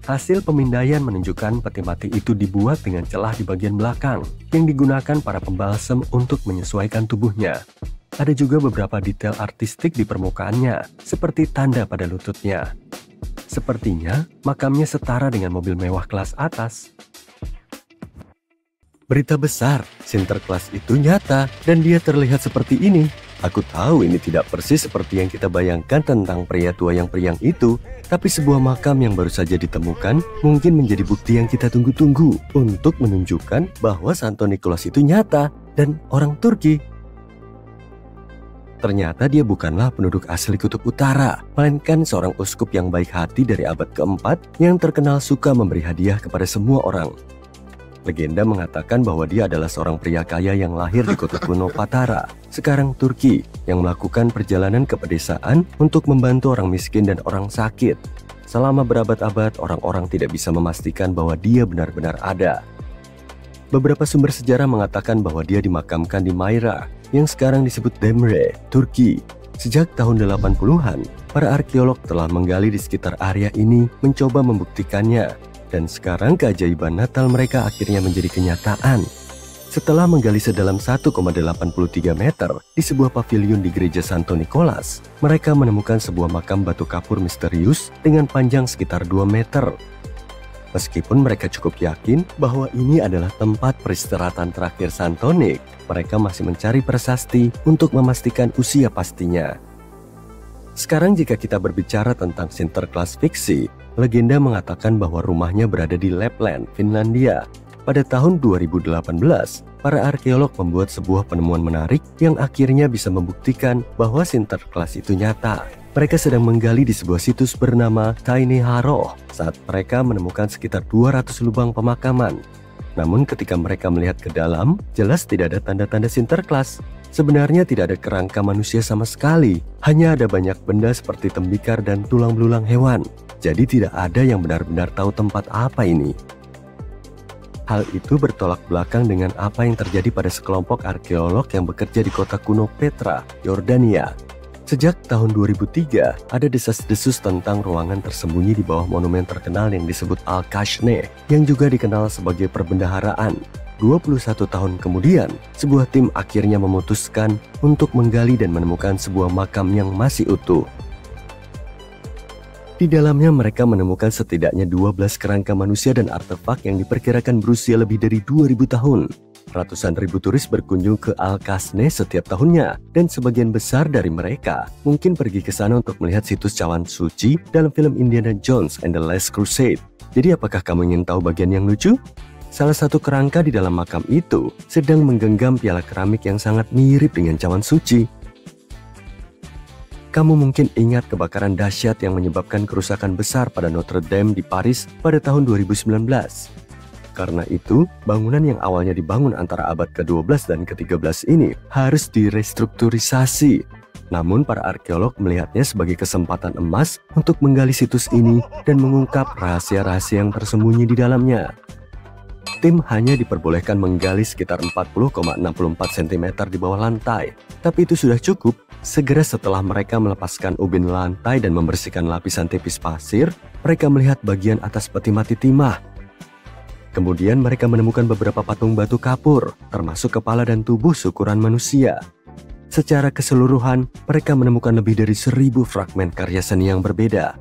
Hasil pemindaian menunjukkan peti mati itu dibuat dengan celah di bagian belakang yang digunakan para pembalsem untuk menyesuaikan tubuhnya. Ada juga beberapa detail artistik di permukaannya, seperti tanda pada lututnya. Sepertinya, makamnya setara dengan mobil mewah kelas atas. Berita besar, Sinterklas itu nyata dan dia terlihat seperti ini. Aku tahu ini tidak persis seperti yang kita bayangkan tentang pria tua yang periang itu, tapi sebuah makam yang baru saja ditemukan mungkin menjadi bukti yang kita tunggu-tunggu untuk menunjukkan bahwa Santo Nikolas itu nyata dan orang Turki. Ternyata dia bukanlah penduduk asli Kutub Utara, melainkan seorang uskup yang baik hati dari abad keempat yang terkenal suka memberi hadiah kepada semua orang. Legenda mengatakan bahwa dia adalah seorang pria kaya yang lahir di kota kuno Patara, sekarang Turki, yang melakukan perjalanan ke pedesaan untuk membantu orang miskin dan orang sakit. Selama berabad-abad, orang-orang tidak bisa memastikan bahwa dia benar-benar ada. Beberapa sumber sejarah mengatakan bahwa dia dimakamkan di Myra, yang sekarang disebut Demre, Turki. Sejak tahun 80-an, para arkeolog telah menggali di sekitar area ini mencoba membuktikannya, dan sekarang keajaiban Natal mereka akhirnya menjadi kenyataan. Setelah menggali sedalam 1,83 meter di sebuah pavilion di gereja Santo Nikolas, mereka menemukan sebuah makam batu kapur misterius dengan panjang sekitar 2 meter. Meskipun mereka cukup yakin bahwa ini adalah tempat peristirahatan terakhir Santo Nik, mereka masih mencari prasasti untuk memastikan usia pastinya. Sekarang jika kita berbicara tentang Sinterklas fiksi, legenda mengatakan bahwa rumahnya berada di Lapland, Finlandia. Pada tahun 2018, para arkeolog membuat sebuah penemuan menarik yang akhirnya bisa membuktikan bahwa Sinterklas itu nyata. Mereka sedang menggali di sebuah situs bernama Tiny Harrow saat mereka menemukan sekitar 200 lubang pemakaman. Namun ketika mereka melihat ke dalam, jelas tidak ada tanda-tanda Sinterklas. Sebenarnya tidak ada kerangka manusia sama sekali. Hanya ada banyak benda seperti tembikar dan tulang belulang hewan. Jadi tidak ada yang benar-benar tahu tempat apa ini. Hal itu bertolak belakang dengan apa yang terjadi pada sekelompok arkeolog yang bekerja di kota kuno Petra, Yordania. Sejak tahun 2003, ada desas-desus tentang ruangan tersembunyi di bawah monumen terkenal yang disebut Al-Kashne, yang juga dikenal sebagai perbendaharaan. 21 tahun kemudian, sebuah tim akhirnya memutuskan untuk menggali dan menemukan sebuah makam yang masih utuh. Di dalamnya mereka menemukan setidaknya 12 kerangka manusia dan artefak yang diperkirakan berusia lebih dari 2000 tahun. ratusan ribu turis berkunjung ke Al-Kasne setiap tahunnya, dan sebagian besar dari mereka mungkin pergi ke sana untuk melihat situs cawan suci dalam film Indiana Jones and the Last Crusade. Jadi apakah kamu ingin tahu bagian yang lucu? Salah satu kerangka di dalam makam itu sedang menggenggam piala keramik yang sangat mirip dengan cawan suci. Kamu mungkin ingat kebakaran dahsyat yang menyebabkan kerusakan besar pada Notre Dame di Paris pada tahun 2019. Karena itu, bangunan yang awalnya dibangun antara abad ke-12 dan ke-13 ini harus direstrukturisasi. Namun para arkeolog melihatnya sebagai kesempatan emas untuk menggali situs ini dan mengungkap rahasia-rahasia yang tersembunyi di dalamnya. Tim hanya diperbolehkan menggali sekitar 40,64 cm di bawah lantai. Tapi itu sudah cukup. Segera setelah mereka melepaskan ubin lantai dan membersihkan lapisan tipis pasir, mereka melihat bagian atas peti mati timah. Kemudian mereka menemukan beberapa patung batu kapur, termasuk kepala dan tubuh seukuran manusia. Secara keseluruhan, mereka menemukan lebih dari 1000 fragmen karya seni yang berbeda.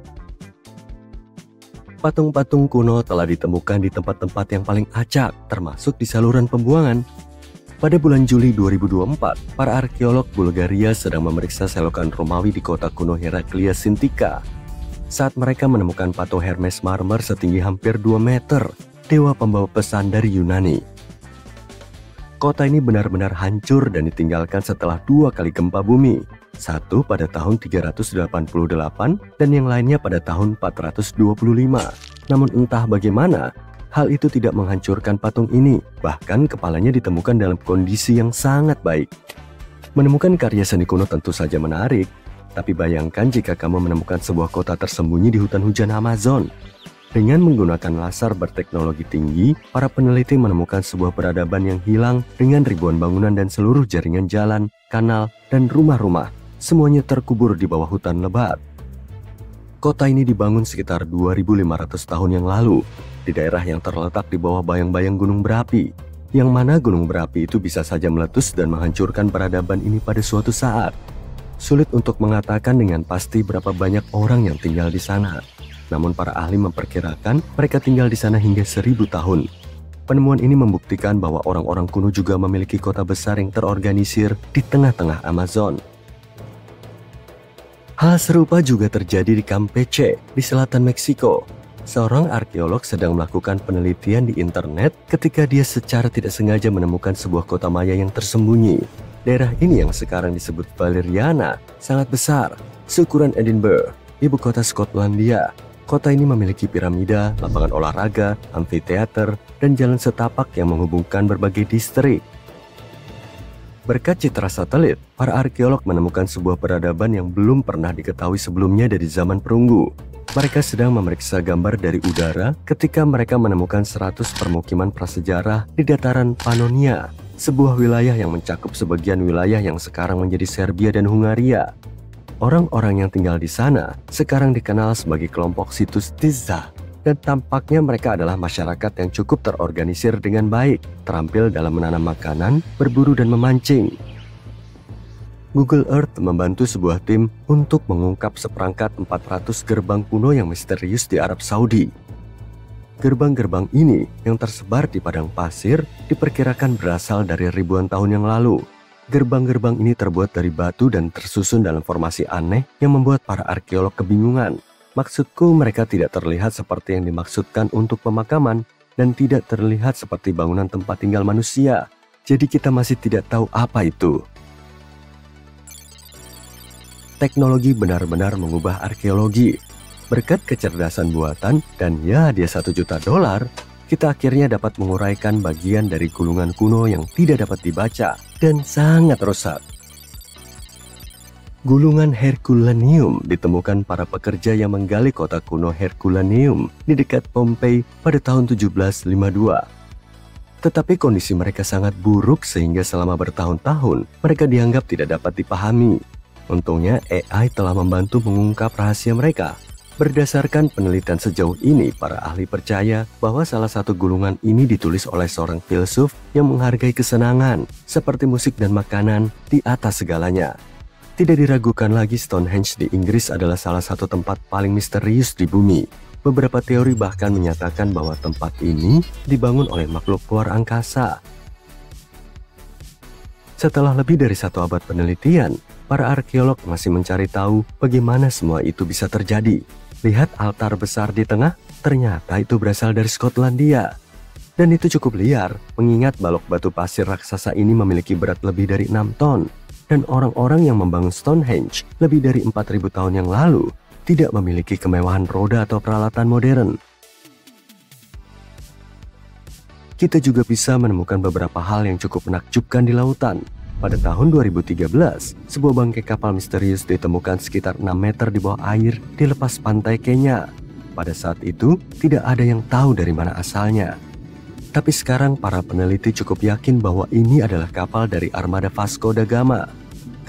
Patung-patung kuno telah ditemukan di tempat-tempat yang paling acak, termasuk di saluran pembuangan. Pada bulan Juli 2024, para arkeolog Bulgaria sedang memeriksa selokan Romawi di kota kuno Heraklia Sintika. Saat mereka menemukan patung Hermes marmer setinggi hampir 2 meter, dewa pembawa pesan dari Yunani. Kota ini benar-benar hancur dan ditinggalkan setelah 2 kali gempa bumi. Satu pada tahun 388 dan yang lainnya pada tahun 425. Namun entah bagaimana, hal itu tidak menghancurkan patung ini, bahkan kepalanya ditemukan dalam kondisi yang sangat baik. Menemukan karya seni kuno tentu saja menarik, tapi bayangkan jika kamu menemukan sebuah kota tersembunyi di hutan hujan Amazon. Dengan menggunakan laser berteknologi tinggi, para peneliti menemukan sebuah peradaban yang hilang dengan ribuan bangunan dan seluruh jaringan jalan, kanal, dan rumah-rumah. Semuanya terkubur di bawah hutan lebat. Kota ini dibangun sekitar 2500 tahun yang lalu, di daerah yang terletak di bawah bayang-bayang gunung berapi, yang mana gunung berapi itu bisa saja meletus dan menghancurkan peradaban ini pada suatu saat. Sulit untuk mengatakan dengan pasti berapa banyak orang yang tinggal di sana. Namun para ahli memperkirakan mereka tinggal di sana hingga 1000 tahun. Penemuan ini membuktikan bahwa orang-orang kuno juga memiliki kota besar yang terorganisir di tengah-tengah Amazon. Hal serupa juga terjadi di Campeche, di selatan Meksiko. Seorang arkeolog sedang melakukan penelitian di internet ketika dia secara tidak sengaja menemukan sebuah kota maya yang tersembunyi. Daerah ini yang sekarang disebut Valeriana sangat besar, seukuran Edinburgh, ibu kota Skotlandia. Kota ini memiliki piramida, lapangan olahraga, amfiteater, dan jalan setapak yang menghubungkan berbagai distrik. Berkat citra satelit, para arkeolog menemukan sebuah peradaban yang belum pernah diketahui sebelumnya dari zaman perunggu. Mereka sedang memeriksa gambar dari udara ketika mereka menemukan 100 permukiman prasejarah di dataran Pannonia, sebuah wilayah yang mencakup sebagian wilayah yang sekarang menjadi Serbia dan Hungaria. Orang-orang yang tinggal di sana sekarang dikenal sebagai kelompok situs Tizza, dan tampaknya mereka adalah masyarakat yang cukup terorganisir dengan baik, terampil dalam menanam makanan, berburu, dan memancing. Google Earth membantu sebuah tim untuk mengungkap seperangkat 400 gerbang kuno yang misterius di Arab Saudi. Gerbang-gerbang ini yang tersebar di padang pasir diperkirakan berasal dari ribuan tahun yang lalu. Gerbang-gerbang ini terbuat dari batu dan tersusun dalam formasi aneh yang membuat para arkeolog kebingungan. Maksudku, mereka tidak terlihat seperti yang dimaksudkan untuk pemakaman dan tidak terlihat seperti bangunan tempat tinggal manusia. Jadi kita masih tidak tahu apa itu. Teknologi benar-benar mengubah arkeologi. Berkat kecerdasan buatan dan ya hadiah $1 juta, kita akhirnya dapat menguraikan bagian dari gulungan kuno yang tidak dapat dibaca dan sangat rusak. Gulungan Herculaneum ditemukan para pekerja yang menggali kota kuno Herculaneum di dekat Pompei pada tahun 1752. Tetapi kondisi mereka sangat buruk sehingga selama bertahun-tahun mereka dianggap tidak dapat dipahami. Untungnya AI telah membantu mengungkap rahasia mereka. Berdasarkan penelitian sejauh ini, para ahli percaya bahwa salah satu gulungan ini ditulis oleh seorang filsuf yang menghargai kesenangan, seperti musik dan makanan, di atas segalanya. Tidak diragukan lagi, Stonehenge di Inggris adalah salah satu tempat paling misterius di bumi. Beberapa teori bahkan menyatakan bahwa tempat ini dibangun oleh makhluk luar angkasa. Setelah lebih dari 1 abad penelitian, para arkeolog masih mencari tahu bagaimana semua itu bisa terjadi. Lihat altar besar di tengah, ternyata itu berasal dari Skotlandia. Dan itu cukup liar, mengingat balok batu pasir raksasa ini memiliki berat lebih dari 6 ton. Dan orang-orang yang membangun Stonehenge lebih dari 4.000 tahun yang lalu tidak memiliki kemewahan roda atau peralatan modern. Kita juga bisa menemukan beberapa hal yang cukup menakjubkan di lautan. Pada tahun 2013, sebuah bangkai kapal misterius ditemukan sekitar 6 meter di bawah air di lepas pantai Kenya. Pada saat itu, tidak ada yang tahu dari mana asalnya. Tapi sekarang para peneliti cukup yakin bahwa ini adalah kapal dari armada Vasco da Gama.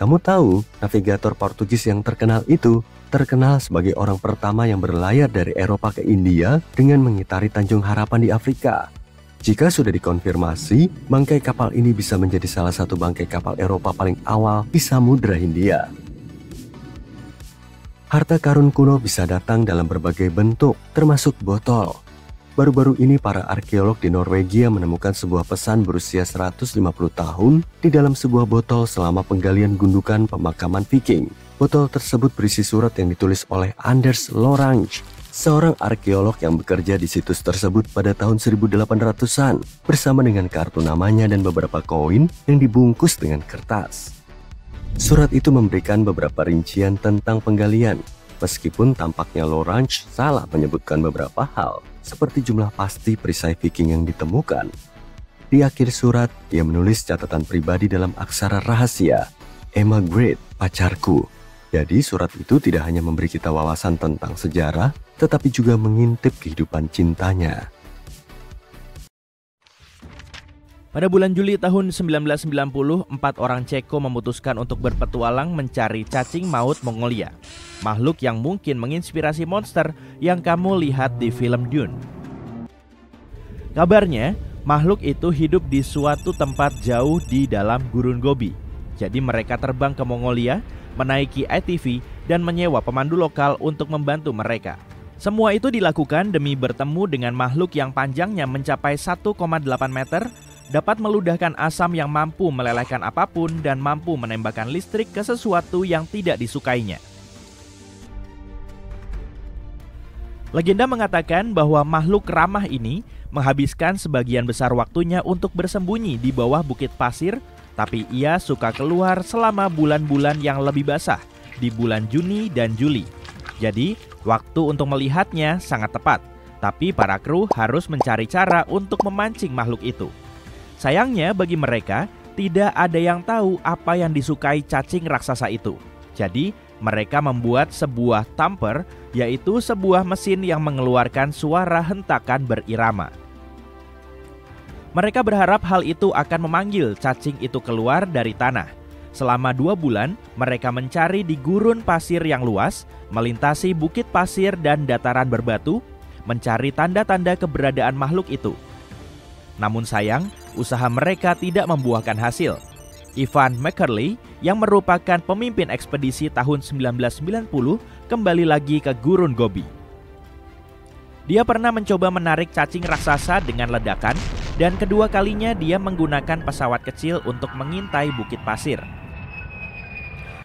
Kamu tahu, navigator Portugis yang terkenal itu terkenal sebagai orang pertama yang berlayar dari Eropa ke India dengan mengitari Tanjung Harapan di Afrika. Jika sudah dikonfirmasi, bangkai kapal ini bisa menjadi salah satu bangkai kapal Eropa paling awal di Samudra Hindia. Harta karun kuno bisa datang dalam berbagai bentuk, termasuk botol. Baru-baru ini para arkeolog di Norwegia menemukan sebuah pesan berusia 150 tahun di dalam sebuah botol selama penggalian gundukan pemakaman Viking. Botol tersebut berisi surat yang ditulis oleh Anders Lorange, seorang arkeolog yang bekerja di situs tersebut pada tahun 1800-an, bersama dengan kartu namanya dan beberapa koin yang dibungkus dengan kertas. Surat itu memberikan beberapa rincian tentang penggalian, meskipun tampaknya Lorange salah menyebutkan beberapa hal, seperti jumlah pasti perisai Viking yang ditemukan. Di akhir surat, ia menulis catatan pribadi dalam aksara rahasia, "Emma Great, pacarku." Jadi surat itu tidak hanya memberi kita wawasan tentang sejarah, tetapi juga mengintip kehidupan cintanya. Pada bulan Juli tahun 1990, 4 orang Ceko memutuskan untuk berpetualang mencari cacing maut Mongolia, makhluk yang mungkin menginspirasi monster yang kamu lihat di film Dune. Kabarnya, makhluk itu hidup di suatu tempat jauh di dalam gurun Gobi. Jadi mereka terbang ke Mongolia, menaiki ATV, dan menyewa pemandu lokal untuk membantu mereka. Semua itu dilakukan demi bertemu dengan makhluk yang panjangnya mencapai 1,8 meter, dapat meludahkan asam yang mampu melelehkan apapun dan mampu menembakkan listrik ke sesuatu yang tidak disukainya. Legenda mengatakan bahwa makhluk ramah ini menghabiskan sebagian besar waktunya untuk bersembunyi di bawah bukit pasir, tapi ia suka keluar selama bulan-bulan yang lebih basah, di bulan Juni dan Juli. Jadi, waktu untuk melihatnya sangat tepat, tapi para kru harus mencari cara untuk memancing makhluk itu. Sayangnya bagi mereka, tidak ada yang tahu apa yang disukai cacing raksasa itu. Jadi, mereka membuat sebuah tamper, yaitu sebuah mesin yang mengeluarkan suara hentakan berirama. Mereka berharap hal itu akan memanggil cacing itu keluar dari tanah. Selama 2 bulan, mereka mencari di gurun pasir yang luas, melintasi bukit pasir dan dataran berbatu, mencari tanda-tanda keberadaan makhluk itu. Namun sayang, usaha mereka tidak membuahkan hasil. Ivan McCurley, yang merupakan pemimpin ekspedisi tahun 1990, kembali lagi ke gurun Gobi. Dia pernah mencoba menarik cacing raksasa dengan ledakan, dan kedua kalinya dia menggunakan pesawat kecil untuk mengintai bukit pasir.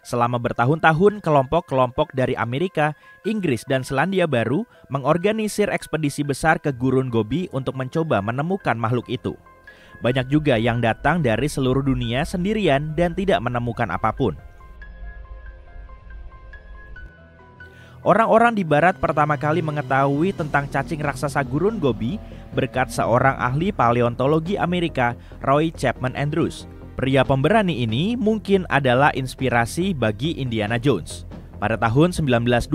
Selama bertahun-tahun, kelompok-kelompok dari Amerika, Inggris, dan Selandia Baru mengorganisir ekspedisi besar ke gurun Gobi untuk mencoba menemukan makhluk itu. Banyak juga yang datang dari seluruh dunia sendirian dan tidak menemukan apapun. Orang-orang di barat pertama kali mengetahui tentang cacing raksasa gurun Gobi berkat seorang ahli paleontologi Amerika, Roy Chapman Andrews. Pria pemberani ini mungkin adalah inspirasi bagi Indiana Jones. Pada tahun 1926,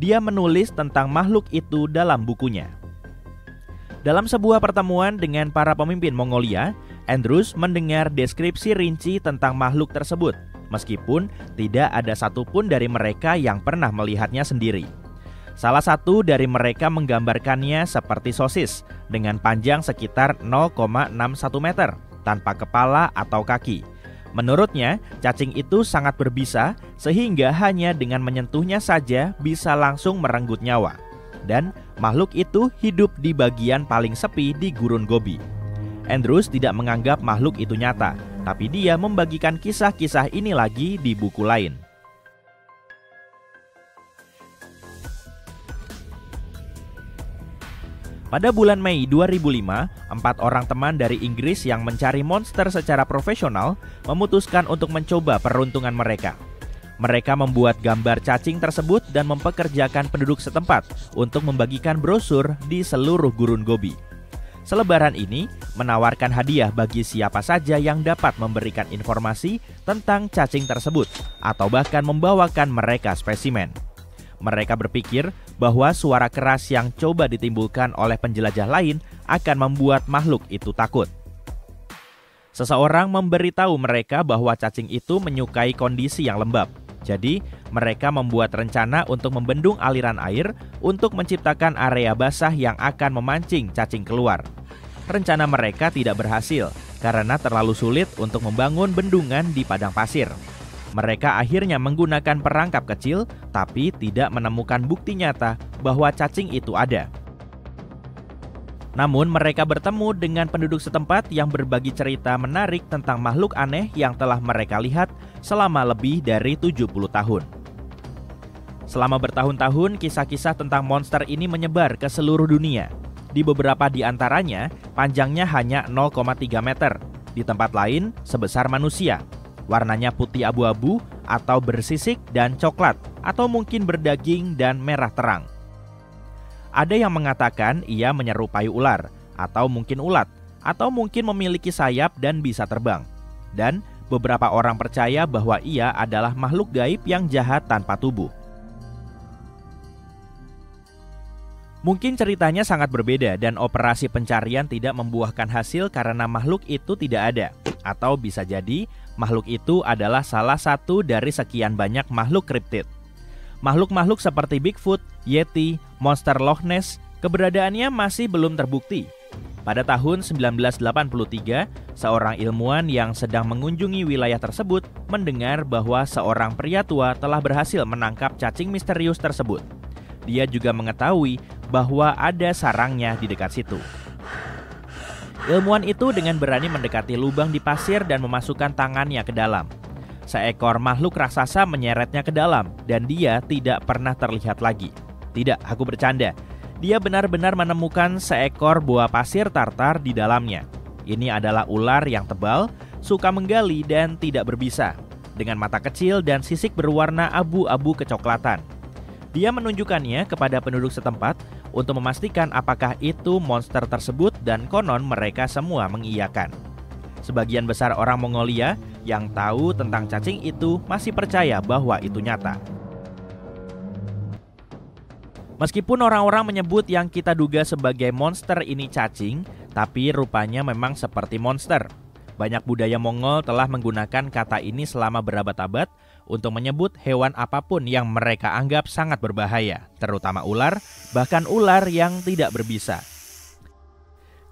dia menulis tentang makhluk itu dalam bukunya. Dalam sebuah pertemuan dengan para pemimpin Mongolia, Andrews mendengar deskripsi rinci tentang makhluk tersebut, meskipun tidak ada satupun dari mereka yang pernah melihatnya sendiri. Salah satu dari mereka menggambarkannya seperti sosis dengan panjang sekitar 0,61 meter, tanpa kepala atau kaki. Menurutnya, cacing itu sangat berbisa sehingga hanya dengan menyentuhnya saja bisa langsung merenggut nyawa. Dan makhluk itu hidup di bagian paling sepi di gurun Gobi. Andrews tidak menganggap makhluk itu nyata, tapi dia membagikan kisah-kisah ini lagi di buku lain. Pada bulan Mei 2005, 4 orang teman dari Inggris yang mencari monster secara profesional memutuskan untuk mencoba peruntungan mereka. Mereka membuat gambar cacing tersebut dan mempekerjakan penduduk setempat untuk membagikan brosur di seluruh gurun Gobi. Selebaran ini menawarkan hadiah bagi siapa saja yang dapat memberikan informasi tentang cacing tersebut atau bahkan membawakan mereka spesimen. Mereka berpikir bahwa suara keras yang coba ditimbulkan oleh penjelajah lain akan membuat makhluk itu takut. Seseorang memberitahu mereka bahwa cacing itu menyukai kondisi yang lembab. Jadi, mereka membuat rencana untuk membendung aliran air untuk menciptakan area basah yang akan memancing cacing keluar. Rencana mereka tidak berhasil karena terlalu sulit untuk membangun bendungan di padang pasir. Mereka akhirnya menggunakan perangkap kecil, tapi tidak menemukan bukti nyata bahwa cacing itu ada. Namun mereka bertemu dengan penduduk setempat yang berbagi cerita menarik tentang makhluk aneh yang telah mereka lihat selama lebih dari 70 tahun. Selama bertahun-tahun, kisah-kisah tentang monster ini menyebar ke seluruh dunia. Di beberapa di antaranya, panjangnya hanya 0,3 meter. Di tempat lain, sebesar manusia. Warnanya putih abu-abu atau bersisik dan coklat, atau mungkin berdaging dan merah terang. Ada yang mengatakan ia menyerupai ular, atau mungkin ulat, atau mungkin memiliki sayap dan bisa terbang. Dan beberapa orang percaya bahwa ia adalah makhluk gaib yang jahat tanpa tubuh. Mungkin ceritanya sangat berbeda dan operasi pencarian tidak membuahkan hasil karena makhluk itu tidak ada. Atau bisa jadi makhluk itu adalah salah satu dari sekian banyak makhluk kriptid. Makhluk-makhluk seperti Bigfoot, Yeti, monster Loch Ness, keberadaannya masih belum terbukti. Pada tahun 1983, seorang ilmuwan yang sedang mengunjungi wilayah tersebut mendengar bahwa seorang pria tua telah berhasil menangkap cacing misterius tersebut. Dia juga mengetahui bahwa ada sarangnya di dekat situ. Ilmuwan itu dengan berani mendekati lubang di pasir dan memasukkan tangannya ke dalam. Seekor makhluk raksasa menyeretnya ke dalam dan dia tidak pernah terlihat lagi. Tidak, aku bercanda. Dia benar-benar menemukan seekor buah pasir tartar di dalamnya. Ini adalah ular yang tebal, suka menggali dan tidak berbisa, dengan mata kecil dan sisik berwarna abu-abu kecoklatan. Dia menunjukkannya kepada penduduk setempat untuk memastikan apakah itu monster tersebut dan konon mereka semua mengiyakan. Sebagian besar orang Mongolia yang tahu tentang cacing itu masih percaya bahwa itu nyata. Meskipun orang-orang menyebut yang kita duga sebagai monster ini cacing, tapi rupanya memang seperti monster. Banyak budaya Mongol telah menggunakan kata ini selama berabad-abad untuk menyebut hewan apapun yang mereka anggap sangat berbahaya, terutama ular, bahkan ular yang tidak berbisa.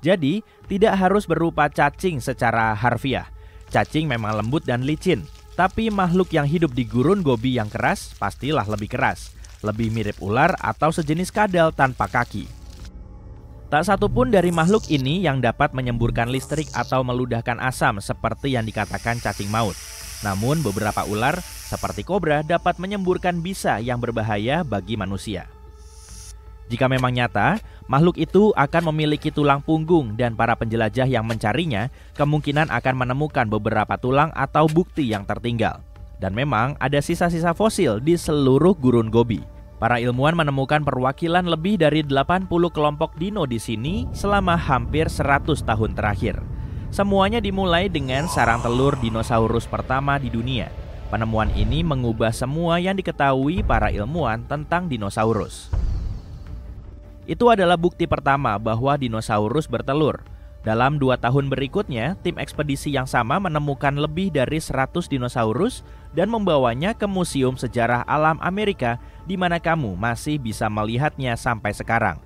Jadi, tidak harus berupa cacing secara harfiah. Cacing memang lembut dan licin, tapi makhluk yang hidup di gurun Gobi yang keras pastilah lebih keras, lebih mirip ular atau sejenis kadal tanpa kaki. Tak satu pun dari makhluk ini yang dapat menyemburkan listrik atau meludahkan asam seperti yang dikatakan cacing maut. Namun beberapa ular seperti kobra dapat menyemburkan bisa yang berbahaya bagi manusia. Jika memang nyata, makhluk itu akan memiliki tulang punggung dan para penjelajah yang mencarinya kemungkinan akan menemukan beberapa tulang atau bukti yang tertinggal. Dan memang ada sisa-sisa fosil di seluruh gurun Gobi. Para ilmuwan menemukan perwakilan lebih dari 80 kelompok dino di sini selama hampir 100 tahun terakhir. Semuanya dimulai dengan sarang telur dinosaurus pertama di dunia. Penemuan ini mengubah semua yang diketahui para ilmuwan tentang dinosaurus. Itu adalah bukti pertama bahwa dinosaurus bertelur. Dalam 2 tahun berikutnya, tim ekspedisi yang sama menemukan lebih dari 100 dinosaurus dan membawanya ke Museum Sejarah Alam Amerika, di mana kamu masih bisa melihatnya sampai sekarang.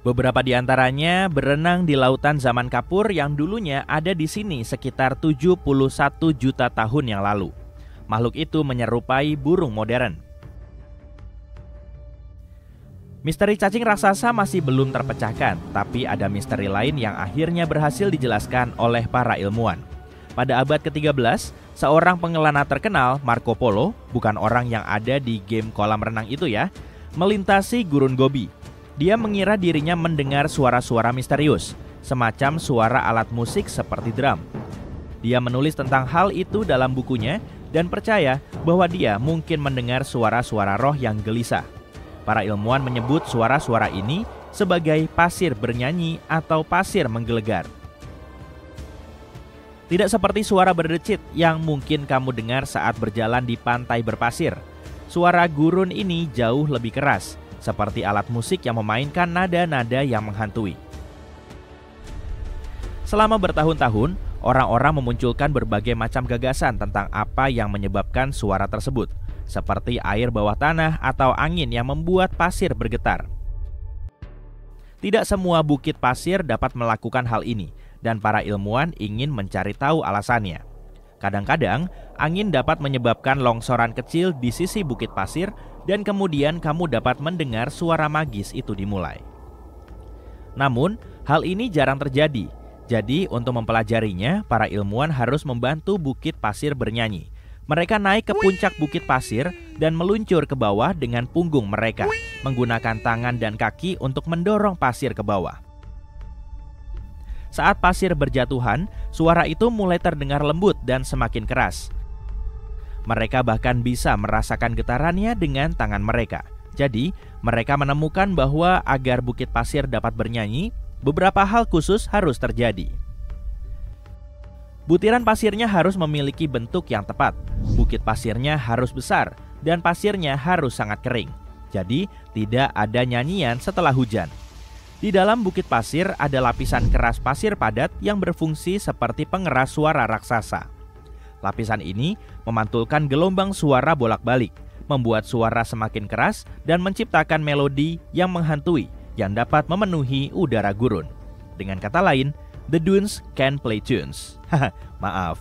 Beberapa di antaranya berenang di lautan zaman kapur yang dulunya ada di sini sekitar 71 juta tahun yang lalu. Makhluk itu menyerupai burung modern. Misteri cacing raksasa masih belum terpecahkan, tapi ada misteri lain yang akhirnya berhasil dijelaskan oleh para ilmuwan. Pada abad ke-13, seorang pengelana terkenal, Marco Polo, bukan orang yang ada di game kolam renang itu ya, melintasi gurun Gobi. Dia mengira dirinya mendengar suara-suara misterius, semacam suara alat musik seperti drum. Dia menulis tentang hal itu dalam bukunya dan percaya bahwa dia mungkin mendengar suara-suara roh yang gelisah. Para ilmuwan menyebut suara-suara ini sebagai pasir bernyanyi atau pasir menggelegar. Tidak seperti suara berdecit yang mungkin kamu dengar saat berjalan di pantai berpasir. Suara gurun ini jauh lebih keras, seperti alat musik yang memainkan nada-nada yang menghantui. Selama bertahun-tahun, orang-orang memunculkan berbagai macam gagasan tentang apa yang menyebabkan suara tersebut, seperti air bawah tanah atau angin yang membuat pasir bergetar. Tidak semua bukit pasir dapat melakukan hal ini, dan para ilmuwan ingin mencari tahu alasannya. Kadang-kadang, angin dapat menyebabkan longsoran kecil di sisi bukit pasir dan kemudian kamu dapat mendengar suara magis itu dimulai. Namun, hal ini jarang terjadi. Jadi, untuk mempelajarinya, para ilmuwan harus membantu bukit pasir bernyanyi. Mereka naik ke puncak bukit pasir dan meluncur ke bawah dengan punggung mereka, menggunakan tangan dan kaki untuk mendorong pasir ke bawah. Saat pasir berjatuhan, suara itu mulai terdengar lembut dan semakin keras. Mereka bahkan bisa merasakan getarannya dengan tangan mereka. Jadi, mereka menemukan bahwa agar bukit pasir dapat bernyanyi, beberapa hal khusus harus terjadi. Butiran pasirnya harus memiliki bentuk yang tepat. Bukit pasirnya harus besar dan pasirnya harus sangat kering. Jadi, tidak ada nyanyian setelah hujan. Di dalam bukit pasir ada lapisan keras pasir padat yang berfungsi seperti pengeras suara raksasa. Lapisan ini memantulkan gelombang suara bolak-balik, membuat suara semakin keras dan menciptakan melodi yang menghantui yang dapat memenuhi udara gurun. Dengan kata lain, the dunes can play tunes. Maaf,